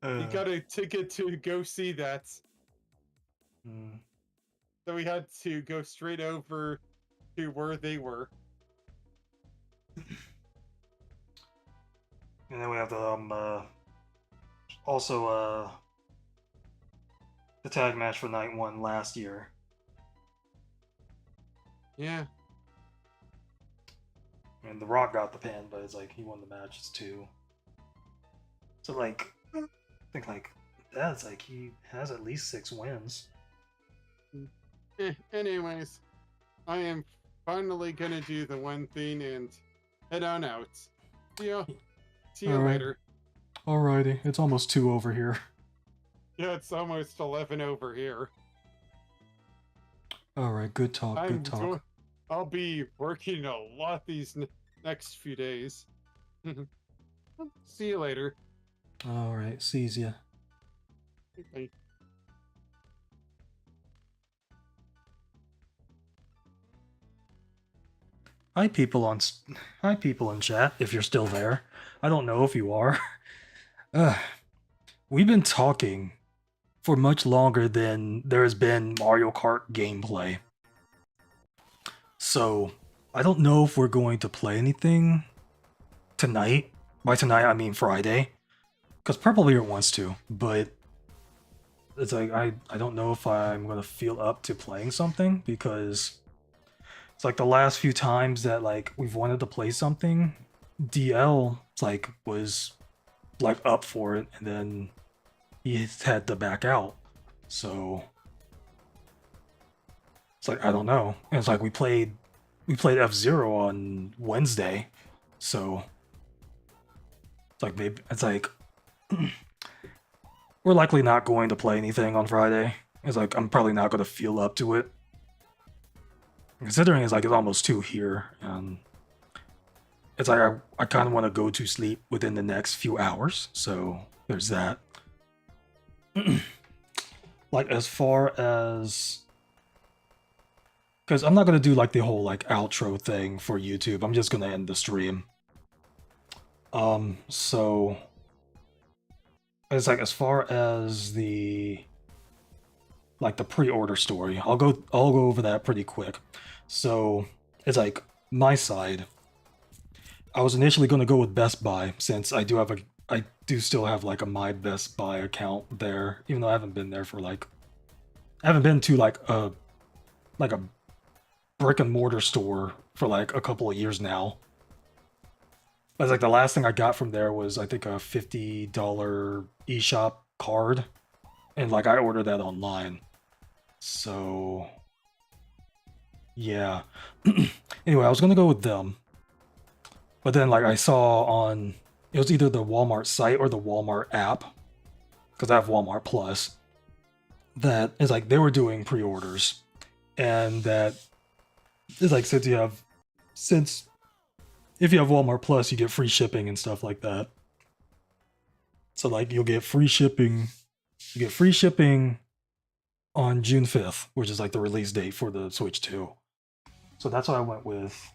He got a ticket to go see that. So we had to go straight over to where they were. And then we have the also the tag match for night 1 last year. Yeah. And The Rock got the pin, but it's like he won the matches too. So like, I think like that's like he has at least 6 wins. Anyways, I am finally gonna do the one thing and head on out. See you Alright. later. Alrighty, it's almost 2 over here. Yeah, it's almost 11 over here. Alright, good talk, I'll be working a lot these next few days. See you later. Alright, sees ya. Bye. Hi people in chat, if you're still there. I don't know if you are. We've been talking for much longer than there has been Mario Kart gameplay. So, I don't know if we're going to play anything tonight. By tonight, I mean Friday. Because Purple Beard wants to, but it's like, I don't know if I'm going to feel up to playing something, because it's like the last few times that like we've wanted to play something, DL like was like up for it, and then he had to back out. So it's like, I don't know. And it's like we played F-Zero on Wednesday, so it's like maybe it's like we're likely not going to play anything on Friday. It's like I'm probably not going to feel up to it, considering it's like it's almost 2 here, and it's like I kind of want to go to sleep within the next few hours, so there's that. Like as far as, because I'm not gonna do like the whole like outro thing for YouTube. I'm just gonna end the stream. So it's like as far as the like the pre-order story, I'll go over that pretty quick. So it's like my side. I was initially going to go with Best Buy, since I do still have like a My Best Buy account there, even though I haven't been there for like, I haven't been to like a brick and mortar store for like a couple of years now. But it's like the last thing I got from there was I think a $50 eShop card, and like I ordered that online. So yeah. Anyway, I was gonna go with them. But then like I saw on, it was either the Walmart site or the Walmart app, because I have Walmart Plus, that is like they were doing pre-orders, and that is like since if you have Walmart Plus, you get free shipping and stuff like that. So like you'll get free shipping. You get free shipping on June 5th, which is like the release date for the Switch 2. So that's what I went with.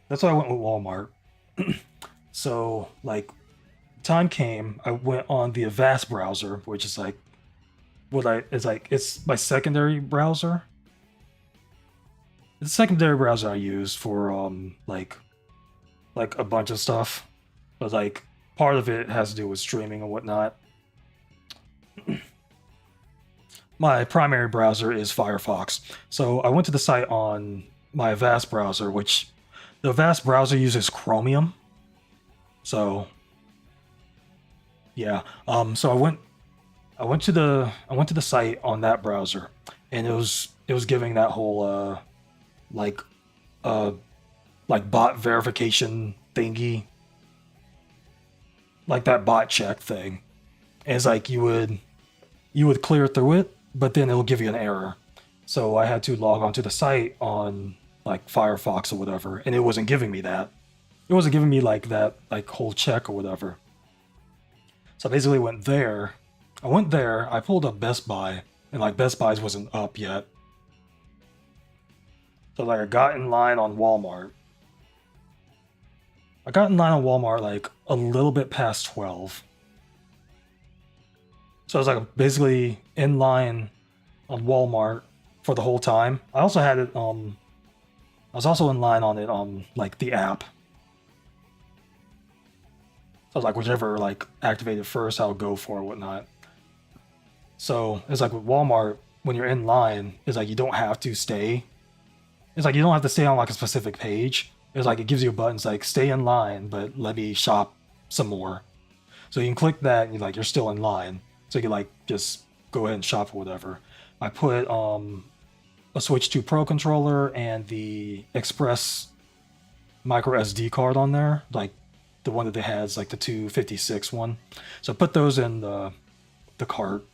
That's why I went with Walmart. So like, time came, I went on the Avast browser, which is like it's my secondary browser. It's a secondary browser I use for like a bunch of stuff, but like part of it has to do with streaming and whatnot. My primary browser is Firefox, so I went to the site on my Avast browser, which the Avast browser uses Chromium. So yeah, so I went to the site on that browser, and it was giving that whole like uh like bot verification thingy, like that bot check thing. And it's like you would clear through it, but then it'll give you an error. So I had to log onto the site on like Firefox or whatever, and it wasn't giving me that. It wasn't giving me like that like whole check or whatever. So I basically went there. I went there, I pulled up Best Buy, and like Best Buy's wasn't up yet. So like I got in line on Walmart. I got in line on Walmart like a little bit past 12. So I was like basically in line on Walmart for the whole time. I also had it I was also in line on it on like the app. So I was like whichever like activated first I'll go for or whatnot. So it's like with Walmart, when you're in line, it's like you don't have to stay. It's like you don't have to stay on like a specific page. It's like it gives you a button, it's like stay in line, but let me shop some more. So you can click that and you're still in line. So you can like just go ahead and shop or whatever. I put a Switch 2 Pro controller and the Express micro SD card on there, like the one that they had is like the 256 one. So I put those in the cart.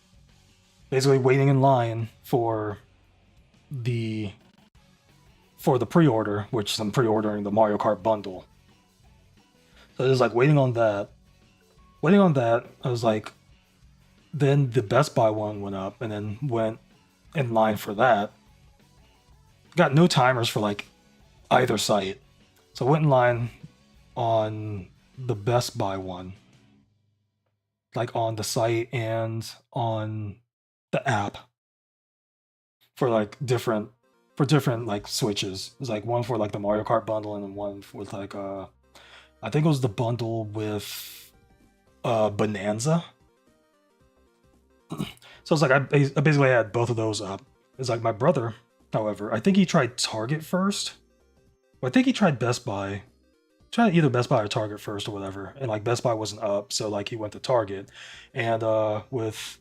Basically waiting in line for the pre-order, which I'm pre-ordering the Mario Kart bundle. So it was like waiting on that. I was like, then the Best Buy one went up, and then went in line for that. Got no timers for like either site. So I went in line on the Best Buy one, like on the site and on the app for different like switches. It's like one for like the Mario Kart bundle, and then one with like I think it was the bundle with Bonanza. So it's like I basically had both of those up. It's like my brother, however, I think he tried Target first. Or I think he tried Best Buy. Tried either Best Buy or Target first or whatever. And like Best Buy wasn't up, so like he went to Target. And with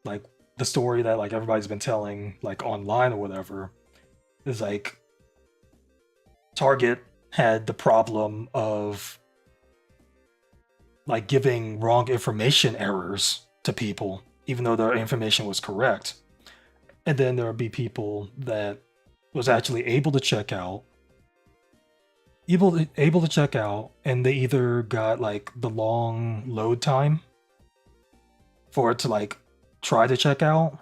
like the story that like everybody's been telling like online or whatever, is like Target had the problem of like giving wrong information errors to people, even though their information was correct. And then there would be people that was actually able to check out, and they either got like the long load time for it to like try to check out,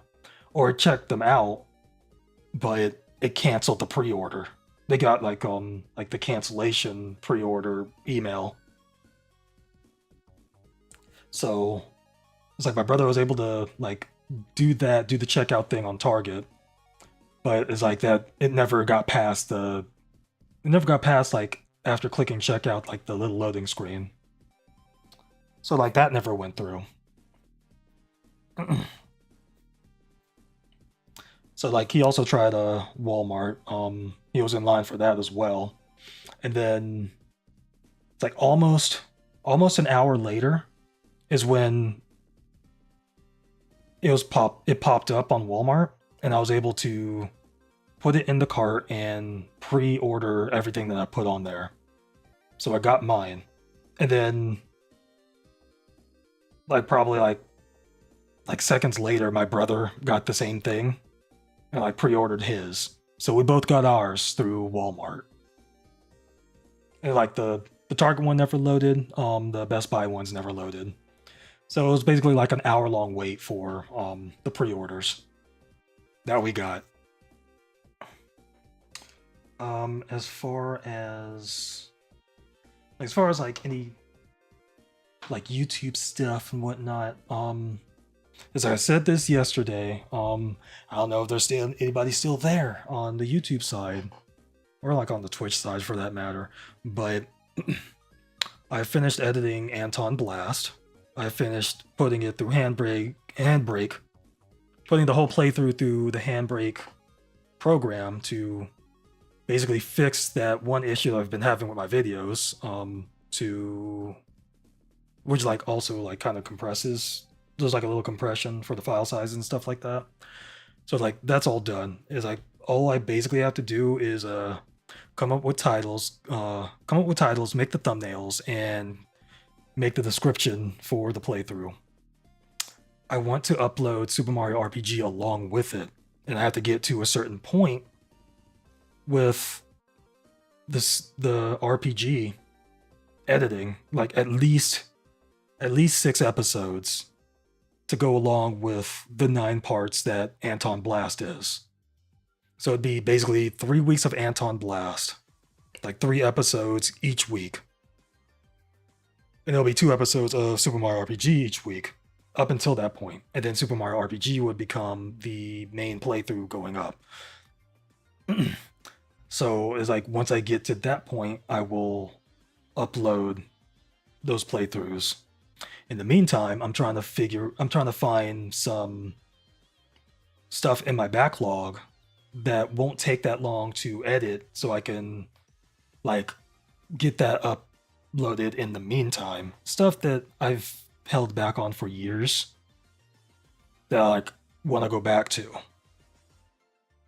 or it checked them out, but it canceled the pre-order. They got like the cancellation pre-order email. So it's like my brother was able to like do the checkout thing on Target, but it's like that it never got past like after clicking checkout, like the little loading screen. So like that never went through. So like he also tried Walmart. He was in line for that as well. And then it's like almost an hour later is when it popped up on Walmart, and I was able to put it in the cart and pre-order everything that I put on there. So I got mine. And then like probably like seconds later, my brother got the same thing and like pre-ordered his. So we both got ours through Walmart. And like the Target one never loaded, the Best Buy ones never loaded. So it was basically like an hour-long wait for the pre-orders that we got. As far as like any like YouTube stuff and whatnot, as I said this yesterday, I don't know if there's still anybody still there on the YouTube side, or like on the Twitch side for that matter, but I finished editing Anton Blast. I finished putting it through Handbrake, putting the whole playthrough through the Handbrake program to basically fix that one issue that I've been having with my videos, which like also like kind of compresses. There's like a little compression for the file size and stuff like that. So like that's all done. Is like all I basically have to do is come up with titles, make the thumbnails, and make the description for the playthrough. I want to upload Super Mario RPG along with it, and I have to get to a certain point with the RPG editing, like at least 6 episodes to go along with the 9 parts that Anton Blast is. So it'd be basically 3 weeks of Anton Blast, like 3 episodes each week. And there'll be 2 episodes of Super Mario RPG each week, up until that point. And then Super Mario RPG would become the main playthrough going up. So it's like once I get to that point, I will upload those playthroughs. In the meantime, I'm trying to find some stuff in my backlog that won't take that long to edit, so I can like get that uploaded in the meantime. Stuff that I've held back on for years that I like want to go back to.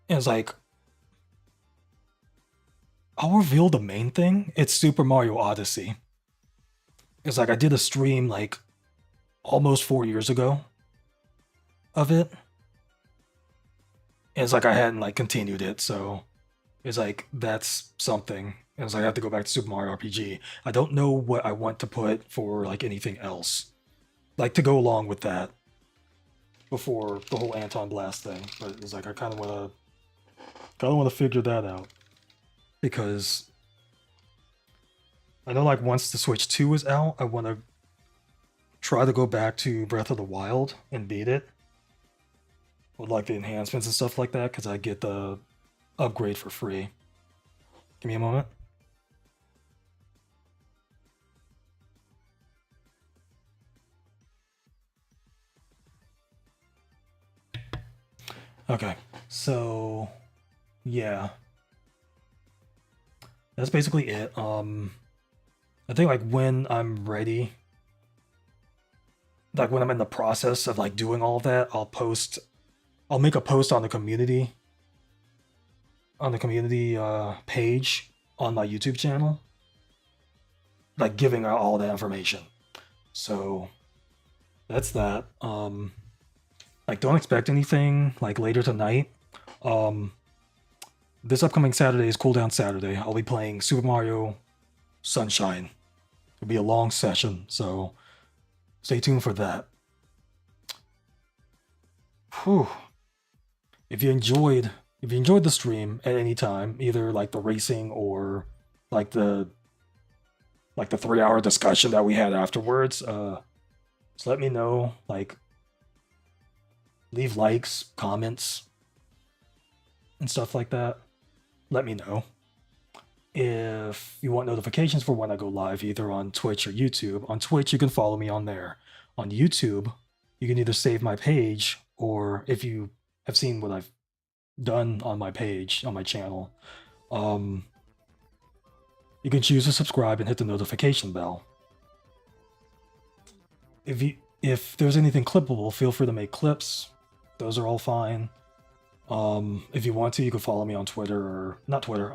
And it's like, I'll reveal the main thing. It's Super Mario Odyssey. It's like I did a stream like almost 4 years ago of it. And it's like I hadn't like continued it, so it's like that's something. And it's like I have to go back to Super Mario RPG. I don't know what I want to put for like anything else, like to go along with that before the whole Anton Blast thing. But it's like I kind of want to figure that out, because I know like once the Switch 2 is out, I want to try to go back to Breath of the Wild and beat it with like the enhancements and stuff like that, because I get the upgrade for free. Give me a moment. Okay, so yeah, that's basically it. I think like when I'm ready, like when I'm in the process of like doing all of that, I'll make a post on the community page on my YouTube channel, like giving out all that information. So that's that. Like don't expect anything like later tonight. This upcoming Saturday is Cooldown Saturday. I'll be playing Super Mario Sunshine. It'll be a long session, so stay tuned for that. Whew. If you enjoyed the stream at any time, either like the racing or like the 3-hour discussion that we had afterwards, just let me know. Like, leave likes, comments, and stuff like that. Let me know. If you want notifications for when I go live, either on Twitch or YouTube. On Twitch, you can follow me on there. On YouTube, you can either save my page, or if you have seen what I've done on my page, on my channel, you can choose to subscribe and hit the notification bell. If there's anything clippable, feel free to make clips. Those are all fine. If you want to, you can follow me on Twitter, or not Twitter.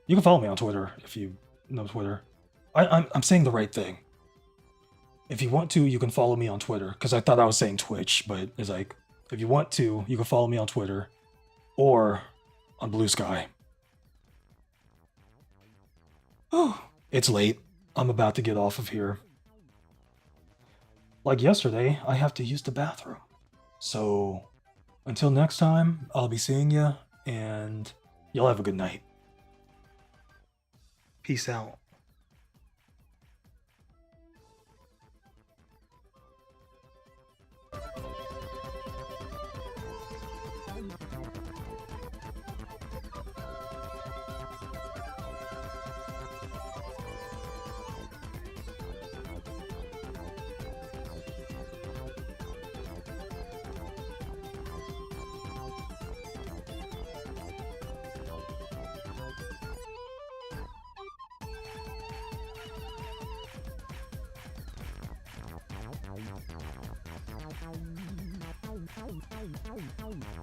You can follow me on Twitter if you know Twitter. I'm saying the right thing. If you want to, you can follow me on Twitter, because I thought I was saying Twitch, but it's like, if you want to, you can follow me on Twitter or on Blue Sky. Oh, it's late. I'm about to get off of here. Like yesterday, I have to use the bathroom. So, until next time, I'll be seeing ya, and y'all have a good night. Peace out. Ow, ow, ow, ow, ow, ow, ow, ow.